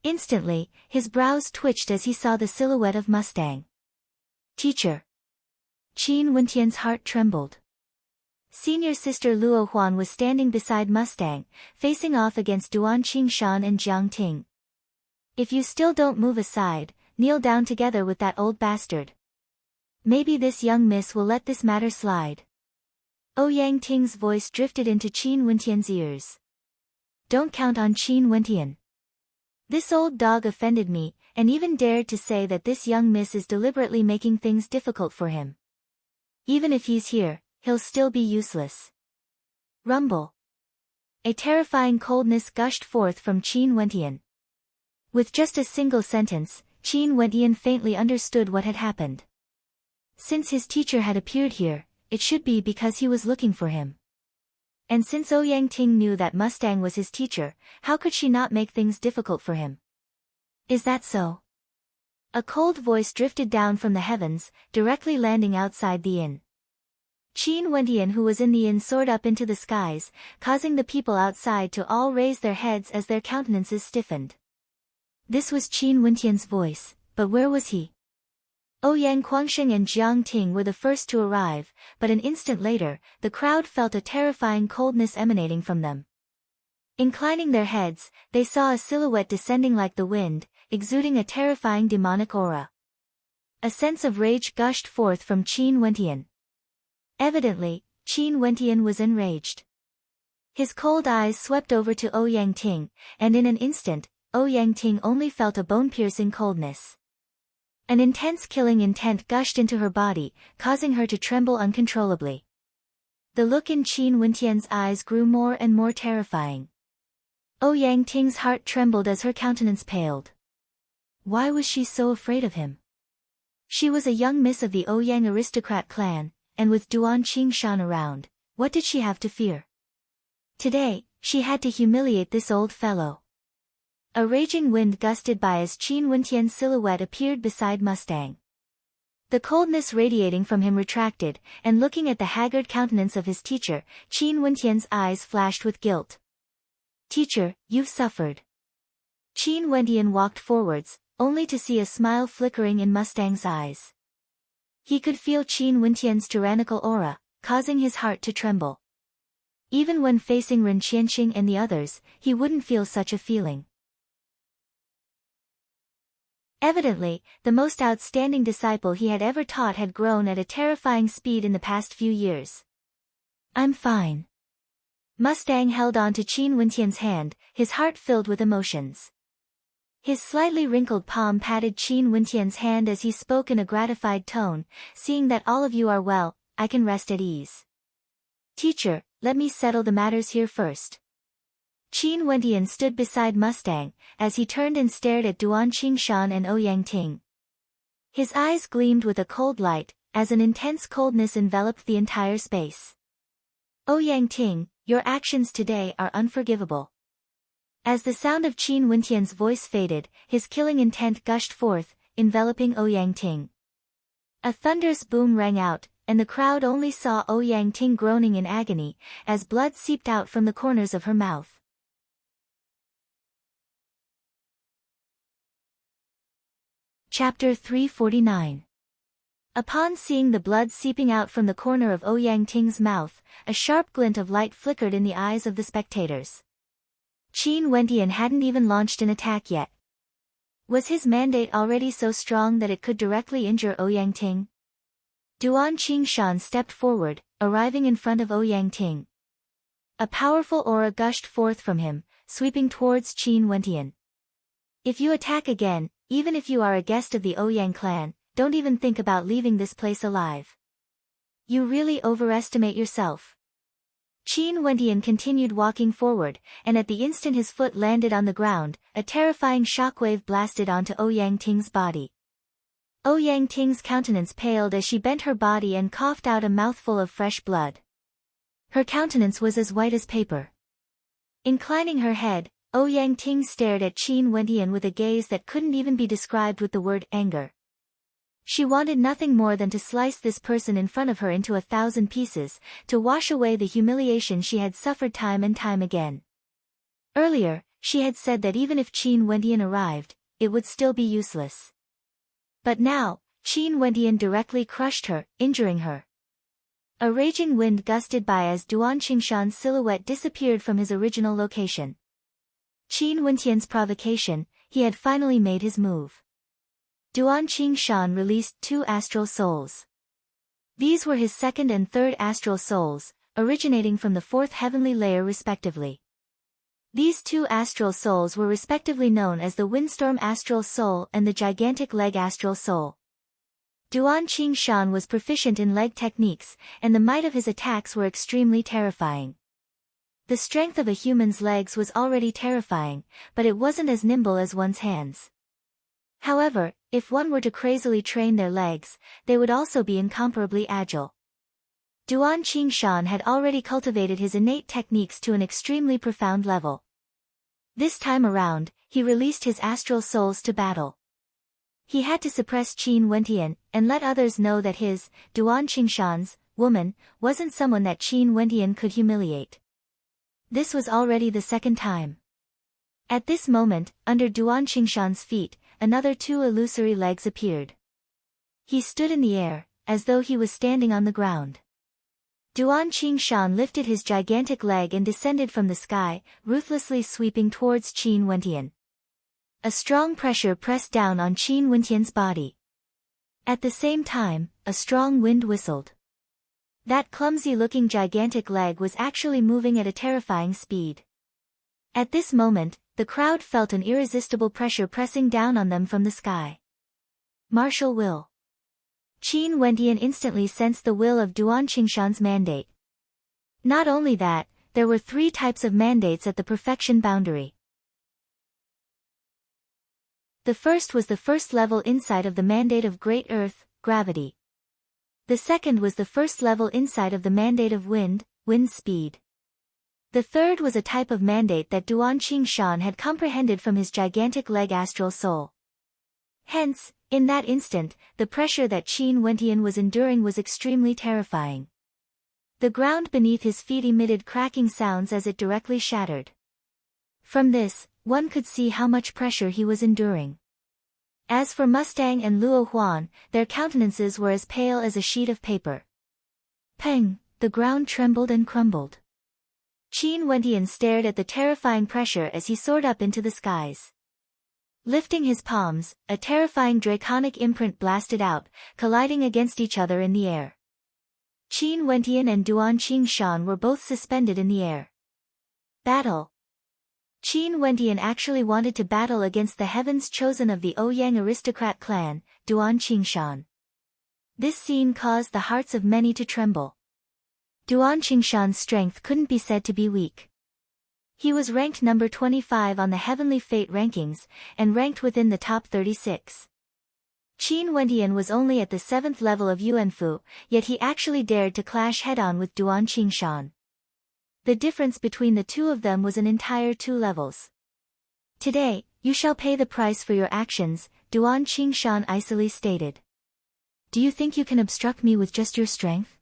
Instantly, his brows twitched as he saw the silhouette of Mustang. Teacher! Qin Wentian's heart trembled. Senior sister Luo Huan was standing beside Mustang, facing off against Duan Qingshan and Jiang Ting. If you still don't move aside, kneel down together with that old bastard. Maybe this young miss will let this matter slide. Ouyang Ting's voice drifted into Qin Wentian's ears. Don't count on Qin Wentian. This old dog offended me, and even dared to say that this young miss is deliberately making things difficult for him. Even if he's here, he'll still be useless. Rumble. A terrifying coldness gushed forth from Qin Wentian. With just a single sentence, Qin Wentian faintly understood what had happened. Since his teacher had appeared here, it should be because he was looking for him. And since Ouyang Ting knew that Mustang was his teacher, how could she not make things difficult for him? Is that so? A cold voice drifted down from the heavens, directly landing outside the inn. Qin Wentian, who was in the inn, soared up into the skies, causing the people outside to all raise their heads as their countenances stiffened. This was Qin Wentian's voice, but where was he? Ouyang Guangsheng and Jiang Ting were the first to arrive, but an instant later, the crowd felt a terrifying coldness emanating from them. Inclining their heads, they saw a silhouette descending like the wind, exuding a terrifying demonic aura. A sense of rage gushed forth from Qin Wentian. Evidently, Qin Wentian was enraged. His cold eyes swept over to Ouyang Ting, and in an instant, Ouyang Ting only felt a bone-piercing coldness. An intense killing intent gushed into her body, causing her to tremble uncontrollably. The look in Qin Wentian's eyes grew more and more terrifying. Ouyang Ting's heart trembled as her countenance paled. Why was she so afraid of him? She was a young miss of the Ouyang aristocrat clan, and with Duan Qingshan around, what did she have to fear? Today, she had to humiliate this old fellow. A raging wind gusted by as Qin Wentian's silhouette appeared beside Mustang. The coldness radiating from him retracted, and looking at the haggard countenance of his teacher, Qin Wentian's eyes flashed with guilt. "Teacher, you've suffered." Qin Wentian walked forwards, only to see a smile flickering in Mustang's eyes. He could feel Qin Wentian's tyrannical aura, causing his heart to tremble. Even when facing Ren Qianqing and the others, he wouldn't feel such a feeling. Evidently, the most outstanding disciple he had ever taught had grown at a terrifying speed in the past few years. "I'm fine." Mustang held on to Qin Wentian's hand, his heart filled with emotions. His slightly wrinkled palm patted Qin Wentian's hand as he spoke in a gratified tone, "Seeing that all of you are well, I can rest at ease. Teacher, let me settle the matters here first." Qin Wentian stood beside Mustang, as he turned and stared at Duan Qingshan and Ouyang Ting. His eyes gleamed with a cold light, as an intense coldness enveloped the entire space. "Ouyang Ting, your actions today are unforgivable." As the sound of Qin Wentian's voice faded, his killing intent gushed forth, enveloping Ouyang Ting. A thunderous boom rang out, and the crowd only saw Ouyang Ting groaning in agony, as blood seeped out from the corners of her mouth. Chapter 349. Upon seeing the blood seeping out from the corner of Ouyang Ting's mouth, a sharp glint of light flickered in the eyes of the spectators. Qin Wentian hadn't even launched an attack yet. Was his mandate already so strong that it could directly injure Ouyang Ting? Duan Qingshan stepped forward, arriving in front of Ouyang Ting. A powerful aura gushed forth from him, sweeping towards Qin Wentian. "If you attack again, even if you are a guest of the Ouyang clan, don't even think about leaving this place alive. You really overestimate yourself." Qin Wentian continued walking forward, and at the instant his foot landed on the ground, a terrifying shockwave blasted onto Ouyang Ting's body. Ouyang Ting's countenance paled as she bent her body and coughed out a mouthful of fresh blood. Her countenance was as white as paper. Inclining her head, Ouyang Ting stared at Qin Wentian with a gaze that couldn't even be described with the word anger. She wanted nothing more than to slice this person in front of her into 1,000 pieces, to wash away the humiliation she had suffered time and time again. Earlier, she had said that even if Qin Wentian arrived, it would still be useless. But now, Qin Wentian directly crushed her, injuring her. A raging wind gusted by as Duan Qingshan's silhouette disappeared from his original location. Qin Wentian's provocation, he had finally made his move. Duan Qingshan released 2 astral souls. These were his second and third astral souls, originating from the 4th heavenly layer respectively. These 2 astral souls were respectively known as the Windstorm Astral Soul and the Gigantic Leg Astral Soul. Duan Qingshan was proficient in leg techniques, and the might of his attacks were extremely terrifying. The strength of a human's legs was already terrifying, but it wasn't as nimble as one's hands. However, if one were to crazily train their legs, they would also be incomparably agile. Duan Qingshan had already cultivated his innate techniques to an extremely profound level. This time around, he released his astral souls to battle. He had to suppress Qin Wentian, and let others know that his, Duan Qingshan's, woman, wasn't someone that Qin Wentian could humiliate. This was already the second time. At this moment, under Duan Qingshan's feet, another 2 illusory legs appeared. He stood in the air, as though he was standing on the ground. Duan Qingshan lifted his gigantic leg and descended from the sky, ruthlessly sweeping towards Qin Wentian. A strong pressure pressed down on Qin Wentian's body. At the same time, a strong wind whistled. That clumsy-looking gigantic leg was actually moving at a terrifying speed. At this moment, the crowd felt an irresistible pressure pressing down on them from the sky. Martial will. Qin Wentian instantly sensed the will of Duan Qingshan's mandate. Not only that, there were 3 types of mandates at the perfection boundary. The first was the first level insight of the mandate of Great Earth, gravity. The second was the first level insight of the mandate of wind speed. The third was a type of mandate that Duan Qingshan had comprehended from his gigantic leg astral soul. Hence, in that instant, the pressure that Qin Wentian was enduring was extremely terrifying. The ground beneath his feet emitted cracking sounds as it directly shattered. From this, one could see how much pressure he was enduring. As for Mustang and Luo Huan, their countenances were as pale as a sheet of paper. Peng, the ground trembled and crumbled. Qin Wentian stared at the terrifying pressure as he soared up into the skies. Lifting his palms, a terrifying draconic imprint blasted out, colliding against each other in the air. Qin Wentian and Duan Qingshan were both suspended in the air. Battle. Qin Wentian actually wanted to battle against the heavens chosen of the Ouyang aristocrat clan, Duan Qingshan. This scene caused the hearts of many to tremble. Duan Qingshan's strength couldn't be said to be weak. He was ranked number 25 on the Heavenly Fate rankings, and ranked within the top 36. Qin Wentian was only at the 7th level of Yuanfu, yet he actually dared to clash head-on with Duan Qingshan. The difference between the two of them was an entire 2 levels. Today, you shall pay the price for your actions, Duan Qingshan icily stated. Do you think you can obstruct me with just your strength?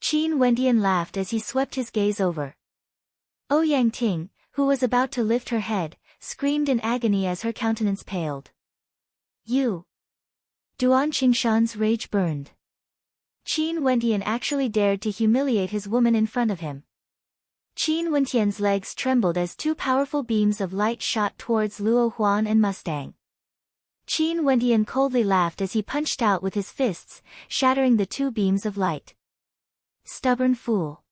Qin Wentian laughed as he swept his gaze over. Ouyang Ting, who was about to lift her head, screamed in agony as her countenance paled. You! Duan Qingshan's rage burned. Qin Wentian actually dared to humiliate his woman in front of him. Qin Wentian's legs trembled as 2 powerful beams of light shot towards Luo Huan and Mustang. Qin Wentian coldly laughed as he punched out with his fists, shattering the 2 beams of light. Stubborn fool.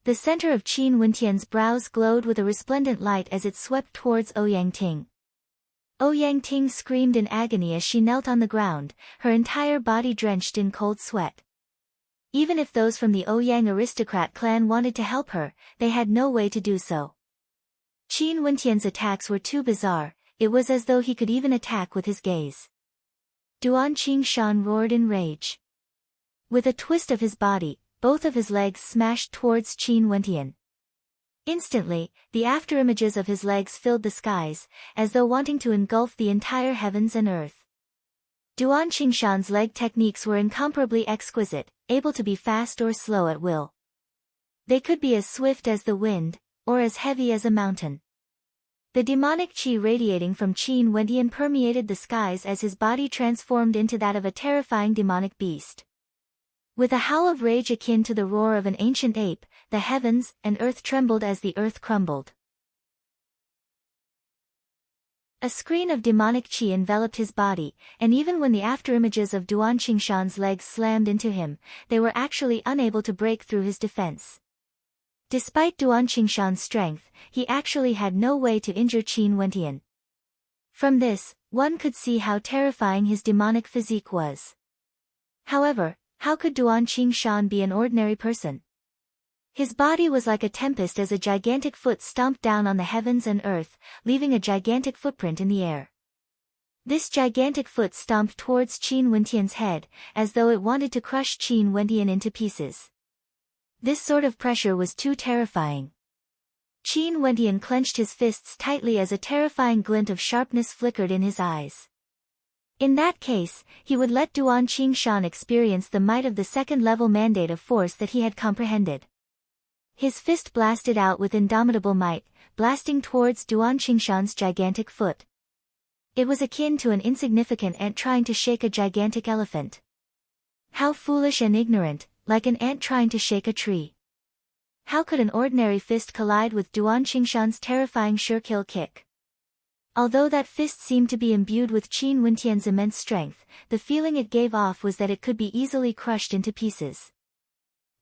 The center of Qin Wentian's brows glowed with a resplendent light as it swept towards Ouyang Ting. Ouyang Ting screamed in agony as she knelt on the ground, her entire body drenched in cold sweat. Even if those from the Ouyang aristocrat clan wanted to help her, they had no way to do so. Qin Wentian's attacks were too bizarre, it was as though he could even attack with his gaze. Duan Qingshan roared in rage. With a twist of his body, both of his legs smashed towards Qin Wentian. Instantly, the afterimages of his legs filled the skies, as though wanting to engulf the entire heavens and earth. Duan Qingshan's leg techniques were incomparably exquisite, able to be fast or slow at will. They could be as swift as the wind, or as heavy as a mountain. The demonic qi radiating from Qin Wentian permeated the skies as his body transformed into that of a terrifying demonic beast. With a howl of rage akin to the roar of an ancient ape, the heavens and earth trembled as the earth crumbled. A screen of demonic qi enveloped his body, and even when the afterimages of Duan Qingshan's legs slammed into him, they were actually unable to break through his defense. Despite Duan Qingshan's strength, he actually had no way to injure Qin Wentian. From this, one could see how terrifying his demonic physique was. However, how could Duan Qingshan be an ordinary person? His body was like a tempest as a gigantic foot stomped down on the heavens and earth, leaving a gigantic footprint in the air. This gigantic foot stomped towards Qin Wentian's head, as though it wanted to crush Qin Wentian into pieces. This sort of pressure was too terrifying. Qin Wentian clenched his fists tightly as a terrifying glint of sharpness flickered in his eyes. In that case, he would let Duan Qingshan experience the might of the 2nd-level mandate of force that he had comprehended. His fist blasted out with indomitable might, blasting towards Duan Qingshan's gigantic foot. It was akin to an insignificant ant trying to shake a gigantic elephant. How foolish and ignorant, like an ant trying to shake a tree. How could an ordinary fist collide with Duan Qingshan's terrifying sure-kill kick? Although that fist seemed to be imbued with Qin Wentian's immense strength, the feeling it gave off was that it could be easily crushed into pieces.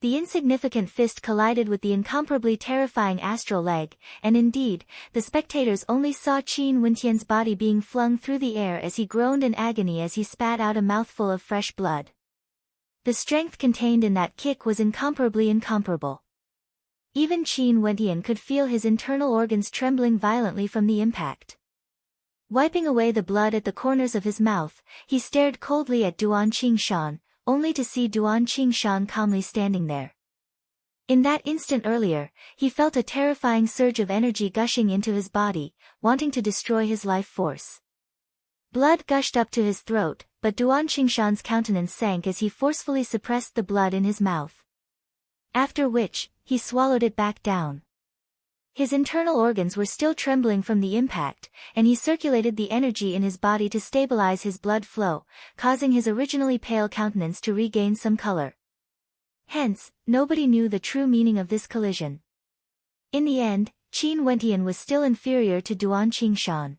The insignificant fist collided with the incomparably terrifying astral leg, and indeed, the spectators only saw Qin Wentian's body being flung through the air as he groaned in agony as he spat out a mouthful of fresh blood. The strength contained in that kick was incomparably incomparable. Even Qin Wentian could feel his internal organs trembling violently from the impact. Wiping away the blood at the corners of his mouth, he stared coldly at Duan Qingshan, only to see Duan Qingshan calmly standing there. In that instant earlier, he felt a terrifying surge of energy gushing into his body, wanting to destroy his life force. Blood gushed up to his throat, but Duan Qingshan's countenance sank as he forcefully suppressed the blood in his mouth. After which, he swallowed it back down. His internal organs were still trembling from the impact, and he circulated the energy in his body to stabilize his blood flow, causing his originally pale countenance to regain some color. Hence, nobody knew the true meaning of this collision. In the end, Qin Wentian was still inferior to Duan Qingshan.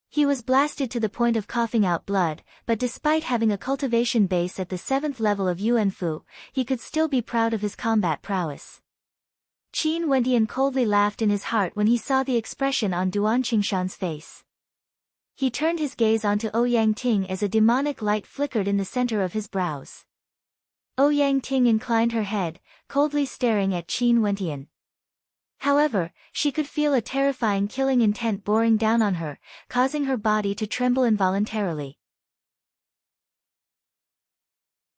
He was blasted to the point of coughing out blood, but despite having a cultivation base at the 7th level of Yuanfu, he could still be proud of his combat prowess. Qin Wentian coldly laughed in his heart when he saw the expression on Duan Qingshan's face. He turned his gaze onto Ouyang Ting as a demonic light flickered in the center of his brows. Ouyang Ting inclined her head, coldly staring at Qin Wentian. However, she could feel a terrifying killing intent boring down on her, causing her body to tremble involuntarily.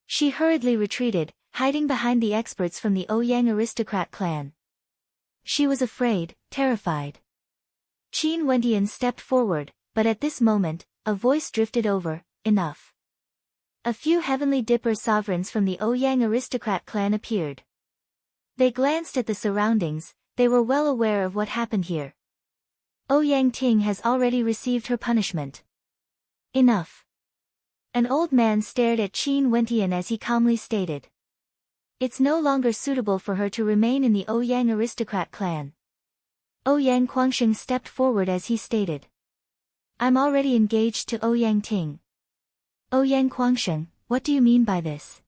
She hurriedly retreated, hiding behind the experts from the Ouyang aristocrat clan. She was afraid, terrified. Qin Wentian stepped forward, but at this moment, a voice drifted over, "Enough." A few Heavenly Dipper sovereigns from the Ouyang aristocrat clan appeared. They glanced at the surroundings. They were well aware of what happened here. Ouyang Ting has already received her punishment. Enough. An old man stared at Qin Wentian as he calmly stated. It's no longer suitable for her to remain in the Ouyang aristocrat clan. Ouyang Quangsheng stepped forward as he stated. I'm already engaged to Ouyang Ting. Ouyang Quangsheng, what do you mean by this?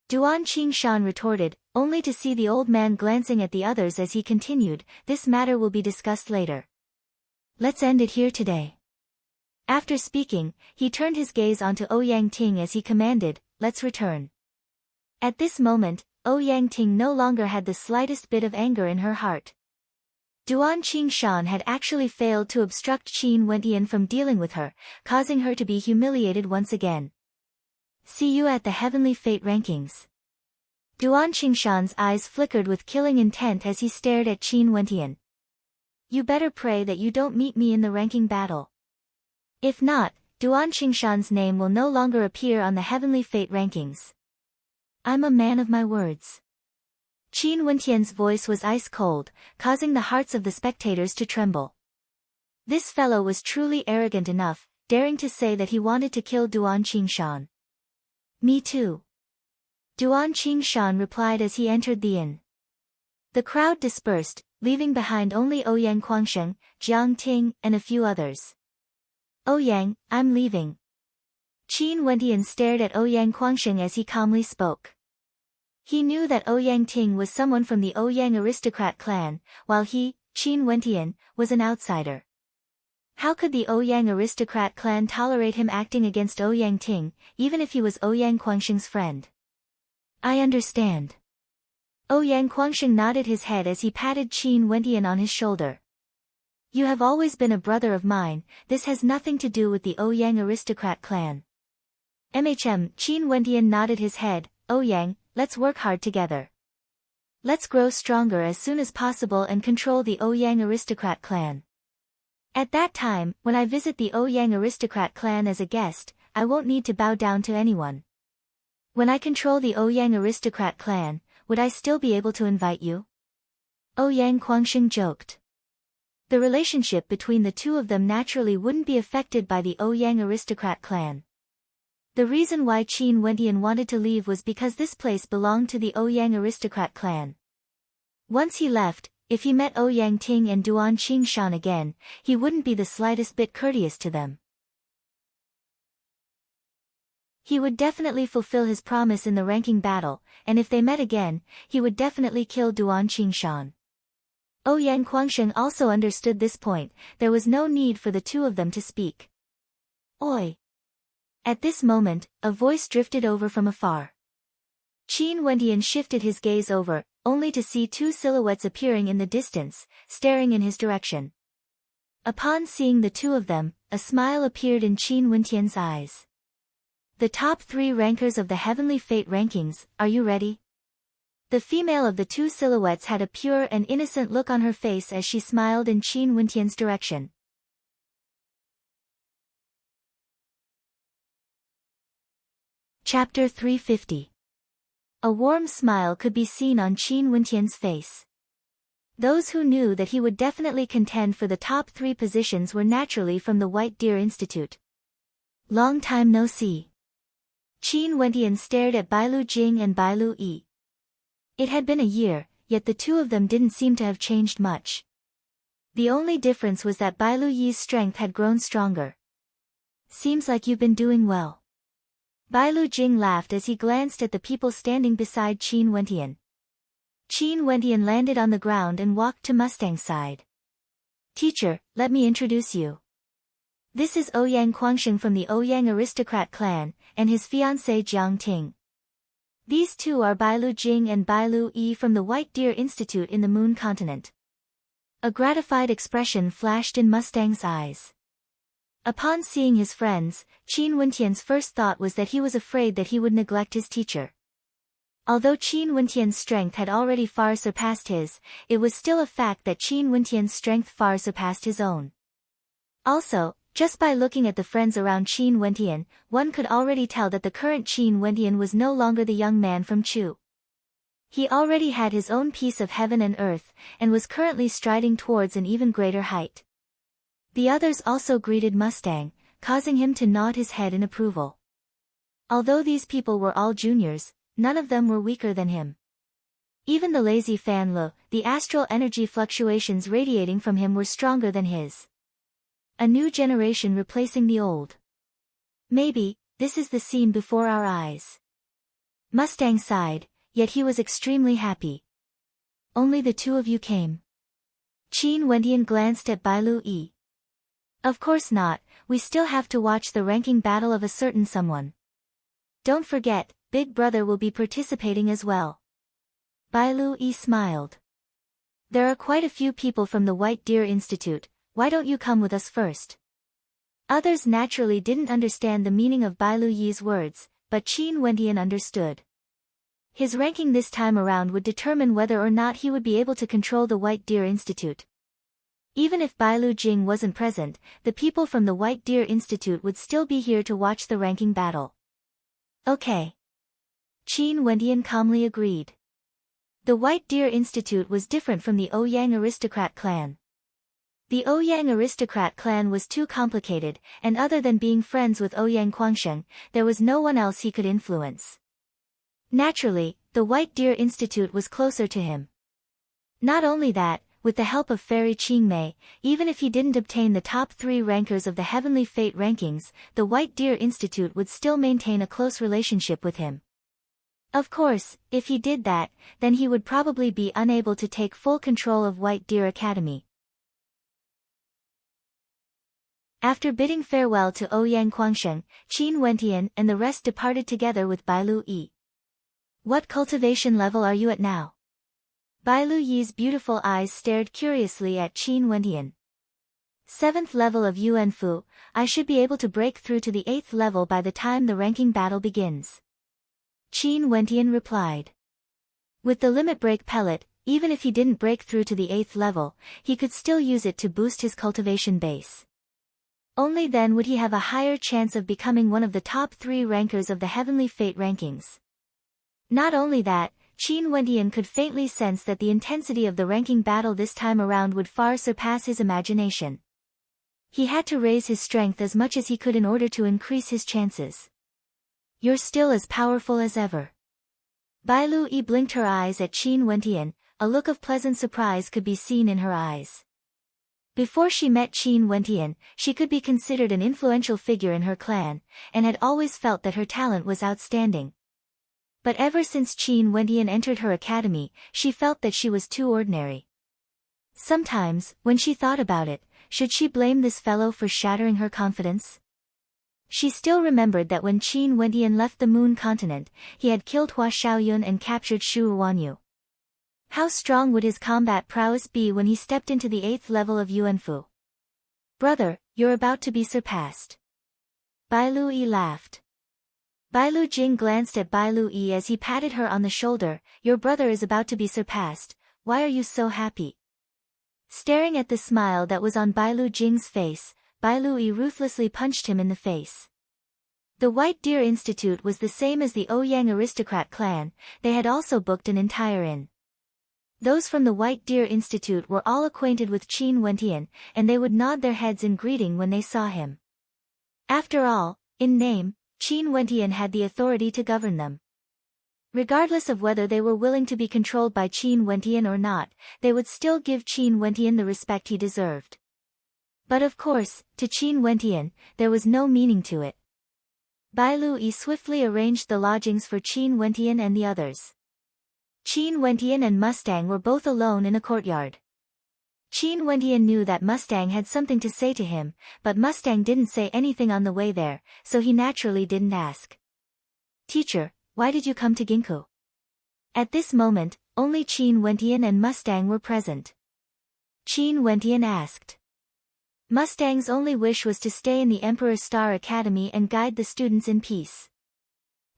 Duan Qingshan retorted, only to see the old man glancing at the others as he continued, this matter will be discussed later. Let's end it here today. After speaking, he turned his gaze onto Ouyang Ting as he commanded, let's return. At this moment, Ouyang Ting no longer had the slightest bit of anger in her heart. Duan Qingshan had actually failed to obstruct Qin Wentian from dealing with her, causing her to be humiliated once again. See you at the Heavenly Fate rankings. Duan Qingshan's eyes flickered with killing intent as he stared at Qin Wentian. You better pray that you don't meet me in the ranking battle. If not, Duan Qingshan's name will no longer appear on the Heavenly Fate rankings. I'm a man of my words. Qin Wentian's voice was ice cold, causing the hearts of the spectators to tremble. This fellow was truly arrogant enough, daring to say that he wanted to kill Duan Qingshan. Me too. Duan Qingshan replied as he entered the inn. The crowd dispersed, leaving behind only Ouyang Quangsheng, Jiang Ting, and a few others. Ouyang, I'm leaving. Qin Wentian stared at Ouyang Quangsheng as he calmly spoke. He knew that Ouyang Ting was someone from the Ouyang aristocrat clan, while he, Qin Wentian, was an outsider. How could the Ouyang aristocrat clan tolerate him acting against Ouyang Ting, even if he was Ouyang Quangsheng's friend? I understand. Ouyang Quangsheng nodded his head as he patted Qin Wentian on his shoulder. You have always been a brother of mine, this has nothing to do with the Ouyang aristocrat clan. Qin Wentian nodded his head, Ouyang, let's work hard together. Let's grow stronger as soon as possible and control the Ouyang aristocrat clan. At that time, when I visit the Ouyang aristocrat clan as a guest, I won't need to bow down to anyone. When I control the Ouyang aristocrat clan, would I still be able to invite you? Ouyang Quangsheng joked. The relationship between the two of them naturally wouldn't be affected by the Ouyang aristocrat clan. The reason why Qin Wentian wanted to leave was because this place belonged to the Ouyang aristocrat clan. Once he left, if he met Ouyang Ting and Duan Qingshan again, he wouldn't be the slightest bit courteous to them. He would definitely fulfill his promise in the ranking battle, and if they met again, he would definitely kill Duan Qingshan. Ouyang Quangsheng also understood this point, there was no need for the two of them to speak. Oi! At this moment, a voice drifted over from afar. Qin Wentian shifted his gaze over, only to see two silhouettes appearing in the distance, staring in his direction. Upon seeing the two of them, a smile appeared in Qin Wentian's eyes. The top 3 rankers of the Heavenly Fate rankings, are you ready? The female of the two silhouettes had a pure and innocent look on her face as she smiled in Qin Wentian's direction. Chapter 350. A warm smile could be seen on Qin Wentian's face. Those who knew that he would definitely contend for the top 3 positions were naturally from the White Deer Institute. Long time no see. Qin Wentian stared at Bailu Jing and Bailu Yi. It had been a year, yet the two of them didn't seem to have changed much. The only difference was that Bailu Yi's strength had grown stronger. Seems like you've been doing well. Bailu Jing laughed as he glanced at the people standing beside Qin Wentian. Qin Wentian landed on the ground and walked to Mustang's side. Teacher, let me introduce you. This is Ouyang Guangsheng from the Ouyang aristocrat clan, and his fiancée Jiang Ting. These two are Bailu Jing and Bailu Yi from the White Deer Institute in the Moon Continent. A gratified expression flashed in Mustang's eyes. Upon seeing his friends, Qin Wentian's first thought was that he was afraid that he would neglect his teacher. Although Qin Wentian's strength had already far surpassed his, it was still a fact that Qin Wentian's strength far surpassed his own. Also, just by looking at the friends around Qin Wentian, one could already tell that the current Qin Wentian was no longer the young man from Chu. He already had his own piece of heaven and earth, and was currently striding towards an even greater height. The others also greeted Mustang, causing him to nod his head in approval. Although these people were all juniors, none of them were weaker than him. Even the lazy Fan Lu, the astral energy fluctuations radiating from him were stronger than his. A new generation replacing the old. Maybe, this is the scene before our eyes. Mustang sighed, yet he was extremely happy. Only the two of you came. Qin Wentian glanced at Bailu Yi. Of course not, we still have to watch the ranking battle of a certain someone. Don't forget, Big Brother will be participating as well. Bailu Yi smiled. There are quite a few people from the White Deer Institute. Why don't you come with us first? Others naturally didn't understand the meaning of Bailu Yi's words, but Qin Wentian understood. His ranking this time around would determine whether or not he would be able to control the White Deer Institute. Even if Bailu Jing wasn't present, the people from the White Deer Institute would still be here to watch the ranking battle. Okay. Qin Wentian calmly agreed. The White Deer Institute was different from the Ouyang aristocrat clan. The Ouyang aristocrat clan was too complicated, and other than being friends with Ouyang Guangsheng, there was no one else he could influence. Naturally, the White Deer Institute was closer to him. Not only that, with the help of Fairy Qingmei, even if he didn't obtain the top 3 rankers of the Heavenly Fate rankings, the White Deer Institute would still maintain a close relationship with him. Of course, if he did that, then he would probably be unable to take full control of White Deer Academy. After bidding farewell to Ouyang Guangsheng, Qin Wentian and the rest departed together with Bailu Yi. What cultivation level are you at now? Bailu Yi's beautiful eyes stared curiously at Qin Wentian. 7th level of Yuanfu, I should be able to break through to the 8th level by the time the ranking battle begins. Qin Wentian replied. With the limit break pellet, even if he didn't break through to the 8th level, he could still use it to boost his cultivation base. Only then would he have a higher chance of becoming one of the top 3 rankers of the Heavenly Fate rankings. Not only that, Qin Wentian could faintly sense that the intensity of the ranking battle this time around would far surpass his imagination. He had to raise his strength as much as he could in order to increase his chances. You're still as powerful as ever. Bailu Yi blinked her eyes at Qin Wentian, a look of pleasant surprise could be seen in her eyes. Before she met Qin Wentian, she could be considered an influential figure in her clan, and had always felt that her talent was outstanding. But ever since Qin Wentian entered her academy, she felt that she was too ordinary. Sometimes, when she thought about it, should she blame this fellow for shattering her confidence? She still remembered that when Qin Wentian left the Moon Continent, he had killed Hua Xiaoyun and captured Shu Wanyu. How strong would his combat prowess be when he stepped into the 8th level of Yuanfu? Brother, you're about to be surpassed. Bailu Yi laughed. Bailu Jing glanced at Bailu Yi as he patted her on the shoulder. Your brother is about to be surpassed, why are you so happy? Staring at the smile that was on Bailu Jing's face, Bailu Yi ruthlessly punched him in the face. The White Deer Institute was the same as the Ouyang aristocrat clan, they had also booked an entire inn. Those from the White Deer Institute were all acquainted with Qin Wentian, and they would nod their heads in greeting when they saw him. After all, in name, Qin Wentian had the authority to govern them. Regardless of whether they were willing to be controlled by Qin Wentian or not, they would still give Qin Wentian the respect he deserved. But of course, to Qin Wentian, there was no meaning to it. Bailu Yi swiftly arranged the lodgings for Qin Wentian and the others. Qin Wentian and Mustang were both alone in a courtyard. Qin Wentian knew that Mustang had something to say to him, but Mustang didn't say anything on the way there, so he naturally didn't ask. Teacher, why did you come to Ginkgo? At this moment, only Qin Wentian and Mustang were present. Qin Wentian asked. Mustang's only wish was to stay in the Emperor's Star Academy and guide the students in peace.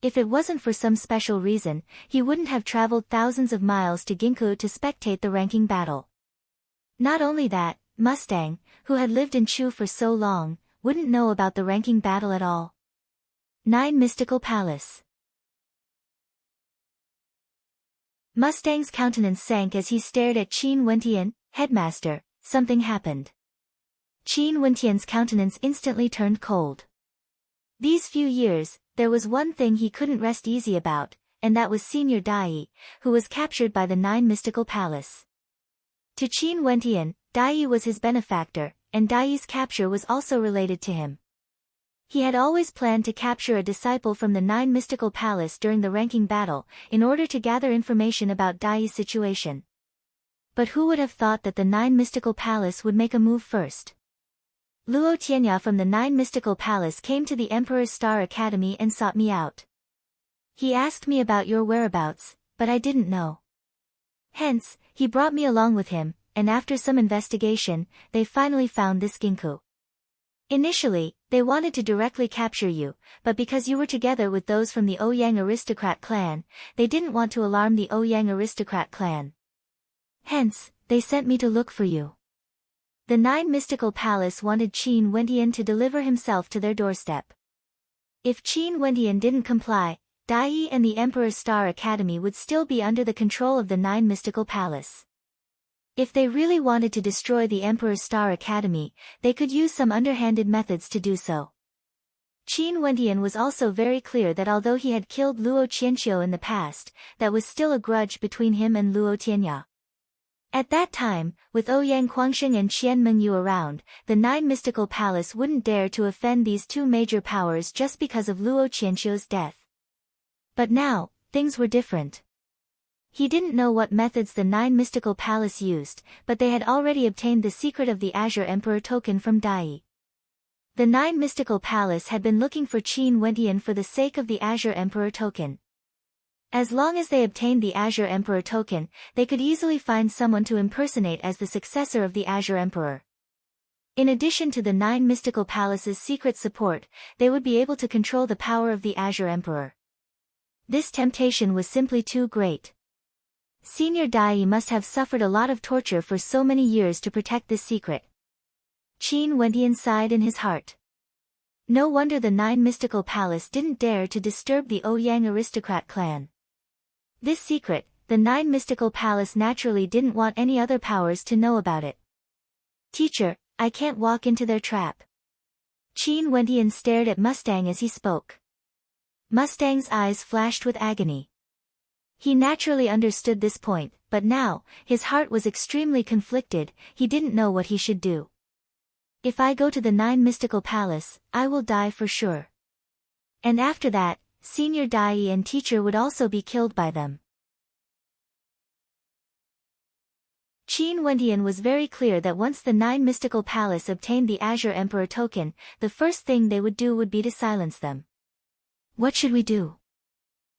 If it wasn't for some special reason, he wouldn't have traveled thousands of miles to Ginkgo to spectate the ranking battle. Not only that, Mustang, who had lived in Chu for so long, wouldn't know about the ranking battle at all. 9 Mystical Palace. Mustang's countenance sank as he stared at Qin Wentian. Headmaster, something happened. Qin Wentian's countenance instantly turned cold. These few years, there was one thing he couldn't rest easy about, and that was Senior Dai, who was captured by the 9 Mystical Palace. To Qin Wentian, Dai was his benefactor, and Dai's capture was also related to him. He had always planned to capture a disciple from the 9 Mystical Palace during the ranking battle, in order to gather information about Dai's situation. But who would have thought that the 9 Mystical Palace would make a move first? Luo Tianya from the 9 Mystical Palace came to the Emperor's Star Academy and sought me out. He asked me about your whereabouts, but I didn't know. Hence, he brought me along with him, and after some investigation, they finally found this Ginkgo. Initially, they wanted to directly capture you, but because you were together with those from the Ouyang aristocrat clan, they didn't want to alarm the Ouyang aristocrat clan. Hence, they sent me to look for you. The 9 Mystical Palace wanted Qin Wentian to deliver himself to their doorstep. If Qin Wentian didn't comply, Dai and the Emperor's Star Academy would still be under the control of the 9 Mystical Palace. If they really wanted to destroy the Emperor's Star Academy, they could use some underhanded methods to do so. Qin Wentian was also very clear that although he had killed Luo Qianqiu in the past, that was still a grudge between him and Luo Tianya. At that time, with Ouyang Guangsheng and Qian Mengyu around, the 9 Mystical Palace wouldn't dare to offend these two major powers just because of Luo Qianqiu's death. But now, things were different. He didn't know what methods the 9 Mystical Palace used, but they had already obtained the secret of the Azure Emperor token from Dai. The 9 Mystical Palace had been looking for Qin Wentian for the sake of the Azure Emperor token. As long as they obtained the Azure Emperor token, they could easily find someone to impersonate as the successor of the Azure Emperor. In addition to the 9 Mystical Palace's secret support, they would be able to control the power of the Azure Emperor. This temptation was simply too great. Senior Dai must have suffered a lot of torture for so many years to protect this secret. Qin Wentian sighed in his heart. No wonder the 9 Mystical Palace didn't dare to disturb the Ouyang aristocrat clan. This secret, the 9 Mystical Palace naturally didn't want any other powers to know about it. Teacher, I can't walk into their trap. Qin Wentian stared at Mustang as he spoke. Mustang's eyes flashed with agony. He naturally understood this point, but now, his heart was extremely conflicted, he didn't know what he should do. If I go to the 9 Mystical Palace, I will die for sure. And after that, Senior Dai and teacher would also be killed by them. Qin Wentian was very clear that once the 9 Mystical Palace obtained the Azure Emperor token, the first thing they would do would be to silence them. What should we do?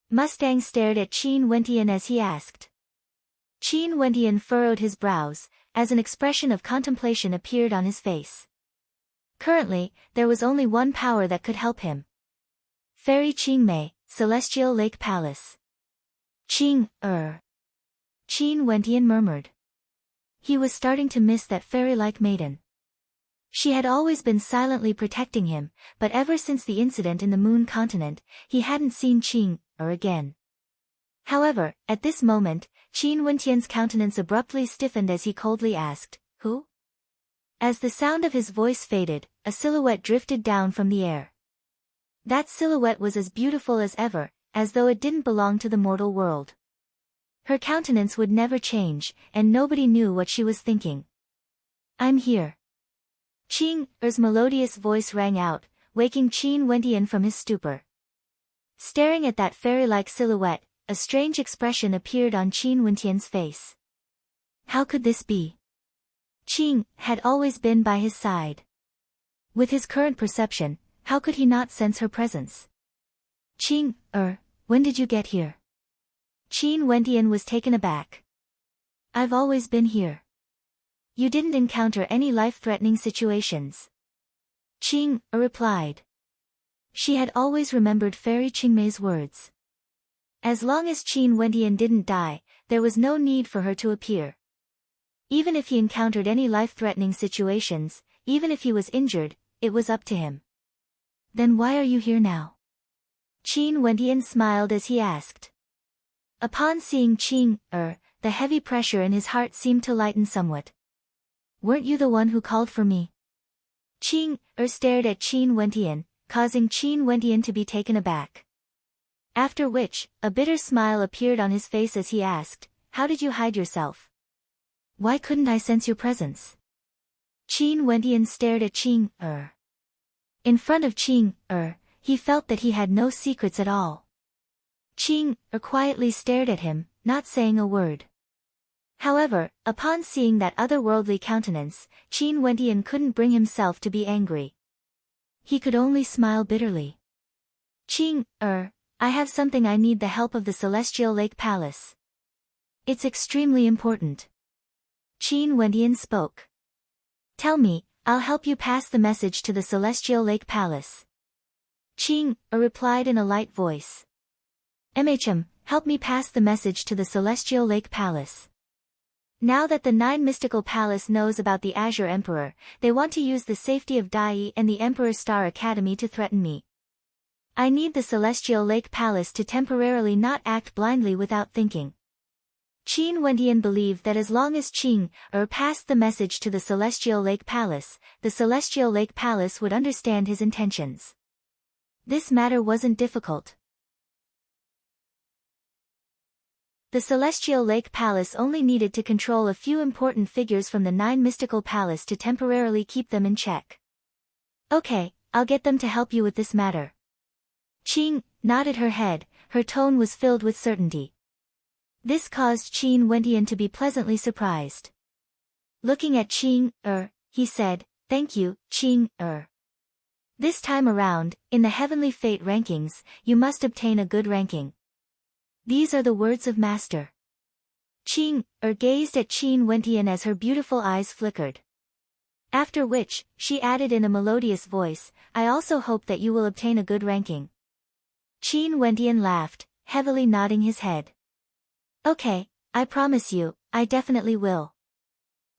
Mustang stared at Qin Wentian as he asked. Qin Wentian furrowed his brows, as an expression of contemplation appeared on his face. Currently, there was only one power that could help him. Fairy Qingmei, Celestial Lake Palace. Qing Wentian murmured. He was starting to miss that fairy-like maiden. She had always been silently protecting him, but ever since the incident in the Moon Continent, he hadn't seen Qing again. However, at this moment, Qin Wentian's countenance abruptly stiffened as he coldly asked, "Who?" As the sound of his voice faded, a silhouette drifted down from the air. That silhouette was as beautiful as ever, as though it didn't belong to the mortal world. Her countenance would never change, and nobody knew what she was thinking. "I'm here." Qing's melodious voice rang out, waking Qin Wentian from his stupor. Staring at that fairy-like silhouette, a strange expression appeared on Qin Wentian's face. How could this be? Qing had always been by his side. With his current perception, how could he not sense her presence? "Qing, when did you get here?" Qin Wentian was taken aback. "I've always been here." "You didn't encounter any life-threatening situations?" Qing replied. She had always remembered Fairy Qingmei's words. As long as Qin Wentian didn't die, there was no need for her to appear. Even if he encountered any life-threatening situations, even if he was injured, it was up to him. "Then why are you here now?" Qin Wentian smiled as he asked. Upon seeing Qing, the heavy pressure in his heart seemed to lighten somewhat. "Weren't you the one who called for me?" Qing stared at Qin Wentian, causing Qin Wentian to be taken aback. After which, a bitter smile appeared on his face as he asked, "How did you hide yourself? Why couldn't I sense your presence?" Qin Wentian stared at Qing. In front of Qing, he felt that he had no secrets at all. Qing quietly stared at him, not saying a word. However, upon seeing that otherworldly countenance, Qin Wentian couldn't bring himself to be angry. He could only smile bitterly. "Qing, I have something I need the help of the Celestial Lake Palace. It's extremely important." Qin Wentian spoke. "Tell me, I'll help you pass the message to the Celestial Lake Palace." Qing replied in a light voice. Help me pass the message to the Celestial Lake Palace. Now that the 9 Mystical Palace knows about the Azure Emperor, they want to use the safety of Dai and the Emperor Star Academy to threaten me. I need the Celestial Lake Palace to temporarily not act blindly without thinking. Qin Wentian believed that as long as Qing passed the message to the Celestial Lake Palace, the Celestial Lake Palace would understand his intentions. This matter wasn't difficult. The Celestial Lake Palace only needed to control a few important figures from the 9 Mystical Palace to temporarily keep them in check. "Okay, I'll get them to help you with this matter." Qing nodded her head, her tone was filled with certainty. This caused Qin Wentian to be pleasantly surprised. Looking at Qing, he said, "Thank you, Qing, This time around, in the Heavenly Fate rankings, you must obtain a good ranking." These are the words of Master. Qing gazed at Qin Wentian as her beautiful eyes flickered. After which, she added in a melodious voice, "I also hope that you will obtain a good ranking." Qin Wentian laughed, heavily nodding his head. "Okay, I promise you, I definitely will."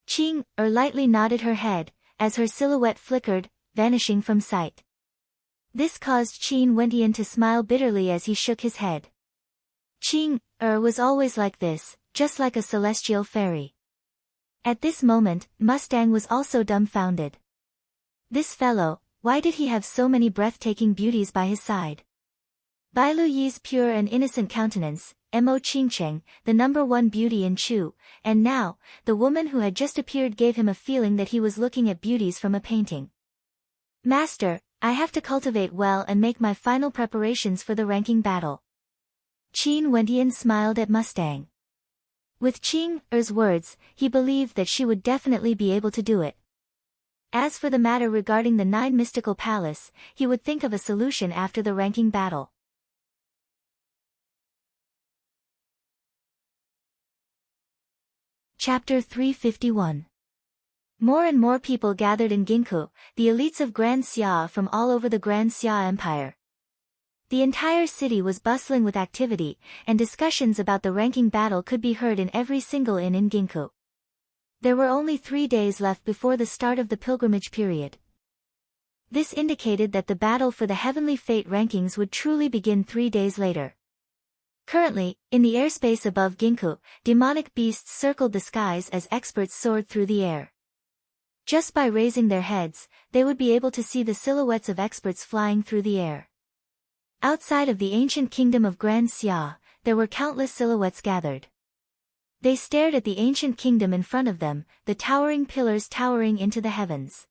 Qing lightly nodded her head, as her silhouette flickered, vanishing from sight. This caused Qin Wentian to smile bitterly as he shook his head. Qing was always like this, just like a celestial fairy. At this moment, Mustang was also dumbfounded. This fellow, why did he have so many breathtaking beauties by his side? Bai Lu Yi's pure and innocent countenance, Mo Qingcheng, the #1 beauty in Chu, and now, the woman who had just appeared gave him a feeling that he was looking at beauties from a painting. "Master, I have to cultivate well and make my final preparations for the ranking battle." Qin Wentian smiled at Mustang. With Qing's words, he believed that she would definitely be able to do it. As for the matter regarding the 9 Mystical Palace, he would think of a solution after the ranking battle. Chapter 351. More and more people gathered in Ginkgo, the elites of Grand Xia from all over the Grand Xia Empire. The entire city was bustling with activity, and discussions about the ranking battle could be heard in every single inn in Ginkgo. There were only 3 days left before the start of the pilgrimage period. This indicated that the battle for the Heavenly Fate rankings would truly begin 3 days later. Currently, in the airspace above Ginkgo, demonic beasts circled the skies as experts soared through the air. Just by raising their heads, they would be able to see the silhouettes of experts flying through the air. Outside of the ancient kingdom of Grand Xia, there were countless silhouettes gathered. They stared at the ancient kingdom in front of them, the towering pillars towering into the heavens.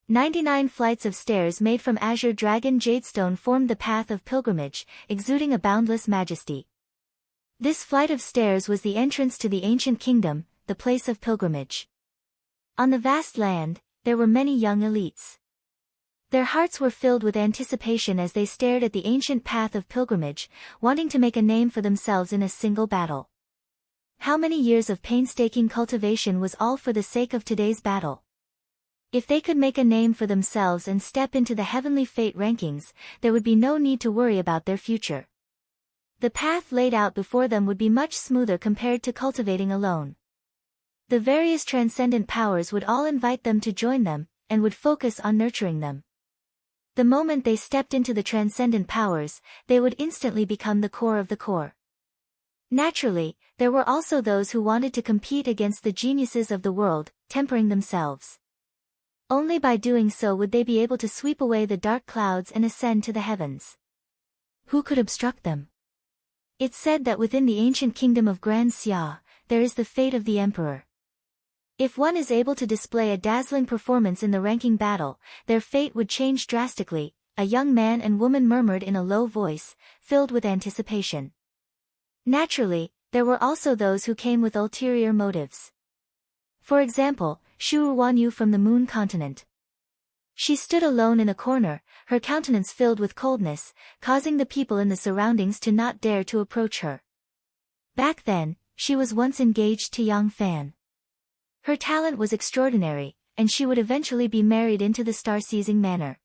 99 flights of stairs made from azure dragon jadestone formed the path of pilgrimage, exuding a boundless majesty. This flight of stairs was the entrance to the ancient kingdom, the place of pilgrimage. On the vast land, there were many young elites. Their hearts were filled with anticipation as they stared at the ancient path of pilgrimage, wanting to make a name for themselves in a single battle. How many years of painstaking cultivation was all for the sake of today's battle? If they could make a name for themselves and step into the Heavenly Fate rankings, there would be no need to worry about their future. The path laid out before them would be much smoother compared to cultivating alone. The various transcendent powers would all invite them to join them, and would focus on nurturing them. The moment they stepped into the transcendent powers, they would instantly become the core of the core. Naturally, there were also those who wanted to compete against the geniuses of the world, tempering themselves. Only by doing so would they be able to sweep away the dark clouds and ascend to the heavens. Who could obstruct them? It's said that within the ancient kingdom of Grand Xia, there is the fate of the emperor. If one is able to display a dazzling performance in the ranking battle, their fate would change drastically, a young man and woman murmured in a low voice, filled with anticipation. Naturally, there were also those who came with ulterior motives. For example, Shu Wanyu from the Moon Continent. She stood alone in a corner, her countenance filled with coldness, causing the people in the surroundings to not dare to approach her. Back then, she was once engaged to Yang Fan. Her talent was extraordinary, and she would eventually be married into the star-seizing manor.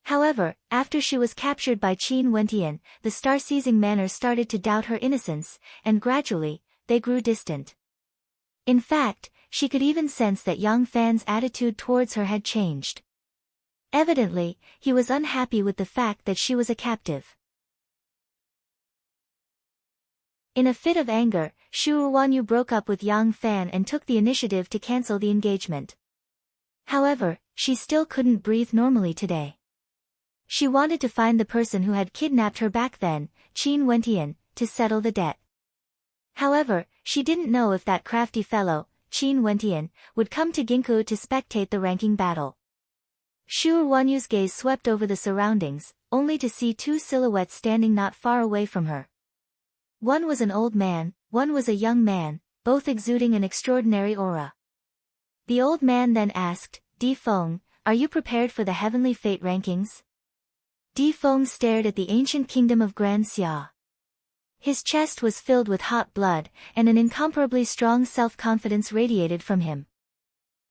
However, after she was captured by Qin Wentian, the star-seizing manor started to doubt her innocence, and gradually, they grew distant. In fact, she could even sense that Yang Fan's attitude towards her had changed. Evidently, he was unhappy with the fact that she was a captive. In a fit of anger, Shu Wanyu broke up with Yang Fan and took the initiative to cancel the engagement. However, she still couldn't breathe normally today. She wanted to find the person who had kidnapped her back then, Qin Wentian, to settle the debt. However, she didn't know if that crafty fellow, Qin Wentian, would come to Ginkgo to spectate the ranking battle. Shu Wanyu's gaze swept over the surroundings, only to see 2 silhouettes standing not far away from her. One was an old man, one was a young man, both exuding an extraordinary aura. The old man then asked, Di Feng, are you prepared for the Heavenly Fate rankings? Di Feng stared at the ancient kingdom of Grand Xia. His chest was filled with hot blood, and an incomparably strong self-confidence radiated from him.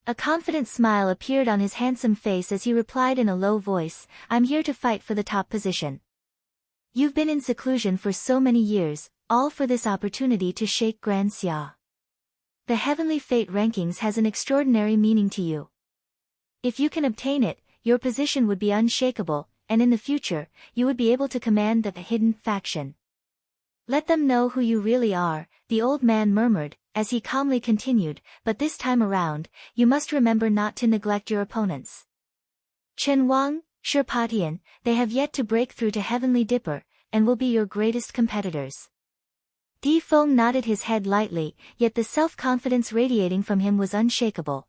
A confident smile appeared on his handsome face as he replied in a low voice, I'm here to fight for the top position. You've been in seclusion for so many years, all for this opportunity to shake Grand Xia. The Heavenly Fate rankings has an extraordinary meaning to you. If you can obtain it, your position would be unshakable, and in the future, you would be able to command the hidden faction. Let them know who you really are, the old man murmured, as he calmly continued, but this time around, you must remember not to neglect your opponents. Chen Wang, Shirpatian, they have yet to break through to Heavenly Dipper, and will be your greatest competitors. Di Feng nodded his head lightly, yet the self-confidence radiating from him was unshakable.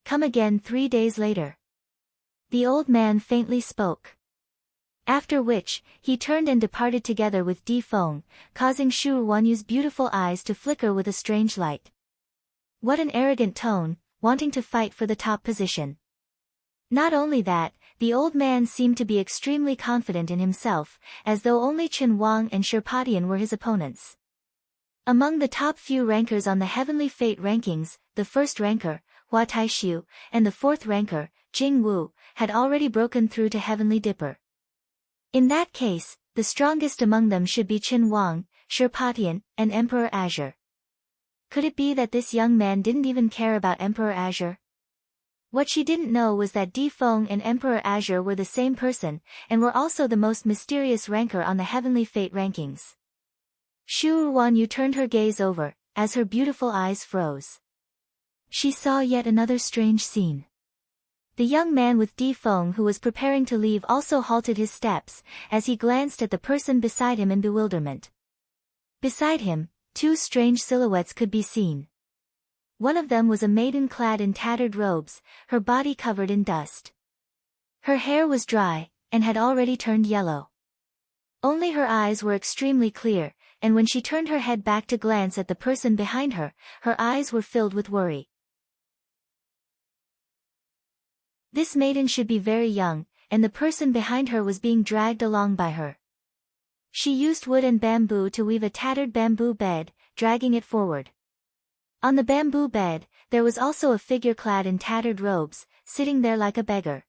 Come again 3 days later. The old man faintly spoke. After which, he turned and departed together with Di Feng, causing Shu Wanyu's beautiful eyes to flicker with a strange light. What an arrogant tone, wanting to fight for the top position. Not only that, the old man seemed to be extremely confident in himself, as though only Chen Wang and Shirpatian were his opponents. Among the top few rankers on the Heavenly Fate rankings, the first ranker, Hua Taishu, and the fourth ranker, Jing Wu, had already broken through to Heavenly Dipper. In that case, the strongest among them should be Qin Wang, Shirpatian, and Emperor Azure. Could it be that this young man didn't even care about Emperor Azure? What she didn't know was that Di Feng and Emperor Azure were the same person, and were also the most mysterious ranker on the Heavenly Fate rankings. Shu Wanyu turned her gaze over, as her beautiful eyes froze. She saw yet another strange scene. The young man with Di Feng who was preparing to leave also halted his steps, as he glanced at the person beside him in bewilderment. Beside him, two strange silhouettes could be seen. One of them was a maiden clad in tattered robes, her body covered in dust. Her hair was dry, and had already turned yellow. Only her eyes were extremely clear, and when she turned her head back to glance at the person behind her, her eyes were filled with worry. This maiden should be very young, and the person behind her was being dragged along by her. She used wood and bamboo to weave a tattered bamboo bed, dragging it forward. On the bamboo bed, there was also a figure clad in tattered robes, sitting there like a beggar.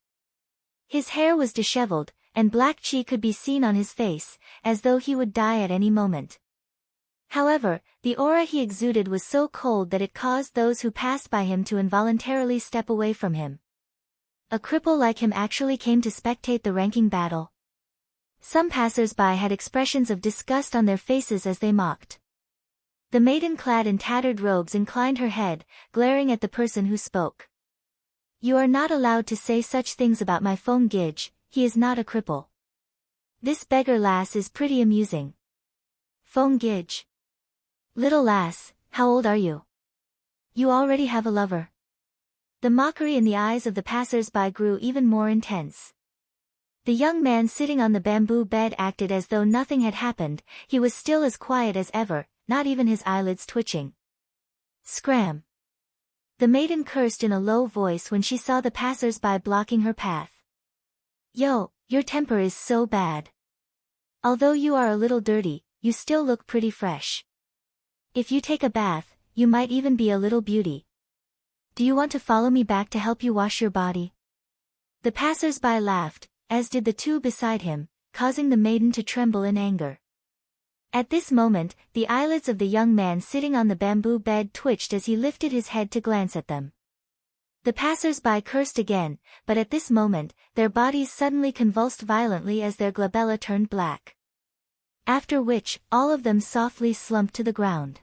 His hair was disheveled, and black chi could be seen on his face, as though he would die at any moment. However, the aura he exuded was so cold that it caused those who passed by him to involuntarily step away from him. A cripple like him actually came to spectate the ranking battle. Some passers-by had expressions of disgust on their faces as they mocked. The maiden clad in tattered robes inclined her head, glaring at the person who spoke. "You are not allowed to say such things about my Feng Gij, he is not a cripple. This beggar lass is pretty amusing." "Feng Gij? Little lass, how old are you? You already have a lover." The mockery in the eyes of the passers-by grew even more intense. The young man sitting on the bamboo bed acted as though nothing had happened, he was still as quiet as ever, not even his eyelids twitching. "Scram!" The maiden cursed in a low voice when she saw the passers-by blocking her path. "Yo, your temper is so bad. Although you are a little dirty, you still look pretty fresh. If you take a bath, you might even be a little beauty. Do you want to follow me back to help you wash your body?" The passers-by laughed, as did the two beside him, causing the maiden to tremble in anger. At this moment, the eyelids of the young man sitting on the bamboo bed twitched as he lifted his head to glance at them. The passers-by cursed again, but at this moment, their bodies suddenly convulsed violently as their glabella turned black. After which, all of them softly slumped to the ground.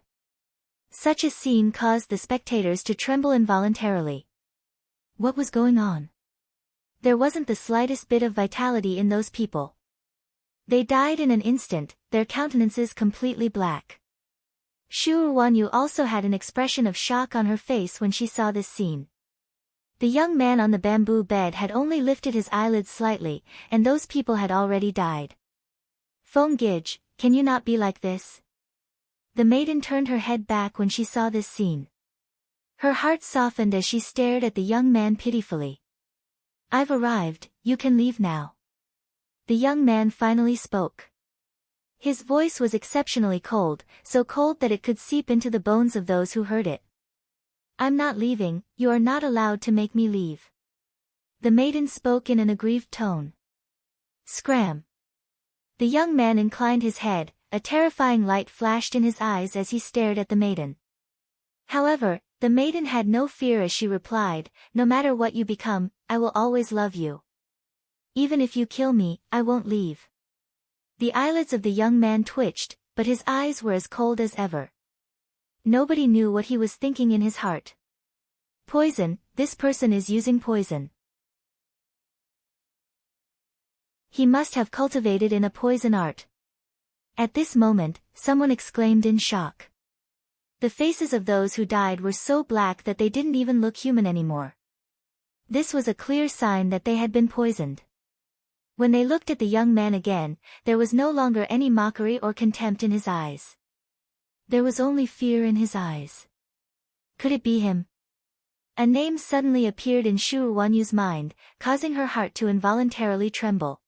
Such a scene caused the spectators to tremble involuntarily. What was going on? There wasn't the slightest bit of vitality in those people. They died in an instant, their countenances completely black. Shu Wanyu also had an expression of shock on her face when she saw this scene. The young man on the bamboo bed had only lifted his eyelids slightly, and those people had already died. "Feng Gij, can you not be like this?" The maiden turned her head back when she saw this scene. Her heart softened as she stared at the young man pitifully. "I've arrived, you can leave now." The young man finally spoke. His voice was exceptionally cold, so cold that it could seep into the bones of those who heard it. "I'm not leaving, you are not allowed to make me leave." The maiden spoke in an aggrieved tone. "Scram!" The young man inclined his head, a terrifying light flashed in his eyes as he stared at the maiden. However, the maiden had no fear as she replied, "No matter what you become, I will always love you. Even if you kill me, I won't leave." The eyelids of the young man twitched, but his eyes were as cold as ever. Nobody knew what he was thinking in his heart. Poison, this person is using poison. He must have cultivated in a poison art. At this moment, someone exclaimed in shock. The faces of those who died were so black that they didn't even look human anymore. This was a clear sign that they had been poisoned. When they looked at the young man again, there was no longer any mockery or contempt in his eyes. There was only fear in his eyes. Could it be him? A name suddenly appeared in Shu Wanyu's mind, causing her heart to involuntarily tremble.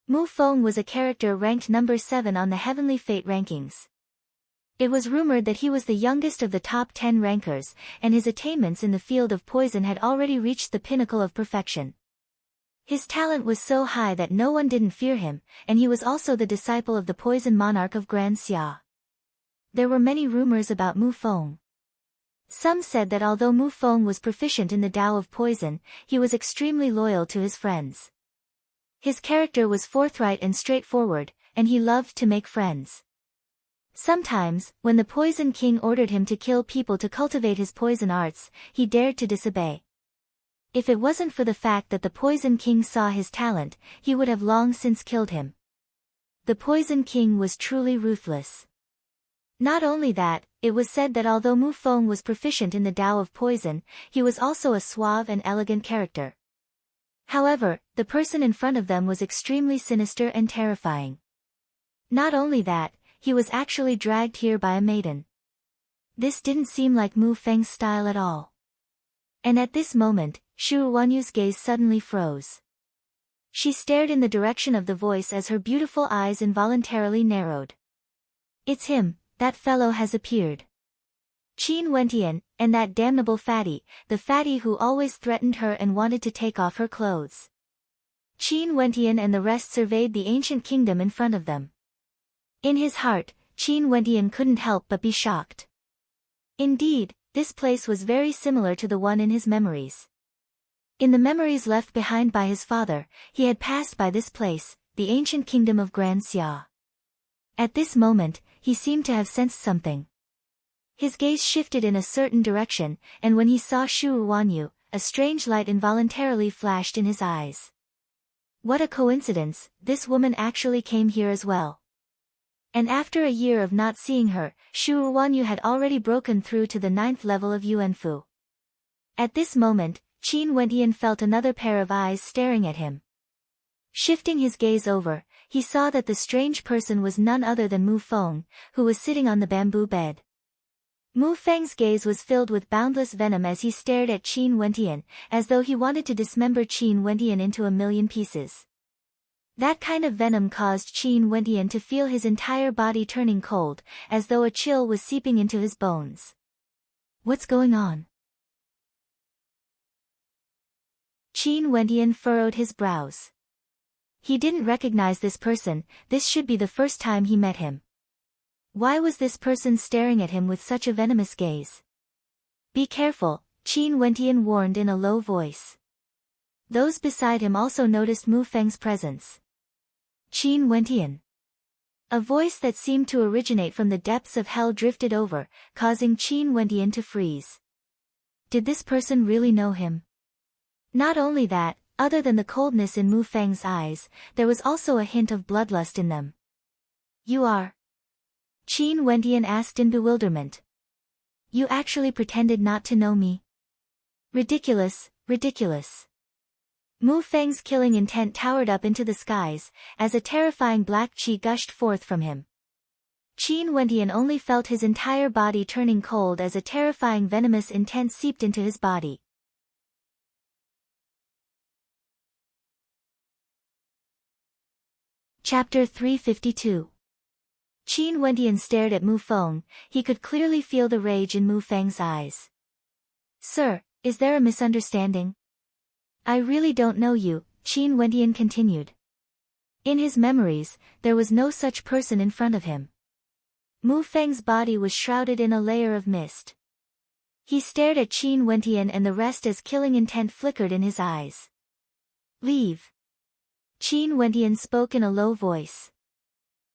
Mu Feng was a character ranked number 7 on the Heavenly Fate rankings. It was rumored that he was the youngest of the top 10 rankers, and his attainments in the field of poison had already reached the pinnacle of perfection. His talent was so high that no one didn't fear him, and he was also the disciple of the poison monarch of Grand Xia. There were many rumors about Mu Feng. Some said that although Mu Feng was proficient in the Tao of poison, he was extremely loyal to his friends. His character was forthright and straightforward, and he loved to make friends. Sometimes, when the Poison King ordered him to kill people to cultivate his poison arts, he dared to disobey. If it wasn't for the fact that the Poison King saw his talent, he would have long since killed him. The Poison King was truly ruthless. Not only that, it was said that although Mu Feng was proficient in the Tao of poison, he was also a suave and elegant character. However, the person in front of them was extremely sinister and terrifying. Not only that, he was actually dragged here by a maiden. This didn't seem like Mu Feng's style at all. And at this moment, Shu Wanyu's gaze suddenly froze. She stared in the direction of the voice as her beautiful eyes involuntarily narrowed. It's him, that fellow has appeared. Qin Wentian, and that damnable fatty, the fatty who always threatened her and wanted to take off her clothes. Qin Wentian and the rest surveyed the ancient kingdom in front of them. In his heart, Qin Wentian couldn't help but be shocked. Indeed, this place was very similar to the one in his memories. In the memories left behind by his father, he had passed by this place, the ancient kingdom of Grand Xia. At this moment, he seemed to have sensed something. His gaze shifted in a certain direction, and when he saw Shu Wanyu, a strange light involuntarily flashed in his eyes. What a coincidence, this woman actually came here as well. And after a year of not seeing her, Shu Wanyu had already broken through to the 9th level of Yuanfu. At this moment, Qin Wentian felt another pair of eyes staring at him. Shifting his gaze over, he saw that the strange person was none other than Mu Feng, who was sitting on the bamboo bed. Mu Feng's gaze was filled with boundless venom as he stared at Qin Wentian, as though he wanted to dismember Qin Wentian into a million pieces. That kind of venom caused Qin Wentian to feel his entire body turning cold, as though a chill was seeping into his bones. What's going on? Qin Wentian furrowed his brows. He didn't recognize this person, this should be the first time he met him. Why was this person staring at him with such a venomous gaze? Be careful, Qin Wentian warned in a low voice. Those beside him also noticed Mu Feng's presence. Qin Wentian. A voice that seemed to originate from the depths of hell drifted over, causing Qin Wentian to freeze. Did this person really know him? Not only that, other than the coldness in Mu Feng's eyes, there was also a hint of bloodlust in them. You are? Qin Wentian asked in bewilderment. You actually pretended not to know me? Ridiculous, ridiculous. Mu Feng's killing intent towered up into the skies, as a terrifying black qi gushed forth from him. Qin Wentian only felt his entire body turning cold as a terrifying venomous intent seeped into his body. Chapter 352. Qin Wentian stared at Mu Feng, he could clearly feel the rage in Mu Feng's eyes. Sir, is there a misunderstanding? I really don't know you, Qin Wentian continued. In his memories, there was no such person in front of him. Mu Feng's body was shrouded in a layer of mist. He stared at Qin Wentian and the rest as killing intent flickered in his eyes. Leave. Qin Wentian spoke in a low voice.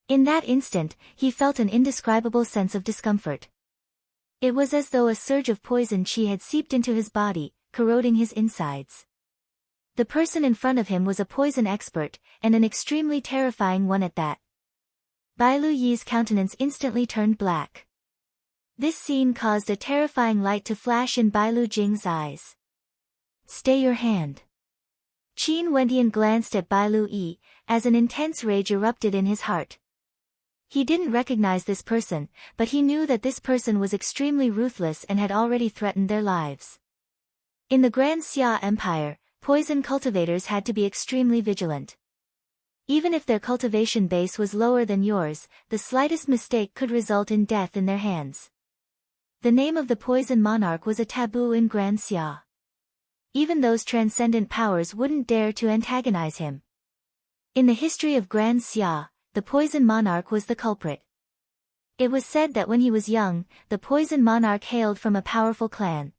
In that instant, he felt an indescribable sense of discomfort. It was as though a surge of poison qi had seeped into his body, corroding his insides. The person in front of him was a poison expert, and an extremely terrifying one at that. Bai Lu Yi's countenance instantly turned black. This scene caused a terrifying light to flash in Bai Lu Jing's eyes. Stay your hand. Qin Wentian glanced at Bai Lu Yi, as an intense rage erupted in his heart. He didn't recognize this person, but he knew that this person was extremely ruthless and had already threatened their lives. In the Grand Xia Empire, poison cultivators had to be extremely vigilant. Even if their cultivation base was lower than yours, the slightest mistake could result in death in their hands. The name of the poison monarch was a taboo in Grand Xia. even those transcendent powers wouldn't dare to antagonize him. In the history of Grand Xia, the Poison Monarch was the culprit. It was said that when he was young, the Poison Monarch hailed from a powerful clan.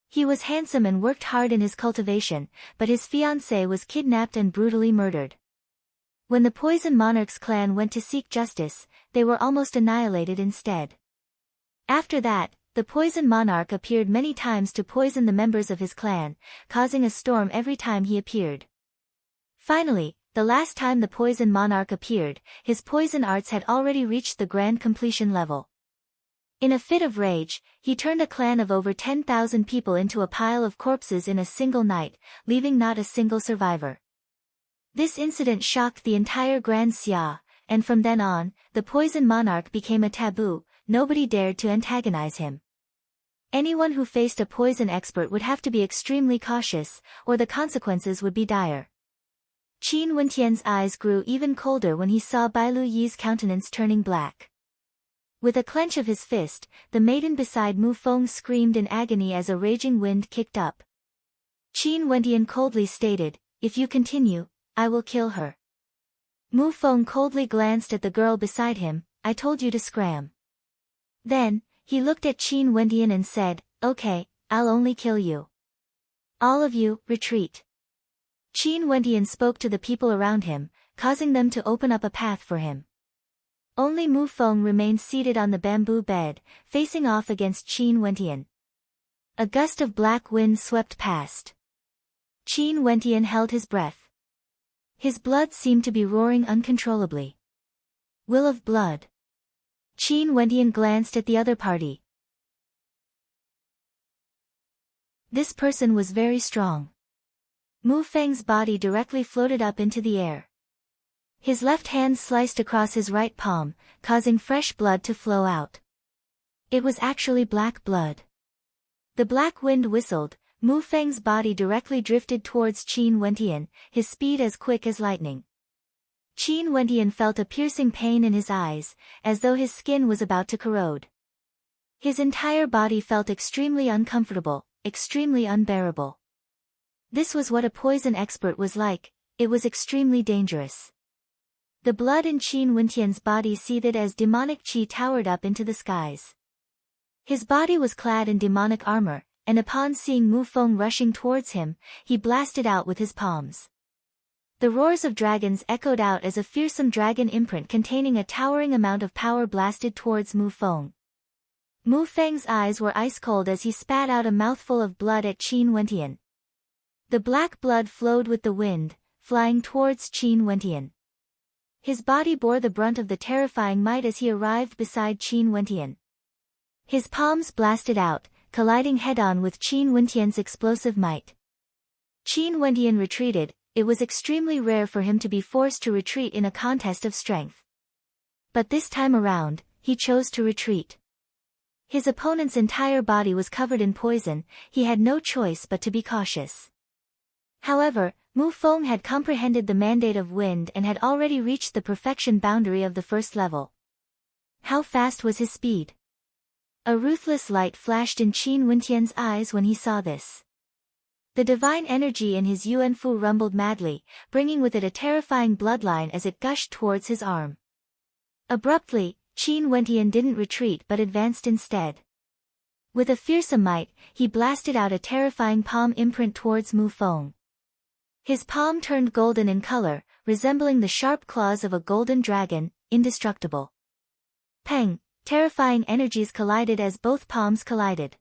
He was handsome and worked hard in his cultivation, but his fiancée was kidnapped and brutally murdered. When the Poison Monarch's clan went to seek justice, they were almost annihilated instead. After that, the Poison Monarch appeared many times to poison the members of his clan, causing a storm every time he appeared. Finally, the last time the Poison Monarch appeared, his poison arts had already reached the grand completion level. In a fit of rage, he turned a clan of over 10,000 people into a pile of corpses in a single night, leaving not a single survivor. This incident shocked the entire Grand Xia, and from then on, the Poison Monarch became a taboo. Nobody dared to antagonize him. Anyone who faced a poison expert would have to be extremely cautious, or the consequences would be dire. Qin Wentian's eyes grew even colder when he saw Bai Lu Yi's countenance turning black. With a clench of his fist, the maiden beside Mu Feng screamed in agony as a raging wind kicked up. Qin Wentian coldly stated, "If you continue, I will kill her." Mu Feng coldly glanced at the girl beside him. "I told you to scram." Then, he looked at Qin Wentian and said, "Okay, I'll only kill you. All of you, retreat." Qin Wentian spoke to the people around him, causing them to open up a path for him. Only Mu Feng remained seated on the bamboo bed, facing off against Qin Wentian. A gust of black wind swept past. Qin Wentian held his breath. His blood seemed to be roaring uncontrollably. Will of blood. Qin Wentian glanced at the other party. This person was very strong. Mu Feng's body directly floated up into the air. His left hand sliced across his right palm, causing fresh blood to flow out. It was actually black blood. The black wind whistled. Mu Feng's body directly drifted towards Qin Wentian, his speed as quick as lightning. Qin Wentian felt a piercing pain in his eyes, as though his skin was about to corrode. His entire body felt extremely uncomfortable, extremely unbearable. This was what a poison expert was like. It was extremely dangerous. The blood in Qin Wentian's body seethed as demonic qi towered up into the skies. His body was clad in demonic armor, and upon seeing Mu Feng rushing towards him, he blasted out with his palms. The roars of dragons echoed out as a fearsome dragon imprint containing a towering amount of power blasted towards Mu Feng. Mu Feng's eyes were ice cold as he spat out a mouthful of blood at Qin Wentian. The black blood flowed with the wind, flying towards Qin Wentian. His body bore the brunt of the terrifying might as he arrived beside Qin Wentian. His palms blasted out, colliding head-on with Qin Wentian's explosive might. Qin Wentian retreated. It was extremely rare for him to be forced to retreat in a contest of strength. But this time around, he chose to retreat. His opponent's entire body was covered in poison. He had no choice but to be cautious. However, Mu Feng had comprehended the mandate of wind and had already reached the perfection boundary of the first level. How fast was his speed? A ruthless light flashed in Qin Wentian's eyes when he saw this. The divine energy in his Yuanfu rumbled madly, bringing with it a terrifying bloodline as it gushed towards his arm. Abruptly, Qin Wentian didn't retreat but advanced instead. With a fearsome might, he blasted out a terrifying palm imprint towards Mu Feng. His palm turned golden in color, resembling the sharp claws of a golden dragon, indestructible. Peng! Terrifying energies collided as both palms collided.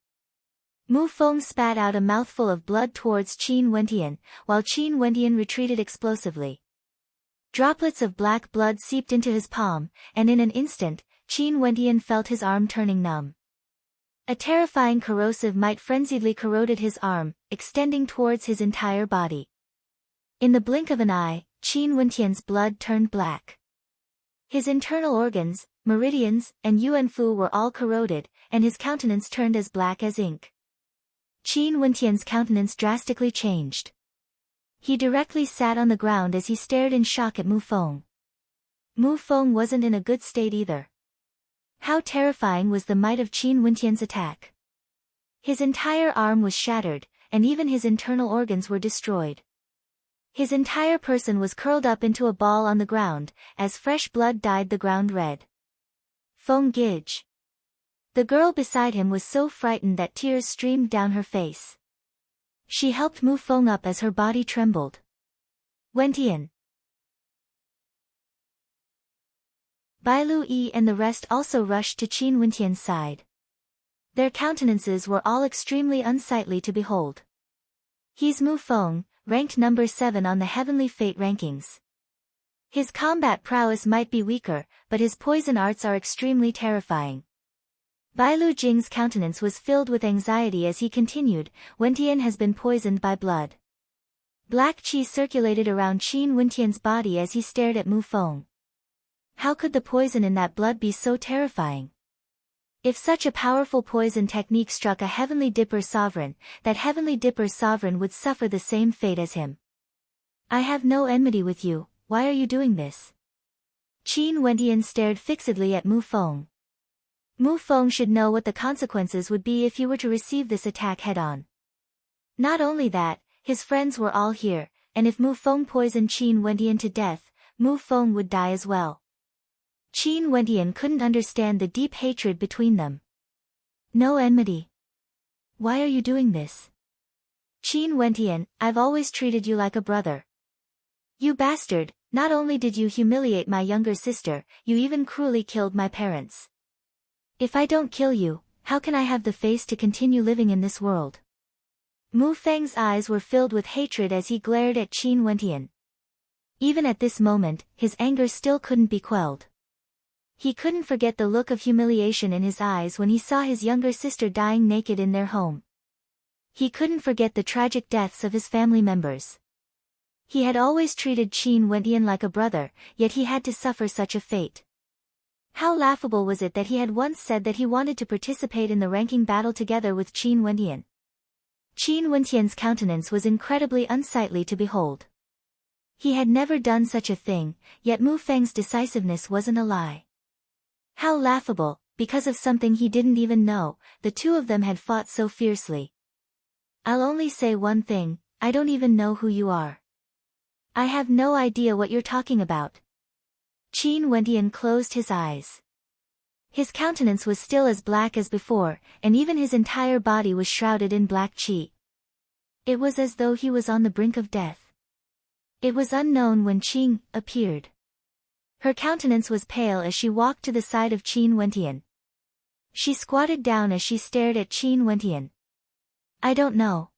Mu Feng spat out a mouthful of blood towards Qin Wentian, while Qin Wentian retreated explosively. Droplets of black blood seeped into his palm, and in an instant, Qin Wentian felt his arm turning numb. A terrifying corrosive might frenziedly corroded his arm, extending towards his entire body. In the blink of an eye, Qin Wentian's blood turned black. His internal organs, meridians, and Yuanfu were all corroded, and his countenance turned as black as ink. Qin Wentian's countenance drastically changed. He directly sat on the ground as he stared in shock at Mu Feng. Mu Feng wasn't in a good state either. How terrifying was the might of Qin Wentian's attack. His entire arm was shattered, and even his internal organs were destroyed. His entire person was curled up into a ball on the ground, as fresh blood dyed the ground red. Feng Gij. The girl beside him was so frightened that tears streamed down her face. She helped move Feng up as her body trembled. Wentian. Bai Lu Yi and the rest also rushed to Qin Wentian's side. Their countenances were all extremely unsightly to behold. He's Mu Feng, ranked number 7 on the Heavenly Fate rankings. His combat prowess might be weaker, but his poison arts are extremely terrifying. Bai Lu Jing's countenance was filled with anxiety as he continued, Wentian has been poisoned by blood. Black qi circulated around Qin Wentian's body as he stared at Mu Feng. How could the poison in that blood be so terrifying? If such a powerful poison technique struck a Heavenly Dipper sovereign, that Heavenly Dipper sovereign would suffer the same fate as him. I have no enmity with you, why are you doing this? Qin Wentian stared fixedly at Mu Feng. Mu Feng should know what the consequences would be if he were to receive this attack head-on. Not only that, his friends were all here, and if Mu Feng poisoned Qin Wentian to death, Mu Feng would die as well. Qin Wentian couldn't understand the deep hatred between them. No enmity. Why are you doing this? Qin Wentian, I've always treated you like a brother. You bastard, not only did you humiliate my younger sister, you even cruelly killed my parents. If I don't kill you, how can I have the face to continue living in this world? Mu Feng's eyes were filled with hatred as he glared at Qin Wentian. Even at this moment, his anger still couldn't be quelled. He couldn't forget the look of humiliation in his eyes when he saw his younger sister dying naked in their home. He couldn't forget the tragic deaths of his family members. He had always treated Qin Wentian like a brother, yet he had to suffer such a fate. How laughable was it that he had once said that he wanted to participate in the ranking battle together with Qin Wentian. Qin Wentian's countenance was incredibly unsightly to behold. He had never done such a thing, yet Mu Feng's decisiveness wasn't a lie. How laughable, because of something he didn't even know, the two of them had fought so fiercely. I'll only say one thing, I don't even know who you are. I have no idea what you're talking about. Qin Wentian closed his eyes. His countenance was still as black as before, and even his entire body was shrouded in black qi. It was as though he was on the brink of death. It was unknown when Qing appeared. Her countenance was pale as she walked to the side of Qin Wentian. She squatted down as she stared at Qin Wentian. I don't know.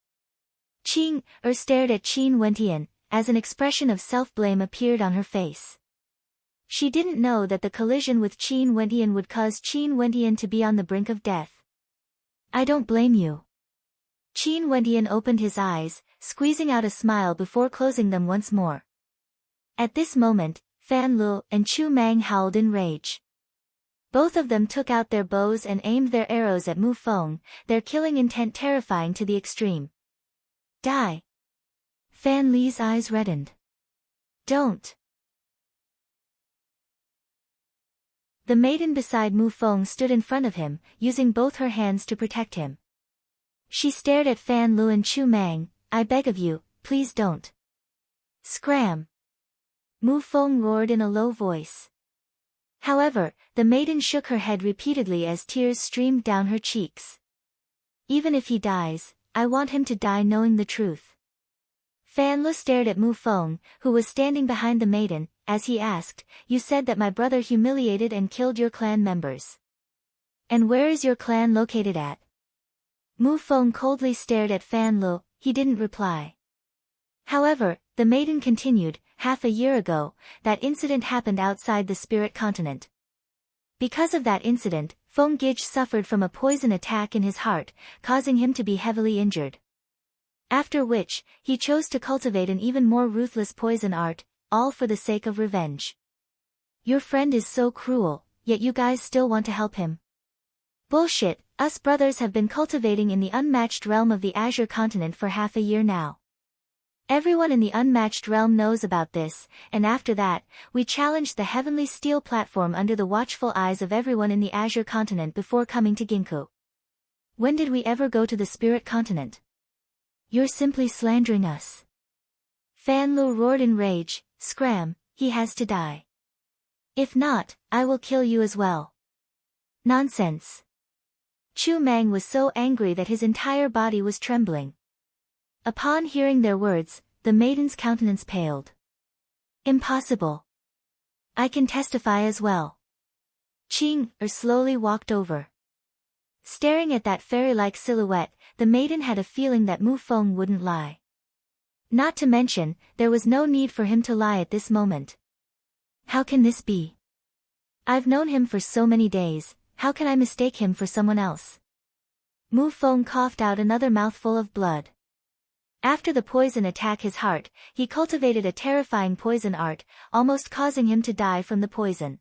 Qing stared at Qin Wentian, as an expression of self-blame appeared on her face. She didn't know that the collision with Qin Wentian would cause Qin Wentian to be on the brink of death. I don't blame you. Qin Wentian opened his eyes, squeezing out a smile before closing them once more. At this moment, Fan Lu and Chu Mang howled in rage. Both of them took out their bows and aimed their arrows at Mu Feng, their killing intent terrifying to the extreme. Die! Fan Li's eyes reddened. Don't! The maiden beside Mu Feng stood in front of him, using both her hands to protect him. She stared at Fan Lu and Chu Mang, I beg of you, please don't. Scram! Mu Feng roared in a low voice. However, the maiden shook her head repeatedly as tears streamed down her cheeks. Even if he dies, I want him to die knowing the truth. Fan Lu stared at Mu Feng, who was standing behind the maiden, as he asked, you said that my brother humiliated and killed your clan members. And where is your clan located at? Mu Feng coldly stared at Fan Lu, he didn't reply. However, the maiden continued, half a year ago, that incident happened outside the spirit continent. Because of that incident, Feng Gij suffered from a poison attack in his heart, causing him to be heavily injured. After which, he chose to cultivate an even more ruthless poison art, all for the sake of revenge. Your friend is so cruel, yet you guys still want to help him. Bullshit, us brothers have been cultivating in the unmatched realm of the Azure continent for half a year now. Everyone in the unmatched realm knows about this, and after that, we challenged the heavenly steel platform under the watchful eyes of everyone in the Azure continent before coming to Ginkgo. When did we ever go to the spirit continent? You're simply slandering us. Fan Lu roared in rage, Scram, he has to die. If not, I will kill you as well. Nonsense. Chu Mang was so angry that his entire body was trembling. Upon hearing their words, the maiden's countenance paled. Impossible. I can testify as well. Qing slowly walked over. Staring at that fairy-like silhouette, the maiden had a feeling that Mu Feng wouldn't lie. Not to mention, there was no need for him to lie at this moment. How can this be? I've known him for so many days, how can I mistake him for someone else? Mu Feng coughed out another mouthful of blood. After the poison attacked his heart, he cultivated a terrifying poison art, almost causing him to die from the poison.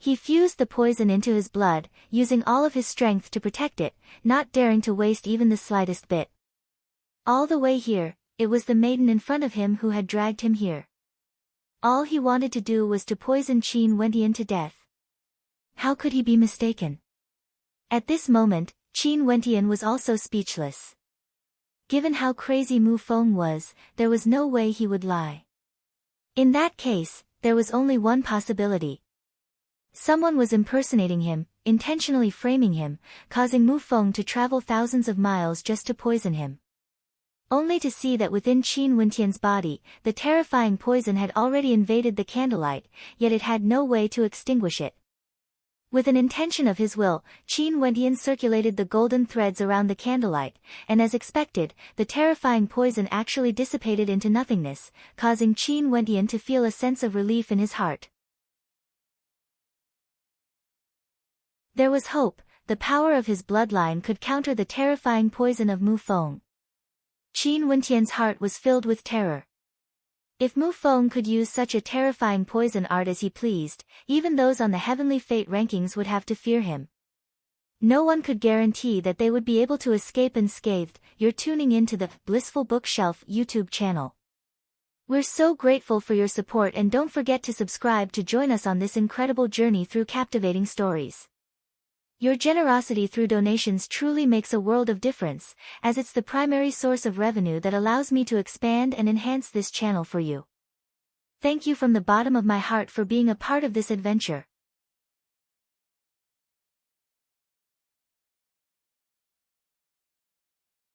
He fused the poison into his blood, using all of his strength to protect it, not daring to waste even the slightest bit. All the way here, it was the maiden in front of him who had dragged him here. All he wanted to do was to poison Qin Wentian to death. How could he be mistaken? At this moment, Qin Wentian was also speechless. Given how crazy Mu Feng was, there was no way he would lie. In that case, there was only one possibility. Someone was impersonating him, intentionally framing him, causing Mu Feng to travel thousands of miles just to poison him. Only to see that within Qin Wentian's body, the terrifying poison had already invaded the candlelight, yet it had no way to extinguish it. With an intention of his will, Qin Wentian circulated the golden threads around the candlelight, and as expected, the terrifying poison actually dissipated into nothingness, causing Qin Wentian to feel a sense of relief in his heart. There was hope, the power of his bloodline could counter the terrifying poison of Mu Feng. Qin Wentian's heart was filled with terror. If Mu Feng could use such a terrifying poison art as he pleased, even those on the heavenly fate rankings would have to fear him. No one could guarantee that they would be able to escape unscathed. You're tuning into the Blissful Bookshelf YouTube channel. We're so grateful for your support, and don't forget to subscribe to join us on this incredible journey through captivating stories. Your generosity through donations truly makes a world of difference, as it's the primary source of revenue that allows me to expand and enhance this channel for you. Thank you from the bottom of my heart for being a part of this adventure.